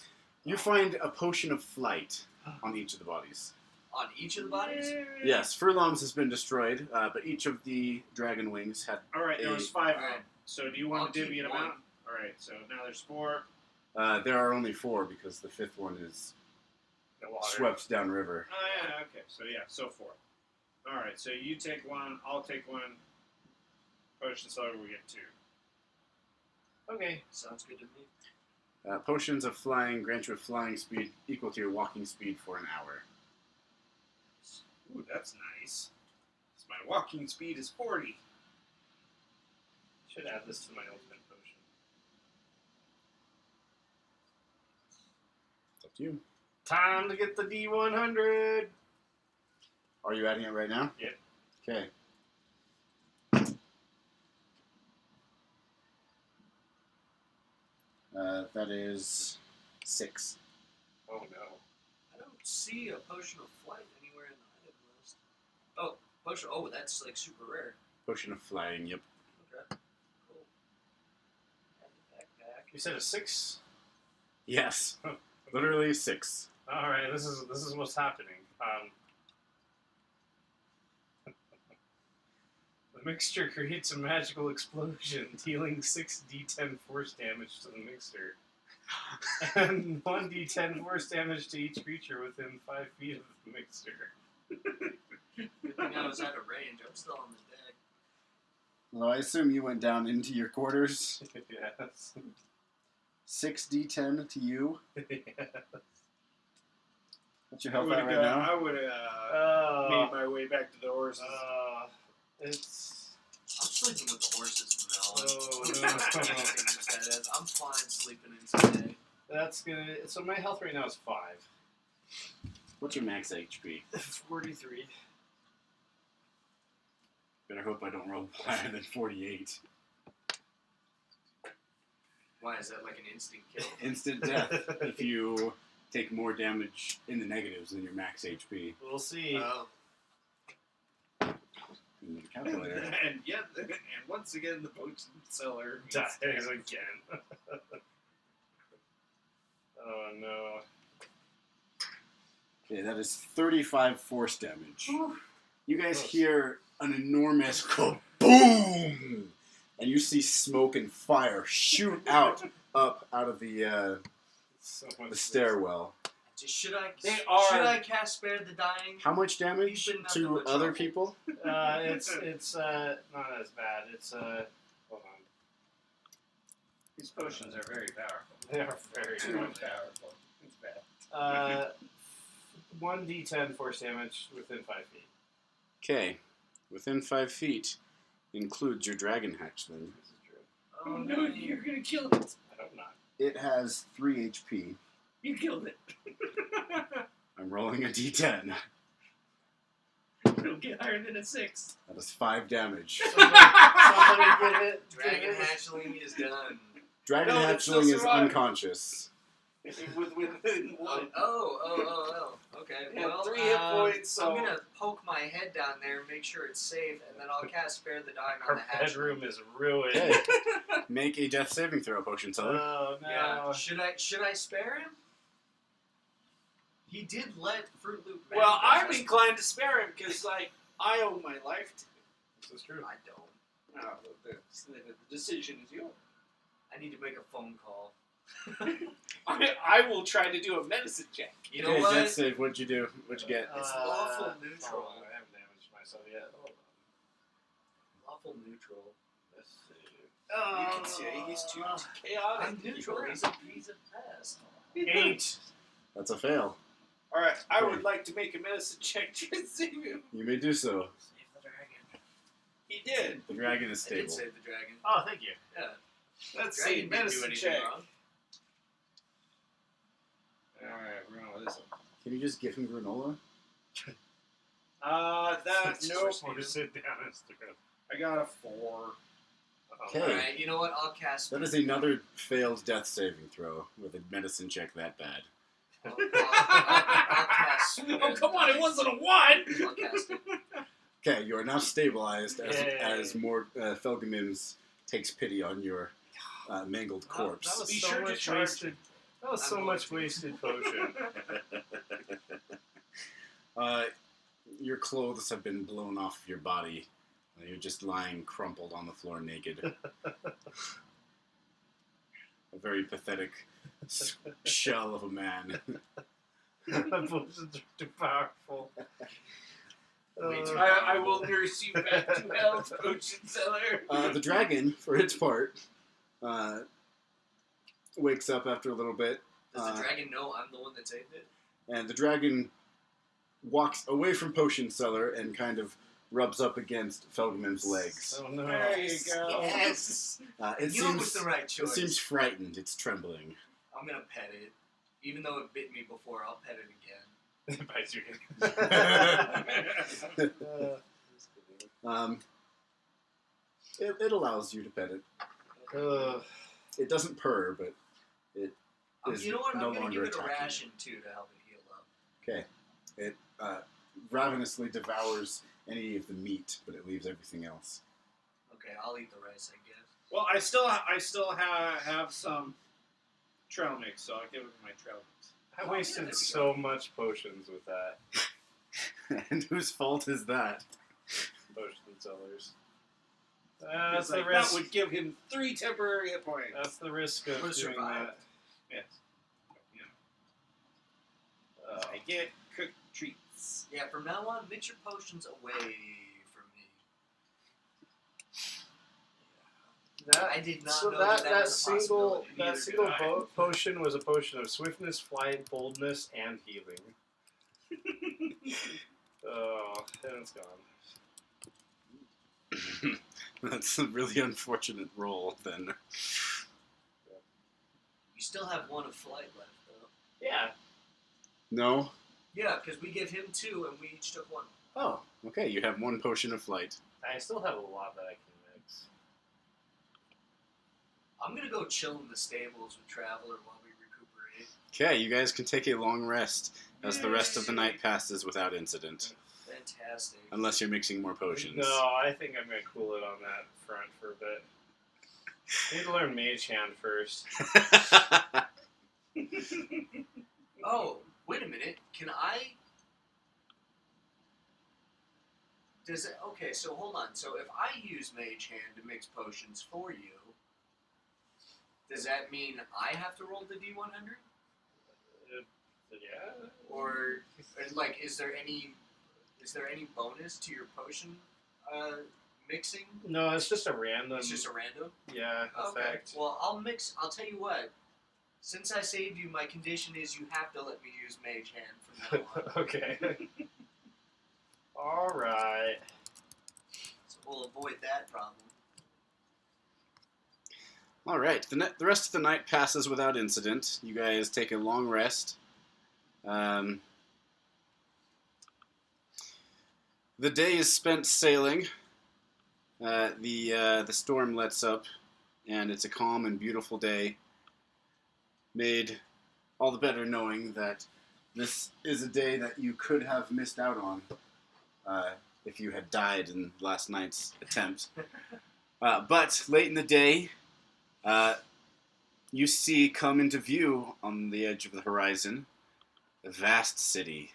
You find a potion of flight on each of the bodies. On each of the bodies? Yes, Furlong's has been destroyed, but each of the dragon wings had... Alright, there was 5 of them. So do you want I'll to divvy keep them one. out? Alright, so now there's 4. there are only 4 because the 5th one is The water. swept downriver. Oh, yeah, okay. So, yeah, so 4. Alright, so you take 1, I'll take 1. Potion Slugger, we get 2. Okay. Sounds good to me. Potions of flying grant you a flying speed equal to your walking speed for an hour. Ooh, that's nice. So my walking speed is 40. Should add this to my ultimate potion. It's up to you. Time to get the D100. Are you adding it right now? Yep. Okay. That is 6. Oh no. I don't see a potion of flight anywhere in the item list. Oh, potion. Oh, that's like super rare. Potion of flying, yep. Okay. Cool. Add the backpack. You said a 6? Yes. Literally 6. All right. This is what's happening. The mixture creates a magical explosion, dealing 6d10 force damage to the mixture, and 1d10 force damage to each creature within 5 feet of the mixture. Good thing I was out of range. I'm still on the deck. Well, I assume you went down into your quarters. Yes. 6d10 to you. Yes. What's your I health would at right now? I would made my way back to the horses. It's. I'm sleeping with the horses from now on. Oh, I'm fine sleeping inside. That's good. So my health right now is 5. What's your max HP? 43. Better hope I don't roll higher than 48. Why is that like an instant kill? Instant death if you take more damage in the negatives than your max HP. We'll see. In the calculator. And yet, and once again, the potion seller Dies again. Oh no. Okay, that is 35 force damage. You guys hear an enormous kaboom! And you see smoke and fire shoot out up out of the stairwell. Should I cast Spare the Dying? How much damage You've been to nothing but other trouble. people? It's not as bad. It's hold on. These potions are very powerful. They are very Too good. powerful. It's bad. 1d10 force damage within 5 feet. Okay, within 5 feet includes your dragon hatchling. This is true. Oh no, you're gonna kill it. I hope not. It has 3 HP. You killed it. I'm rolling a d10. It'll get higher than a 6. That is 5 damage. Somebody get it. Dragon Hatchling is done. Dragon No, it's still hatchling is surviving. unconscious. With one. Oh. Okay. It had Well, 3 hit points, so I'm gonna poke my head down there, make sure it's safe, and then I'll cast Spare the Dying on Our the hatchling. bedroom is ruined. Okay. Make a death saving throw, potion seller. Oh no. Yeah. Should I spare him? He did let Fruit Loop. Well, I'm manifest. inclined to spare him because, like, I owe my life to This is true. I don't. him. The decision is yours. I need to make a phone call. I will try to do a medicine check. You know Okay, what? death save. What'd you do? What'd you get? It's lawful neutral. Oh, I haven't damaged myself yet. Hold on. Lawful neutral. Let's see. You can say he's too chaotic. I'm neutral. He's a pest. 8. That's a fail. All right, I would like to make a medicine check to save him. You may do so. Save the dragon. He did. The dragon is I did stable. save the dragon. Oh, thank you. Yeah. Let's Dragon see, didn't do medicine anything check. wrong. All right, we're going with this one. Can you just give him granola? That Just nope. want to sit down and stare. I got a 4. Okay. Alright, you know what? I'll cast. That is another failed death saving throw with a medicine check that bad. I'll cast. Oh come on! It wasn't a 1. I'll cast it. Okay, you are now stabilized as Yay. more Felgamims takes pity on your mangled corpse. That was Be so sure to much charge wasted. That was so much wasted potion. Your clothes have been blown off your body. You're just lying crumpled on the floor naked. A very pathetic shell of a man. My potions are too powerful. I will nurse you back to health, potion seller. The dragon, for its part, wakes up after a little bit. Does the dragon know I'm the one that saved it? And the dragon walks away from potion seller and kind of rubs up against Felgman's legs. Oh no. There you go. Yes. It You know it was the right it choice. seems frightened. It's trembling. I'm gonna pet it. Even though it bit me before, I'll pet it again. It bites you again. It allows you to pet it. It doesn't purr, but it is You know what? no I'm gonna longer give it a attacking you. ration too to help it heal up. Okay. It ravenously devours any of the meat, but it leaves everything else. Okay, I'll eat the rice, I guess. Well, I still have some trail mix, so I'll give it my trail mix. I wasted so much potions with that. And whose fault is that? Potion sellers. That's That's the like, risk. that would give him 3 temporary hit points. That's the risk of I'm gonna doing survive. that. Yes. I get cooked treats. Yeah, from now on, mix your potions away from me. I did not So know that that was a single possibility. that Neither single did I. potion was a potion of swiftness, flight, boldness, and healing. Oh, and it's gone. That's a really unfortunate roll, then. You still have one of flight left, though. Yeah. No? Yeah, because we gave him 2 and we each took 1. Oh, okay. You have 1 potion of flight. I still have a lot that I can mix. I'm gonna go chill in the stables with Traveler while we recuperate. Okay, you guys can take a long rest as the rest of the night passes without incident. Fantastic. Unless you're mixing more potions. No, I think I'm going to cool it on that front for a bit. I need to learn Mage Hand first. Oh, wait a minute. Can I... Does it... Okay, so hold on. So if I use Mage Hand to mix potions for you, does that mean I have to roll the D100? Yeah. Or, like, is there any bonus to your potion mixing? No, it's just a random. It's just a random? Yeah, effect. Well, I'll tell you what. Since I saved you, my condition is you have to let me use Mage Hand from now on. Okay. Alright. So we'll avoid that problem. Alright, the rest of the night passes without incident. You guys take a long rest. The day is spent sailing. The storm lets up, and it's a calm and beautiful day. Made all the better knowing that this is a day that you could have missed out on if you had died in last night's attempt. But late in the day, you see come into view on the edge of the horizon a vast city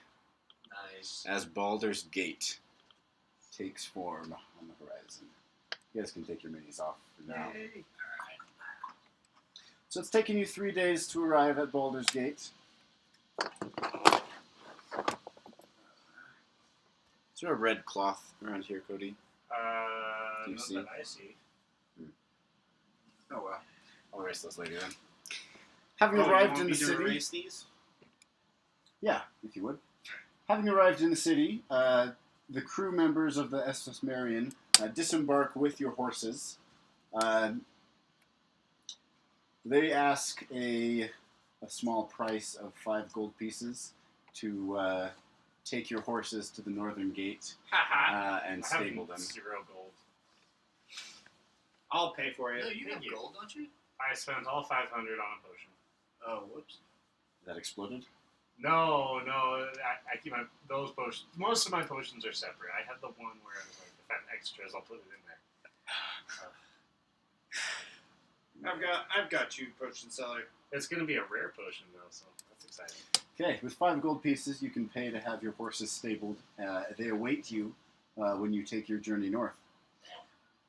Nice. as Baldur's Gate takes form on the horizon. You guys can take your minis off for now. Yay. So it's taken you 3 days to arrive at Baldur's Gate. Is there a red cloth around here, Cody? Do you Not see? that I see. Oh well. I'll erase those later then. Having you arrived want in me the to city... erase these? Yeah, if you would. Having arrived in the city, the crew members of the SS Marion disembark with your horses. They ask a small price of 5 gold pieces to take your horses to the northern gate and I have stable them. 0 gold. I'll pay for it. No, you Thank have you. gold, don't you? I spent all 500 on a potion. Oh, whoops. That exploded? No, I keep those potions. Most of my potions are separate. I have the one where I was like, if I have extras, I'll put it in there. I've got you, potion seller. It's gonna be a rare potion though, so that's exciting. Okay, with 5 gold pieces, you can pay to have your horses stabled. They await you when you take your journey north.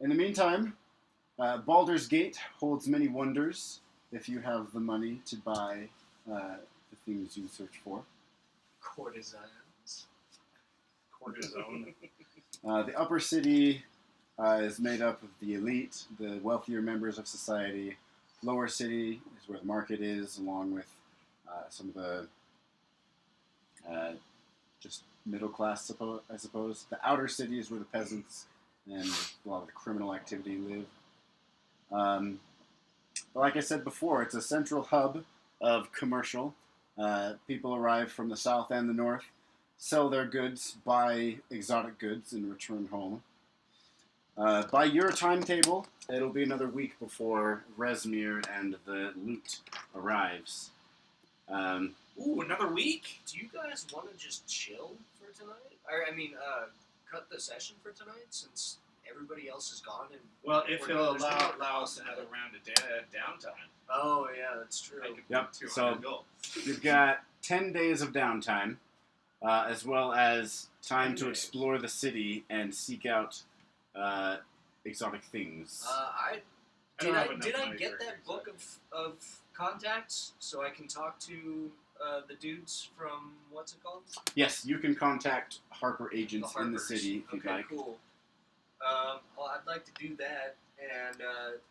In the meantime, Baldur's Gate holds many wonders if you have the money to buy the things you search for. Courtesans. Cortisone. The upper city is made up of the elite, the wealthier members of society. Lower city is where the market is, along with some of the just middle class, I suppose. The outer city is where the peasants and a lot of the criminal activity live. But like I said before, it's a central hub of commercial. People arrive from the south and the north, sell their goods, buy exotic goods, and return home. By your timetable, it'll be another week before Rezmir and the loot arrives. Ooh, another week? Do you guys want to just chill for tonight? Cut the session for tonight since everybody else is gone and... Well, if We're he'll good. There's no allow us problem. another round of downtime, Oh, yeah, that's true. I could Yep, put 200 so- gold. You've got 10 days of downtime, as well as time 10 to days. explore the city and seek out exotic things. Did have I enough money get for that it, book of contacts so I can talk to the dudes from what's it called? Yes, you can contact Harper agents in the Harpers. city if you'd Okay, like. cool. Well, I'd like to do that and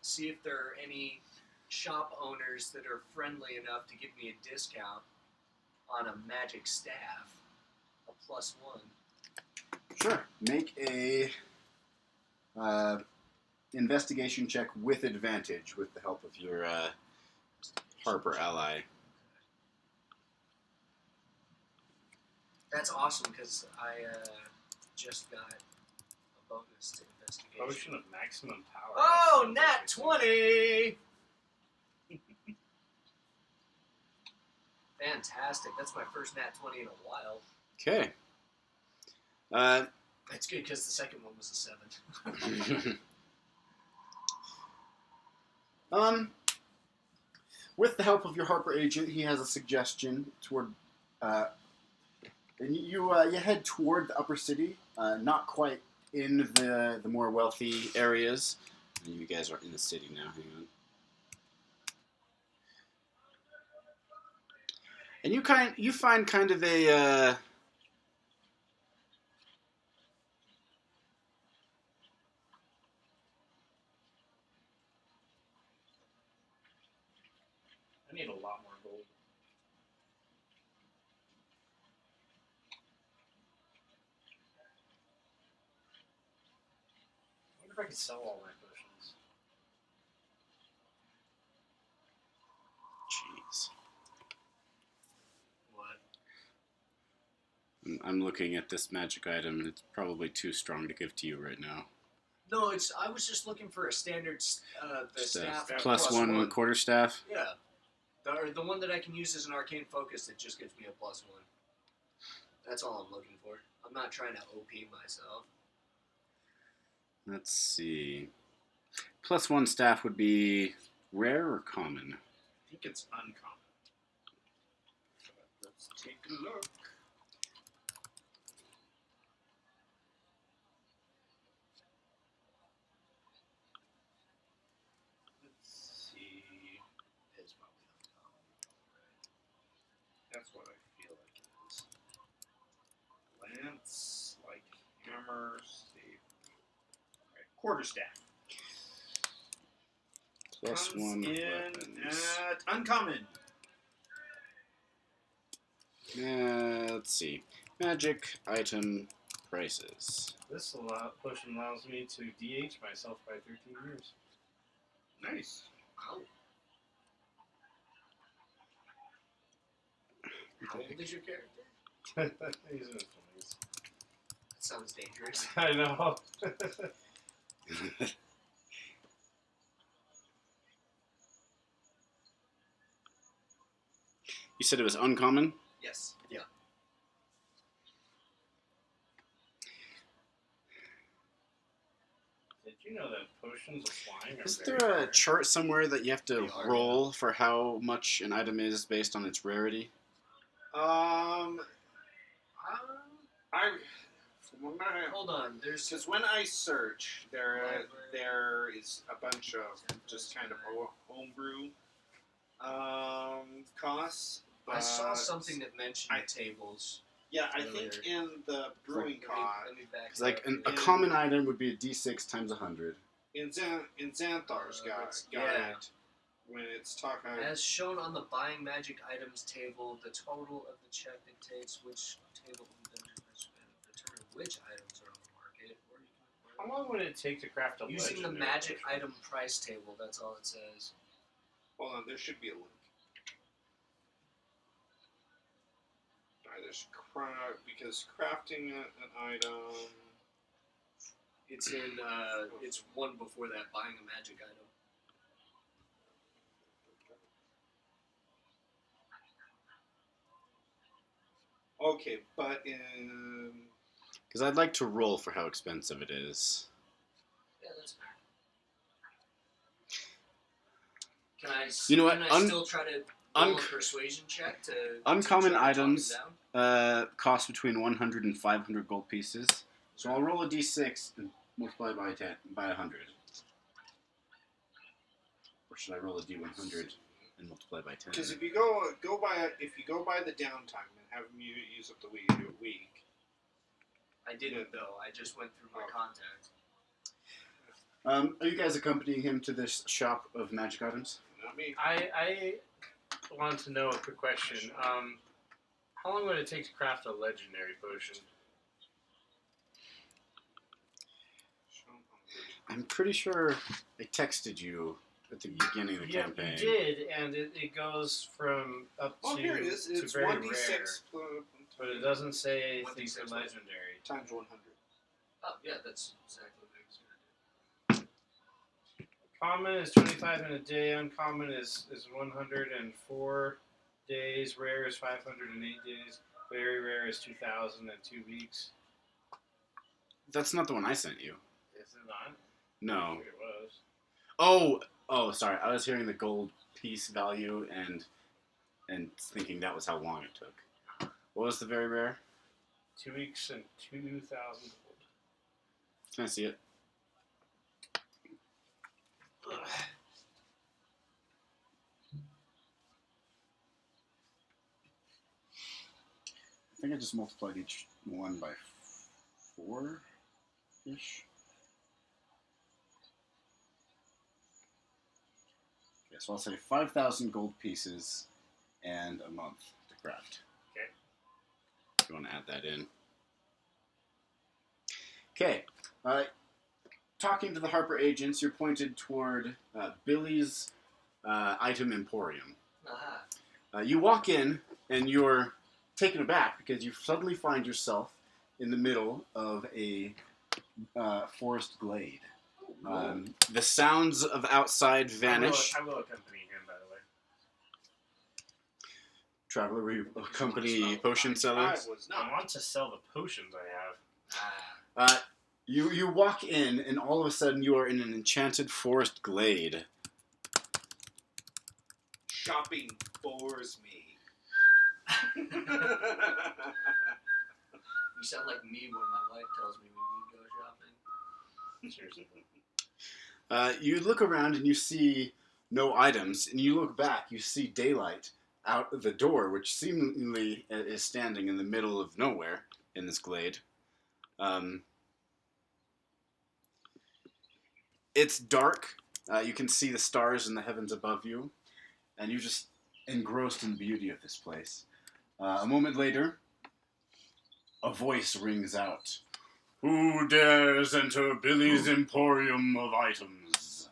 see if there are any shop owners that are friendly enough to give me a discount on a magic staff, a +1. Sure. Make a investigation check with advantage with the help of your Harper ally. That's awesome because I just got a bonus to investigation. Potion of maximum power. Oh, nat 20! Fantastic. That's my first nat 20 in a while. Okay. That's good because the second one was a 7. With the help of your Harper agent, he has a suggestion toward, and you head toward the upper city, not quite in the more wealthy areas. You guys are in the city now. Hang on. And you find kind of a I need a lot more gold. I wonder if I could sell all my potions. jeez. What? I'm looking at this magic item. It's probably too strong to give to you right now. No, I was just looking for a standard the staff Plus one quarterstaff. Yeah. The one that I can use as an arcane focus that just gives me a +1. That's all I'm looking for. I'm not trying to OP myself. Let's see. Plus one staff would be rare or common? I think it's uncommon. Let's take a look. Let's see. It's probably uncommon. That's what I feel like it is. Lance, like hammer, save. Right. Quarterstaff. Plus Comes one in weapons. at uncommon. Let's see. Magic item prices. This potion allows me to DH myself by 13 years. Nice. Wow. How old is your character? He's in his 20s. That sounds dangerous. I know. You said it was uncommon? Yes. Yeah. Did you know that potions of flying are Is very there a rare? chart somewhere that you have to They are, roll for how much an item is based on its rarity? From what I Hold on. There's because when I search, Library. there is a bunch of just kind of homebrew costs. I saw but- something that mentioned tables. Yeah, I earlier. think in the brewing cost, Let me back It's it like up. a common item would be a d6 times 100. in Xanthar's guide, yeah. when it's talking. As shown on the buying magic items table, the total of the check dictates which table in the dungeon has been determined which items are on the market, or you can How long would it take to craft a using the legendary magic potion? item price table. That's all it says. Hold on, there should be a link. There's because crafting an item. It's in. It's one before that. Buying a magic item. Okay, but in Because I'd like to roll for how expensive it is. Yeah, that's fair. Can I? You know what? Can I still try to roll a persuasion check to uncommon try to talk him items down? Cost between 100 and 500 gold pieces. So I'll roll a d6 and multiply by 100. Or should I roll a d100 and multiply by 10? because if you go by the downtime and have them use up the week, you do a week. I didn't though. I just went through my Oh. contact. Are you guys accompanying him to this shop of magic items? Not me. I want to know a quick question. How long would it take to craft a legendary potion? I'm pretty sure I texted you at the beginning of the campaign. You did, and it goes from up Oh, to here it is. to It's very 1d6. rare, but it doesn't say anything 1d6 for legendary. Times 100. Oh, yeah, that's exactly what I was going to do. Common is 25 in a day. Uncommon is 104 days. Rare is 508 days. Very rare is 2,002 weeks. That's not the one I sent you. Is it not? No. I think it was. Oh, sorry. I was hearing the gold piece value and thinking that was how long it took. What was the very rare? 2 weeks and 2,000 gold. Can I see it? I think I just multiplied each one by 4-ish. Okay, so I'll say 5,000 gold pieces and a month to craft. Okay. If you want to add that in. Okay. Talking to the Harper agents, you're pointed toward Billy's item emporium. Aha. You walk in, and you're taken aback because you suddenly find yourself in the middle of a forest glade. The sounds of outside vanish. I will accompany him, by the way. Traveler, will you accompany potion seller? I was I not. want to sell the potions I have. You walk in, and all of a sudden you are in an enchanted forest glade. Shopping bores me. You sound like me when my wife tells me we need to go shopping. Seriously. You look around and you see no items, and you look back, you see daylight out of the door, which seemingly is standing in the middle of nowhere in this glade. It's dark. You can see the stars in the heavens above you, and you're just engrossed in the beauty of this place. A moment later, a voice rings out. Who dares enter Billy's emporium of items?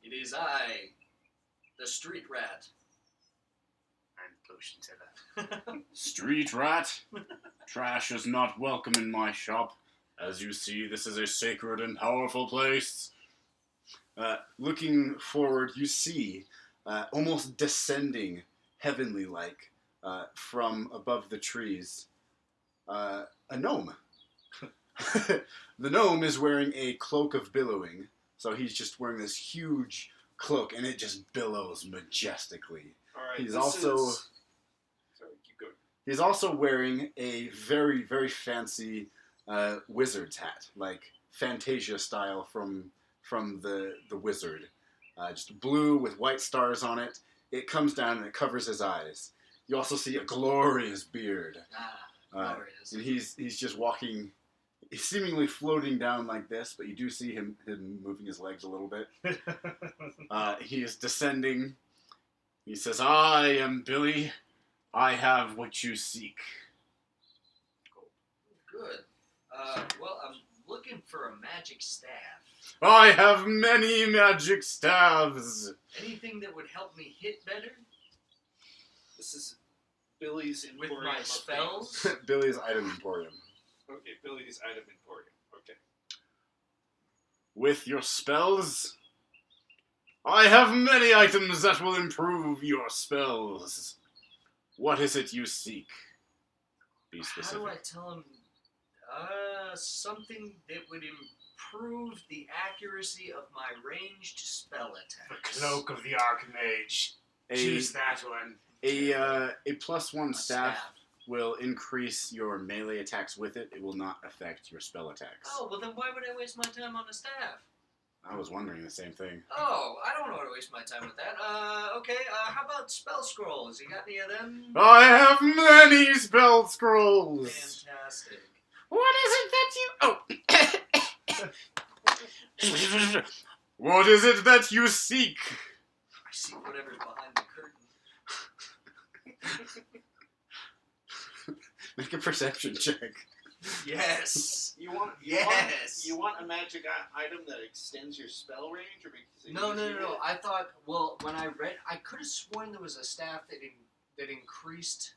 It is I, the street rat. I'm potion seller. Street rat? Trash is not welcome in my shop. As you see, this is a sacred and powerful place. Looking forward, you see, almost descending heavenly-like from above the trees, a gnome. The gnome is wearing a cloak of billowing, so he's just wearing this huge cloak, and it just billows majestically. All right. He's this also is- Sorry, keep going. he's also wearing a very, very fancy wizard's hat, like Fantasia style from the Wizard. Just blue with white stars on it. It comes down and it covers his eyes. You also see a glorious beard. Glorious. And he's just walking, he's seemingly floating down like this, but you do see him moving his legs a little bit. He is descending. He says, I am Billy. I have what you seek. Good. Well, I'm looking for a magic staff. I have many magic staves. Anything that would help me hit better This is Billy's with Emporium my of spells. Billy's item emporium. things. Okay, Billy's item emporium. Okay. With your spells, I have many items that will improve your spells. What is it you seek? Be How specific. do I tell him? Something that would improve the accuracy of my ranged spell The attacks. cloak of the Archmage. Choose that one. A +1 A staff will increase your melee attacks with it. It will not affect your spell attacks. Oh, well then why would I waste my time on a staff? I was wondering the same thing. Oh, I don't want to waste my time with that. Okay, how about spell scrolls? You got any of them? I have many spell scrolls. Fantastic. What is it that you... Oh. What is it that you seek? I see whatever's behind the curtain. Make a perception check. Yes. You want Yes. You want a magic item that extends your spell range or makes it No. easier? I thought. Well, when I read, I could have sworn there was a staff that increased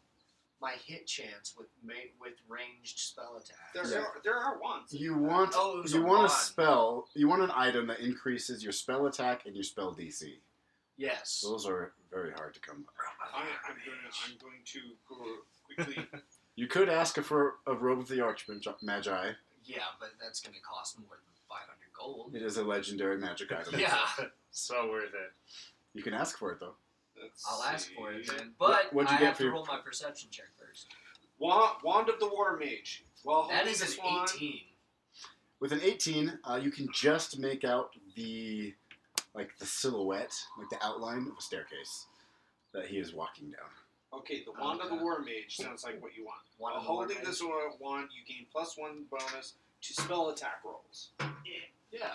my hit chance with ranged spell attacks. There are wands. You want Oh, it was you a want wand. a spell. You want an item that increases your spell attack and your spell DC. Yes. Those are very hard to come by. I'm going to go quickly. You could ask for a robe of the Archmagi. Yeah, but that's going to cost more than 500 gold. It is a legendary magic item. Yeah. So worth it. You can ask for it though. I'll ask for it then. But What'd you I get have for to your- roll my perception check first. Wand of the War Mage. Well, That is an 18. With an 18, you can just make out the silhouette, like the outline of a staircase that he is walking down. Okay, the Wand of the War Mage sounds like what you want. Wand While of the War holding Mage? this wand, you gain +1 bonus to spell attack rolls. Yeah.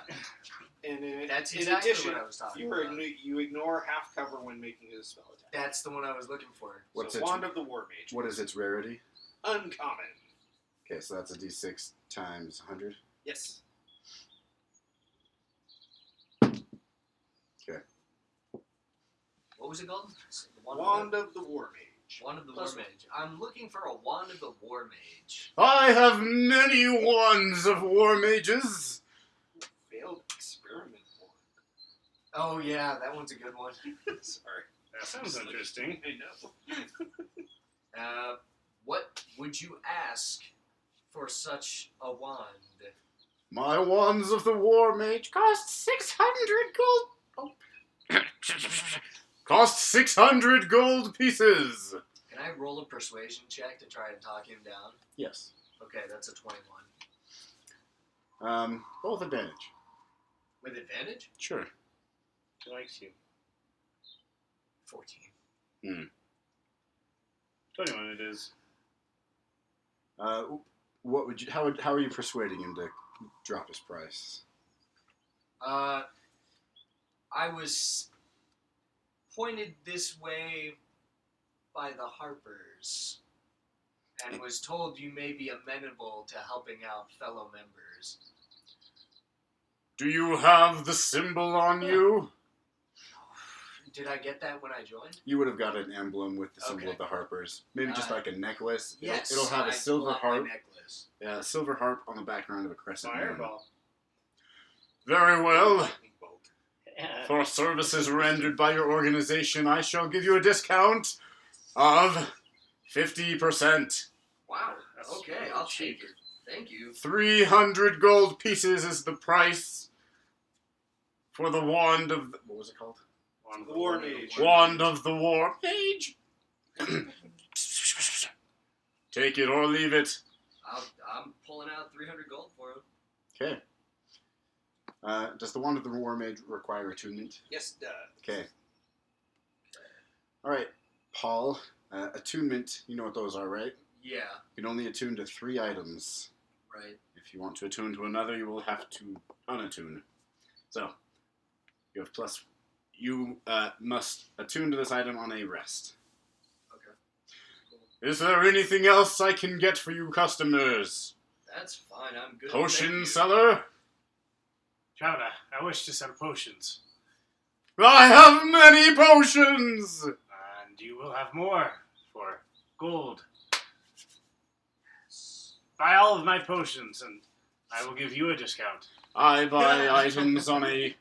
And That's in exactly addition, what I was talking you about. you ignore half cover when making a spell attack. That's the one I was looking for. What's So its Wand of the War Mage. What is its rarity? Uncommon. Okay, so that's a d6 times 100. Yes. Okay. What was it called? The Wand of the War Mage. Wand of the Plus War Mage. I'm looking for a Wand of the War Mage. I have many wands of war mages. Failed experiment wand. Oh yeah, that one's a good one. Sorry. That sounds interesting. I know. What would you ask for such a wand? My wands of the war mage cost 600 gold. Oh. Cost 600 gold pieces. Can I roll a persuasion check to try and talk him down? Yes. Okay, that's a 21. Roll with advantage. With advantage? Sure. She likes you. 14. 21 it is. What would you? How are you persuading him to drop his price? I was pointed this way by the Harpers and was told you may be amenable to helping out fellow members. Do you have the symbol on you? Did I get that when I joined? You would have got an emblem with the symbol Okay. of the Harpers. Maybe just like a necklace. Yes. It'll have I a silver pull out my harp. necklace. Yeah, a silver harp on the background of a crescent moon. Fireball. Very well. Lightning bolt. For services rendered by your organization, I shall give you a discount of 50%. Wow. That's Okay, really I'll cheap. take it. Thank you. 300 gold pieces is the price for the wand of the, what was it called? Wand of The War Mage. Wand of the War Mage. Take it or leave it. I'm pulling out 300 gold for him. Okay. Does the Wand of the War Mage require attunement? Yes, it does. Okay. All right, Paul. Attunement, you know what those are, right? Yeah, You can only attune to 3 items. right. If you want to attune to another, you will have to unattune. So, you have plus. You must attune to this item on a rest. Okay. Cool. Is there anything else I can get for you customers? That's fine. I'm good. Potion Thank you. seller? Traveler, I wish to sell potions. I have many potions! And you will have more for gold. Buy all of my potions, and I will give you a discount. I buy items on a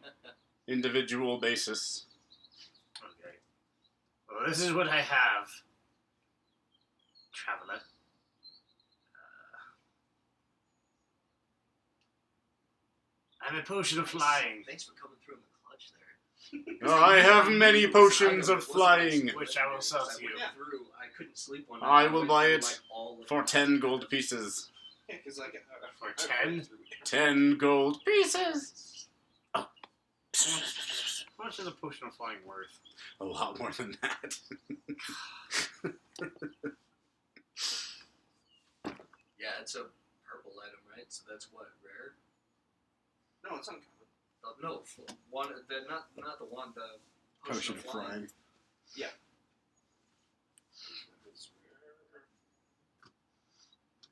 individual basis. Okay. Well, this is what I have, Traveler. I have a potion of flying, Thanks for coming through in the clutch there. I have many potions of flying which I will sell to you. I couldn't sleep one I night. will went buy through, it like, all of for it. 10 gold pieces. Yeah, because like For 10? 10 gold pieces! How much is a potion of flying worth? A lot more than that. Yeah, it's a purple item, right? So that's what, rare? No, it's uncommon. No, one. Not the one. The Potion of flying.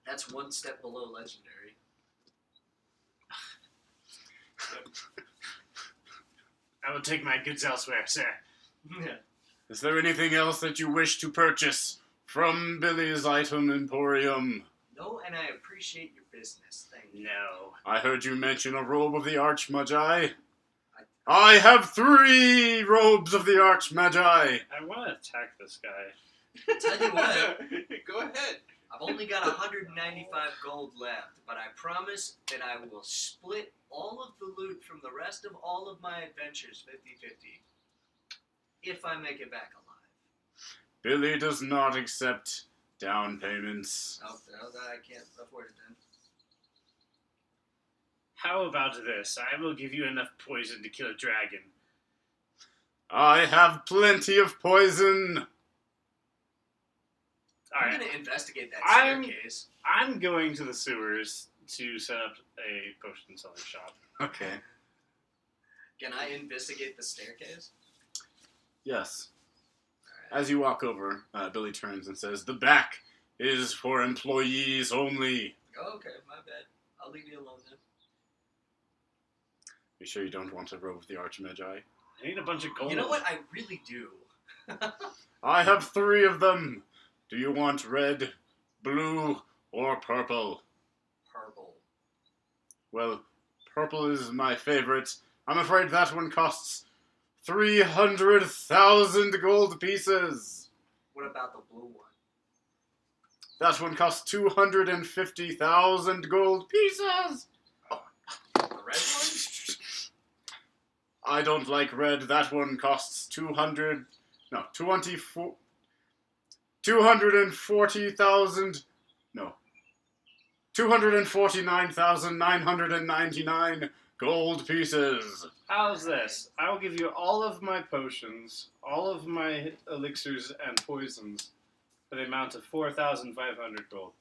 That's one step below legendary. I will take my goods elsewhere, sir. Is there anything else that you wish to purchase from Billy's Item Emporium? No, and I appreciate your business. Thank you. No. I heard you mention a robe of the Archmagi. I have 3 robes of the Archmagi. I want to attack this guy. Tell you what, Go ahead. I've only got 195 gold left, but I promise that I will split all of the loot from the rest of all of my adventures 50-50. If I make it back alive. Billy does not accept down payments. Oh, no, I can't afford it then. How about this? I will give you enough poison to kill a dragon. I have plenty of poison. I'm Alright, going to investigate that I'm- staircase. I'm going to the sewers to set up a potion selling shop. Okay. Can I investigate the staircase? Yes. Alright. As you walk over, Billy turns and says, "The back is for employees only." Oh, okay, my bad. I'll leave you alone then. You sure you don't want a robe of the Archmagi? I need a bunch of gold. You know what? I really do. I have 3 of them. Do you want red, blue, or purple? Purple. Well, purple is my favorite. I'm afraid that one costs 300,000 gold pieces. What about the blue one? That one costs 250,000 gold pieces. The red one? I don't like red. That one costs 249,999 gold pieces. How's this? I will give you all of my potions, all of my elixirs and poisons for the amount of 4,500 gold.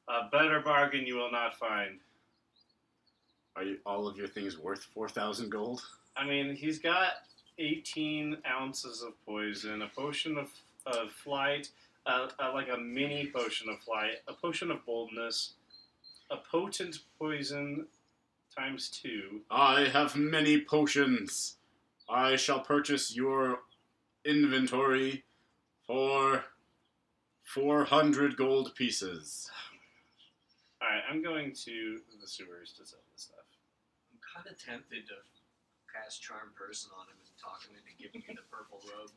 A better bargain you will not find. Are all of your things worth 4,000 gold? I mean, he's got 18 ounces of poison, a potion of flight, like a mini potion of flight, a potion of boldness, a potent poison times 2. I have many potions. I shall purchase your inventory for 400 gold pieces. Alright, I'm going to the sewers to sell this stuff. I'm kind of tempted to cast Charm Person on him and talk him into giving me the purple robe.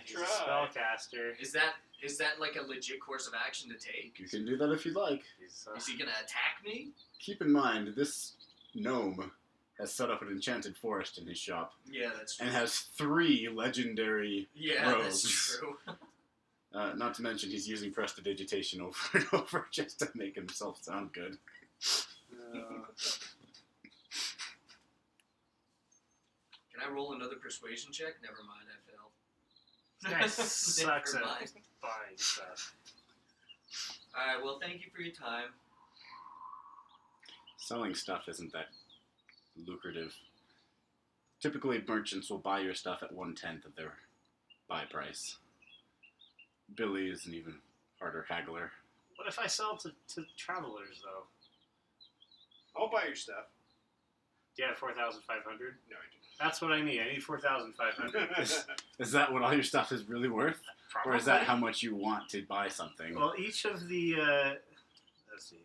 He's a spellcaster. Is that like a legit course of action to take? You can do that if you like. He's, Is he gonna attack me? Keep in mind, this gnome has set up an enchanted forest in his shop Yeah, that's true. and has 3 legendary Yeah, robes. that's true. Not to mention he's using prestidigitation over and over just to make himself sound good. Can I roll another persuasion check? Never mind, I failed. This guy sucks Never at mind. buying stuff. Alright, well, thank you for your time. Selling stuff isn't that lucrative. Typically, merchants will buy your stuff at 1/10 of their buy price. Billy is an even harder haggler. What if I sell to travelers, though? I'll buy your stuff. Do you have 4,500? No, I That's what I need. I need 4,500. Is that what all your stuff is really worth? Or is that how much you want to buy something? Well, each of the let's see.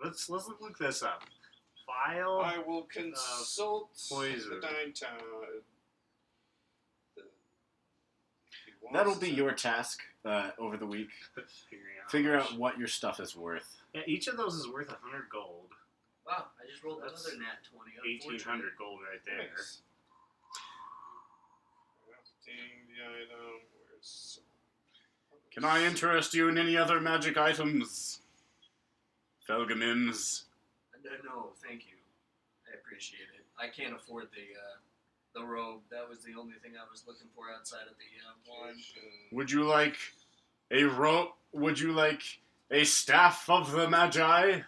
Let's look this up. File. I will consult poison. the Nine Town. That'll be your task over the week. Figure out what your stuff is worth. Yeah, each of those is worth 100 gold. Wow, I just rolled That's another nat 20. 1,800 gold right there. Nice. Crafting the item. Where's Can I interest you in any other magic items? Felgamims. No, thank you. I appreciate it. I can't afford the robe. That was the only thing I was looking for outside of the wand. Would you like a Would you like a staff of the Magi?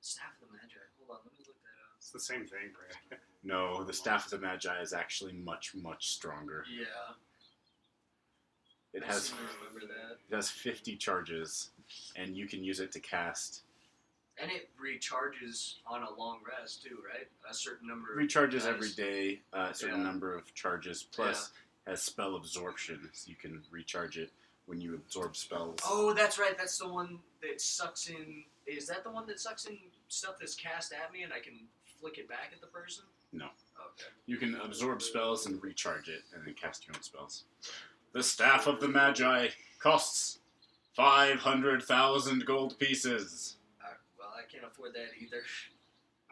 Staff of the Magi. Hold on, let me look that up. It's the same thing, Brad. No, the staff of the Magi is actually much, much stronger. Yeah. It I has seem to remember that. it has 50 charges, and you can use it to cast. And it recharges on a long rest too, right? A certain number. Recharges dice. every day, a certain Yeah. number of charges, plus has spell absorption, so you can recharge it when you absorb spells. Oh, that's right. That's the one that sucks in. Is that the one that sucks in stuff that's cast at me, and I can flick it back at the person? No. Okay. You can absorb spells and recharge it, and then cast your own spells. The Staff of the Magi costs 500,000 gold pieces. Well, I can't afford that either.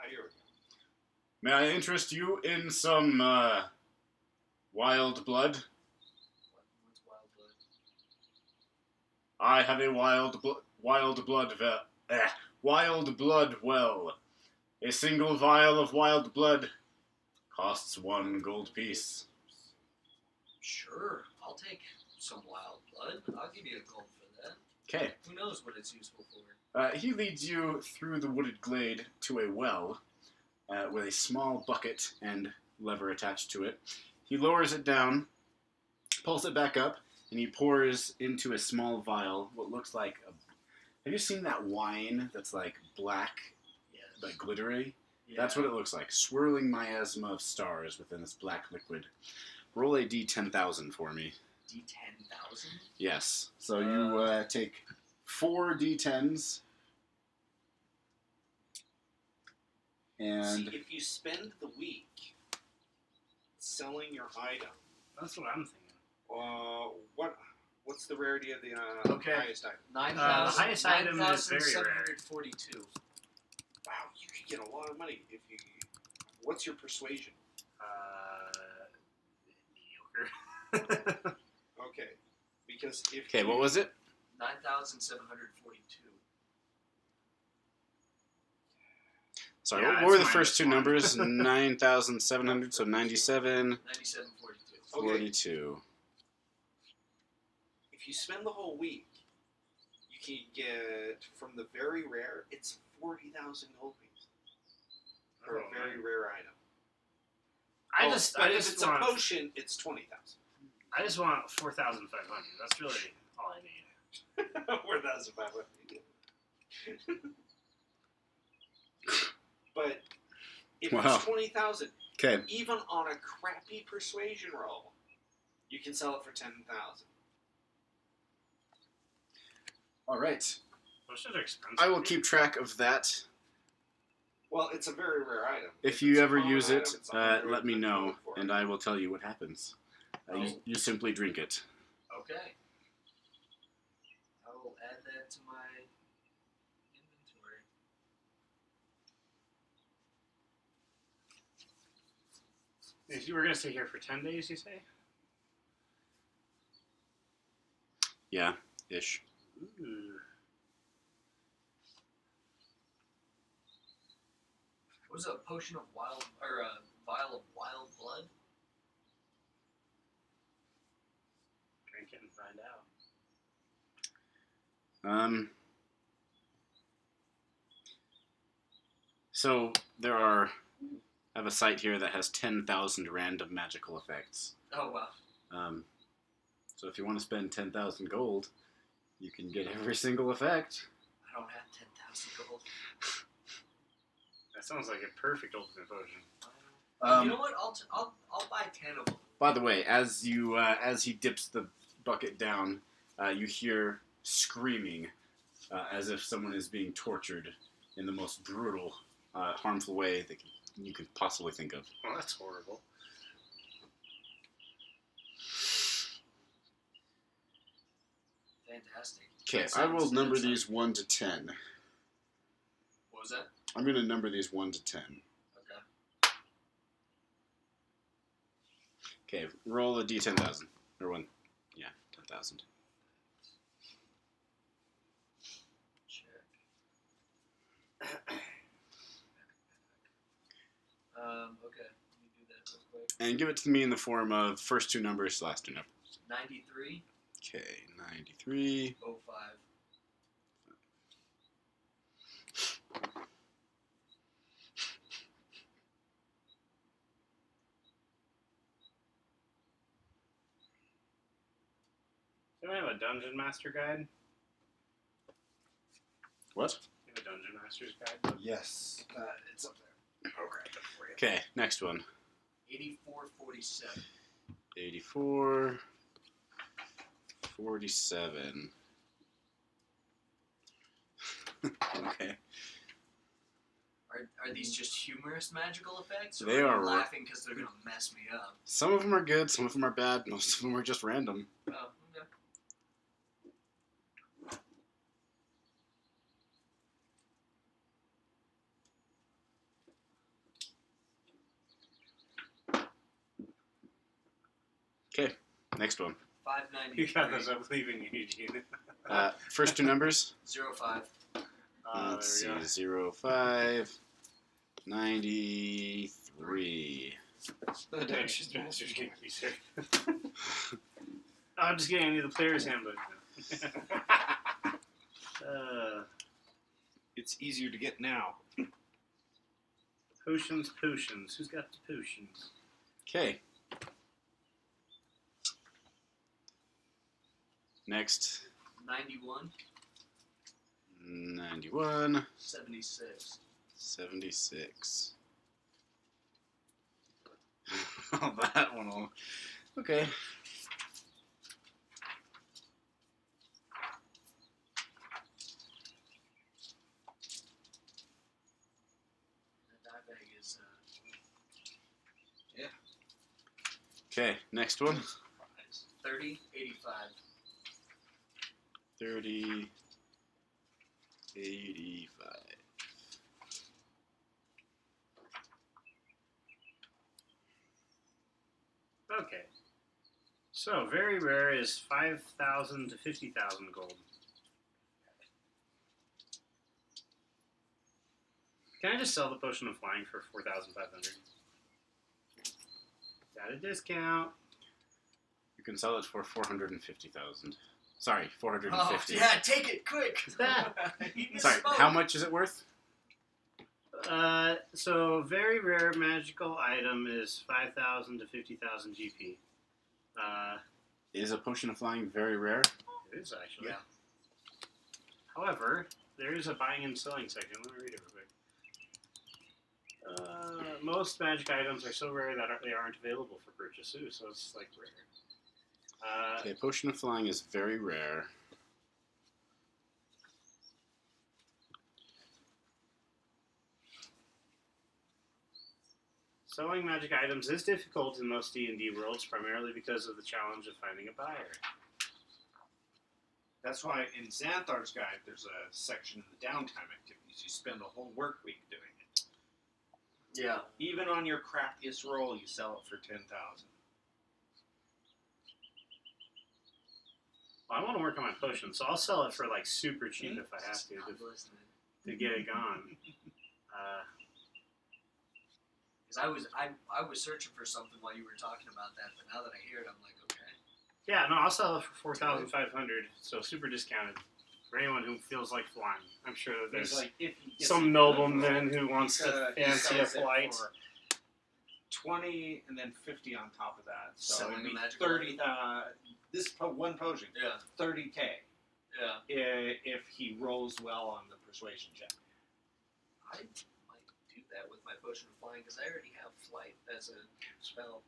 Here we go. May I interest you in some wild blood? What's wild blood? I have a wild blood well. A single vial of wild blood costs 1 gold piece. Sure, I'll take some wild blood. I'll give you a gold for that. Okay. Who knows what it's useful for? He leads you through the wooded glade to a well with a small bucket and lever attached to it. He lowers it down, pulls it back up, and he pours into a small vial what looks like a... Have you seen that wine that's like black, Yes. like glittery? Yeah. That's what it looks like. Swirling miasma of stars within this black liquid. Roll a d10,000 for me. D10,000? Yes. So you take 4 d10s. And See, if you spend the week selling your item, That's what I'm thinking. what's the rarity of the Okay. highest item? 9,000. The highest item is very rare. 9,742. Wow, you could get a lot of money if you. What's your persuasion? Mediocre. Okay, because if okay, what was it? 9,742. Sorry, Yeah, what were the it's first two -1. numbers? 9,700, so 97, 9742. 42. if you spend the whole week, you can get from the very rare. It's 40,000 gold pieces for a very rare item. I But just if it's want a potion, it's 20,000. I just want 4,500. That's really all I need. 4,500. But if Wow. it's 20,000, Okay. even on a crappy persuasion roll, you can sell it for 10,000. All right. Potions are expensive. I will keep track of that. Well, it's a very rare item. If you it's a ever common use it, item, it's 100, let me then you know, look for it. and I will tell you what happens. You simply drink it. Okay. I will add that to my inventory. You were gonna stay here for 10 days, you say? Yeah, ish. Ooh. What was a potion of wild, or a vial of wild blood? Drink it and find out. So I have a site here that has 10,000 random magical effects. Oh wow. So if you want to spend 10,000 gold, you can get every single effect. I don't have 10,000 gold. That sounds like a perfect ultimate potion. You know what? I'll buy 10 of them. By the way, as he dips the bucket down, you hear screaming, as if someone is being tortured in the most brutal, harmful way that you could possibly think of. Well, that's horrible. Fantastic. Okay, That I will sounds- number that sounds- these 1 to 10. What was that? I'm going to number these 1 to 10. Okay. Okay, roll a d10,000. Or 1. Yeah, 10,000. Check. Okay. Let me do that real quick. And give it to me in the form of first two numbers, last two numbers. 93, Okay, 93. 05. a Dungeon Master guide? What? You have a Dungeon Master's guide? Yes. It's up there. I'll grab it for you. Okay, next one. 8447. 84. 47. Okay. Are these just humorous magical effects? Or They are are you laughing because they're going to mess me up? Some of them are good, some of them are bad, most of them are just random. Oh, okay. Okay, next one. 593. You got this. I'm leaving you, Eugene. First two numbers. 05. Let's There we see, 05, 93. The Dungeon Master's Game Research. I'm just getting into the player's handbook. It's easier to get now. Potions. Who's got the potions? Okay. Next, 91. 91, 76. 76. Oh, that one will... Okay. The die bag is, Okay, next one. 30, 85. 30, 85. Okay. So, very rare is 5,000 to 50,000 gold. Can I just sell the potion of flying for 4,500? Got a discount. You can sell it for 450,000. Sorry, Oh, 450. yeah, take it, quick! You Sorry, misspoke. how much is it worth? So very rare magical item is 5,000 to 50,000 GP. Is a potion of flying very rare? It is actually. Yeah. However, there is a buying and selling section. Let me read it real quick. Most magic items are so rare that they aren't available for purchase too, so it's like rare. Okay, potion of flying is very rare. Selling magic items is difficult in most D&D worlds, primarily because of the challenge of finding a buyer. That's why in Xanthar's guide, there's a section in the downtime activities. You spend a whole work week doing it. Yeah. Even on your crappiest roll, you sell it for 10,000. Well, I want to work on my potion, so I'll sell it for like super cheap if I have I'm listening. to get it gone. Because I was searching for something while you were talking about that, but now that I hear it, I'm like, okay. Yeah, no, I'll sell it for 4,500, so super discounted for anyone who feels like flying. I'm sure that There's there's like if he gets some a nobleman who wants to he fancy a sells it flight. for 20 and then 50 on top of that. So Selling it'd the be magical 30. One potion, Yeah. 30k. Yeah. If he rolls well on the persuasion check. I might do that with my potion of flying because I already have flight as a spell.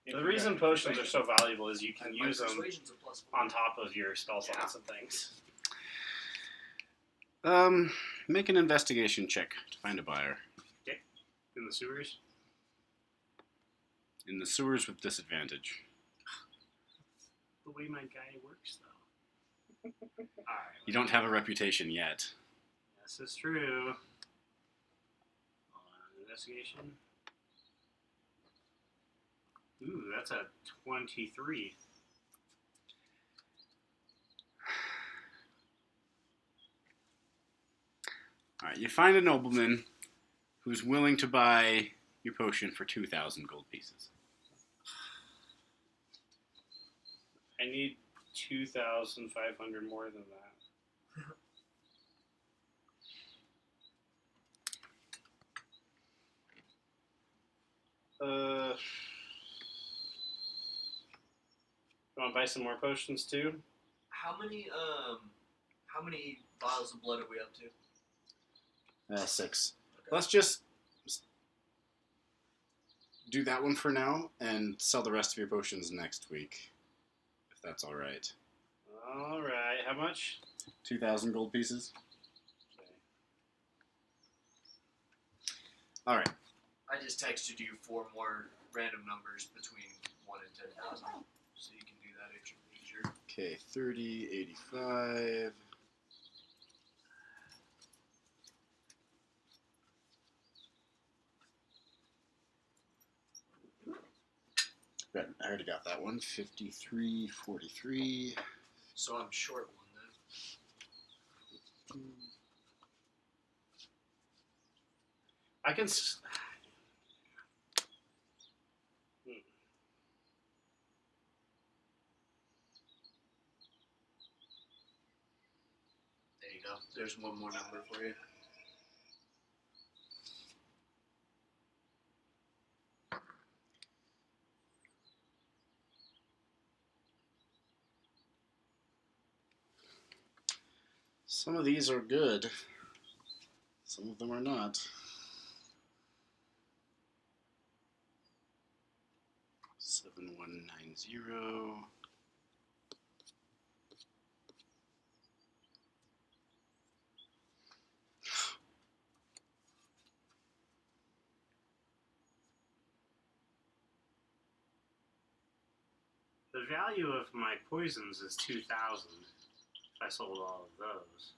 The reason potions are so valuable is you can And my use them persuasion's a +4. on top of your spell slots and things. Make an investigation check to find a buyer. In the sewers? In the sewers with disadvantage. The way my guy works, though. Alright. You don't have a reputation yet. This is true. Investigation. Ooh, that's a 23. Alright, you find a nobleman who's willing to buy your potion for 2,000 gold pieces. I need 2,500 more than that. Want to buy some more potions too? How many vials of blood are we up to? 6. Okay. Let's just do that one for now and sell the rest of your potions next week, if that's all right. All right. How much? 2,000 gold pieces. All right. I just texted you 4 more random numbers between 1 and 10,000, so you can do that at your leisure. Okay, 30, 85. Right, I already got that one. 53, 43. So I'm short 1 then. I can. There you go. There's 1 more number for you. Some of these are good. Some of them are not. Seven, 190. The value of my poisons is 2,000. If I sold all of those.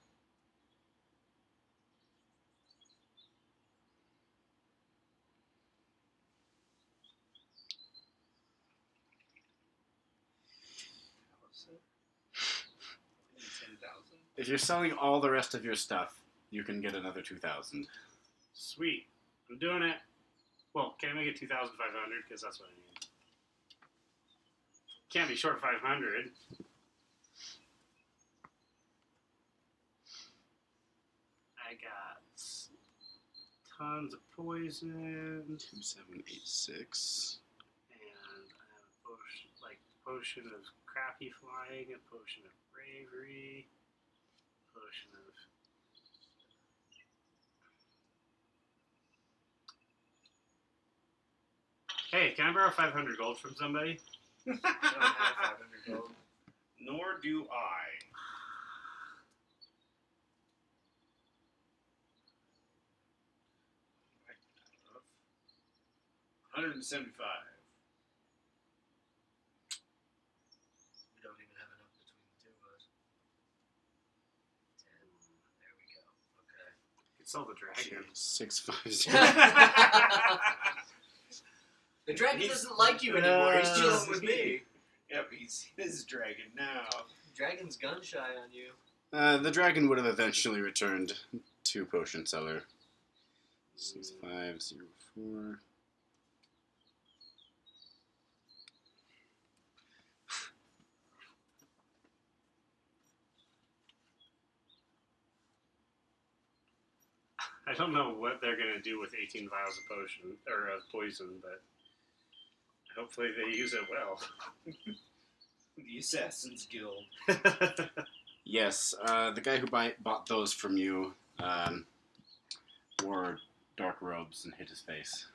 If you're selling all the rest of your stuff, you can get another 2,000. Sweet. I'm doing it. Well, can I make it 2,500? Because that's what I need. Can't be short 500. I got tons of poison. 2786. And I have a potion, like potion of crappy flying, a potion of bravery, potion of. Hey, can I borrow 500 gold from somebody? I don't have 500 gold. Nor do I. $175. We don't even have enough between the 2 of us. 10. There we go. Okay. You can sell the dragon. 650. The dragon doesn't like you anymore. He's chilling with me. Yep, he's his dragon now. Dragon's gun shy on you. The dragon would have eventually returned to potion seller. 6504. I don't know what they're gonna do with 18 vials of potion or of poison, but hopefully they use it well. The Assassin's Guild. Yes, the guy who bought those from you wore dark robes and hid his face.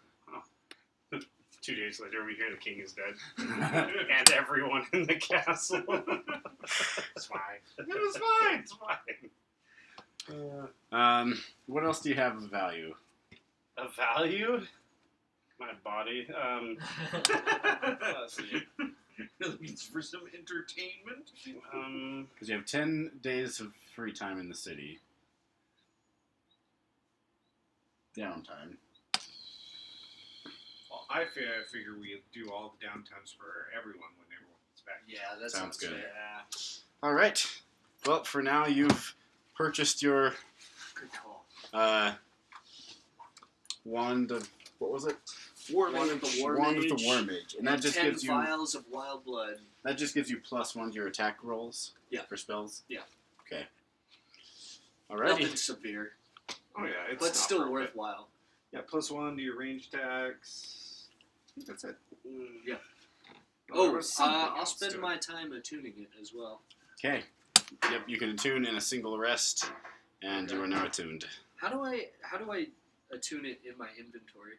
2 days later, we hear the king is dead, and everyone in the castle. It's fine. It was fine. It's fine. What else do you have of value? A value? My body. Looking for some entertainment. Because you have 10 days of free time in the city. Downtime. Well, I figure we do all the downtimes for everyone when everyone gets back. Yeah, that Sounds sounds good. fair. Yeah. All right. Well, for now, you've purchased your Good call. wand of, what was it? Wand of the War Wand Mage. of the War Mage, and that just 10 gives you vials of wild blood. that just gives you +1 to your attack rolls. Yeah. For spells. Yeah. Okay. Alrighty. Nothing severe, Oh yeah, it's but not still broken. worthwhile. Yeah, +1 to your range attacks. I think that's it. Yeah. Oh, was something I'll else to spend it. my time attuning it as well. Okay. Yep, you can attune in a single rest, and you are now attuned. How do I attune it in my inventory?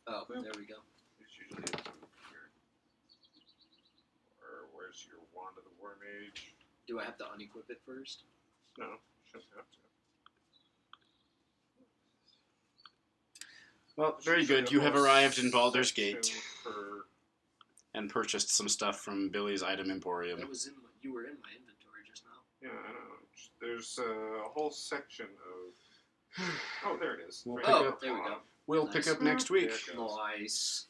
Oh, there we go. It's usually here. Or where's your Wand of the War Mage? Do I have to unequip it first? No, shouldn't have to. Well, very Usually good. a You have whole arrived in Baldur's section Gate For and purchased some stuff from Billy's Item Emporium. That was you were in my inventory just now. yeah, I know. There's a whole section of. Oh, there it is. We'll Right pick at up- the there we top. go. We'll Nice. pick up next week. There it goes. Nice.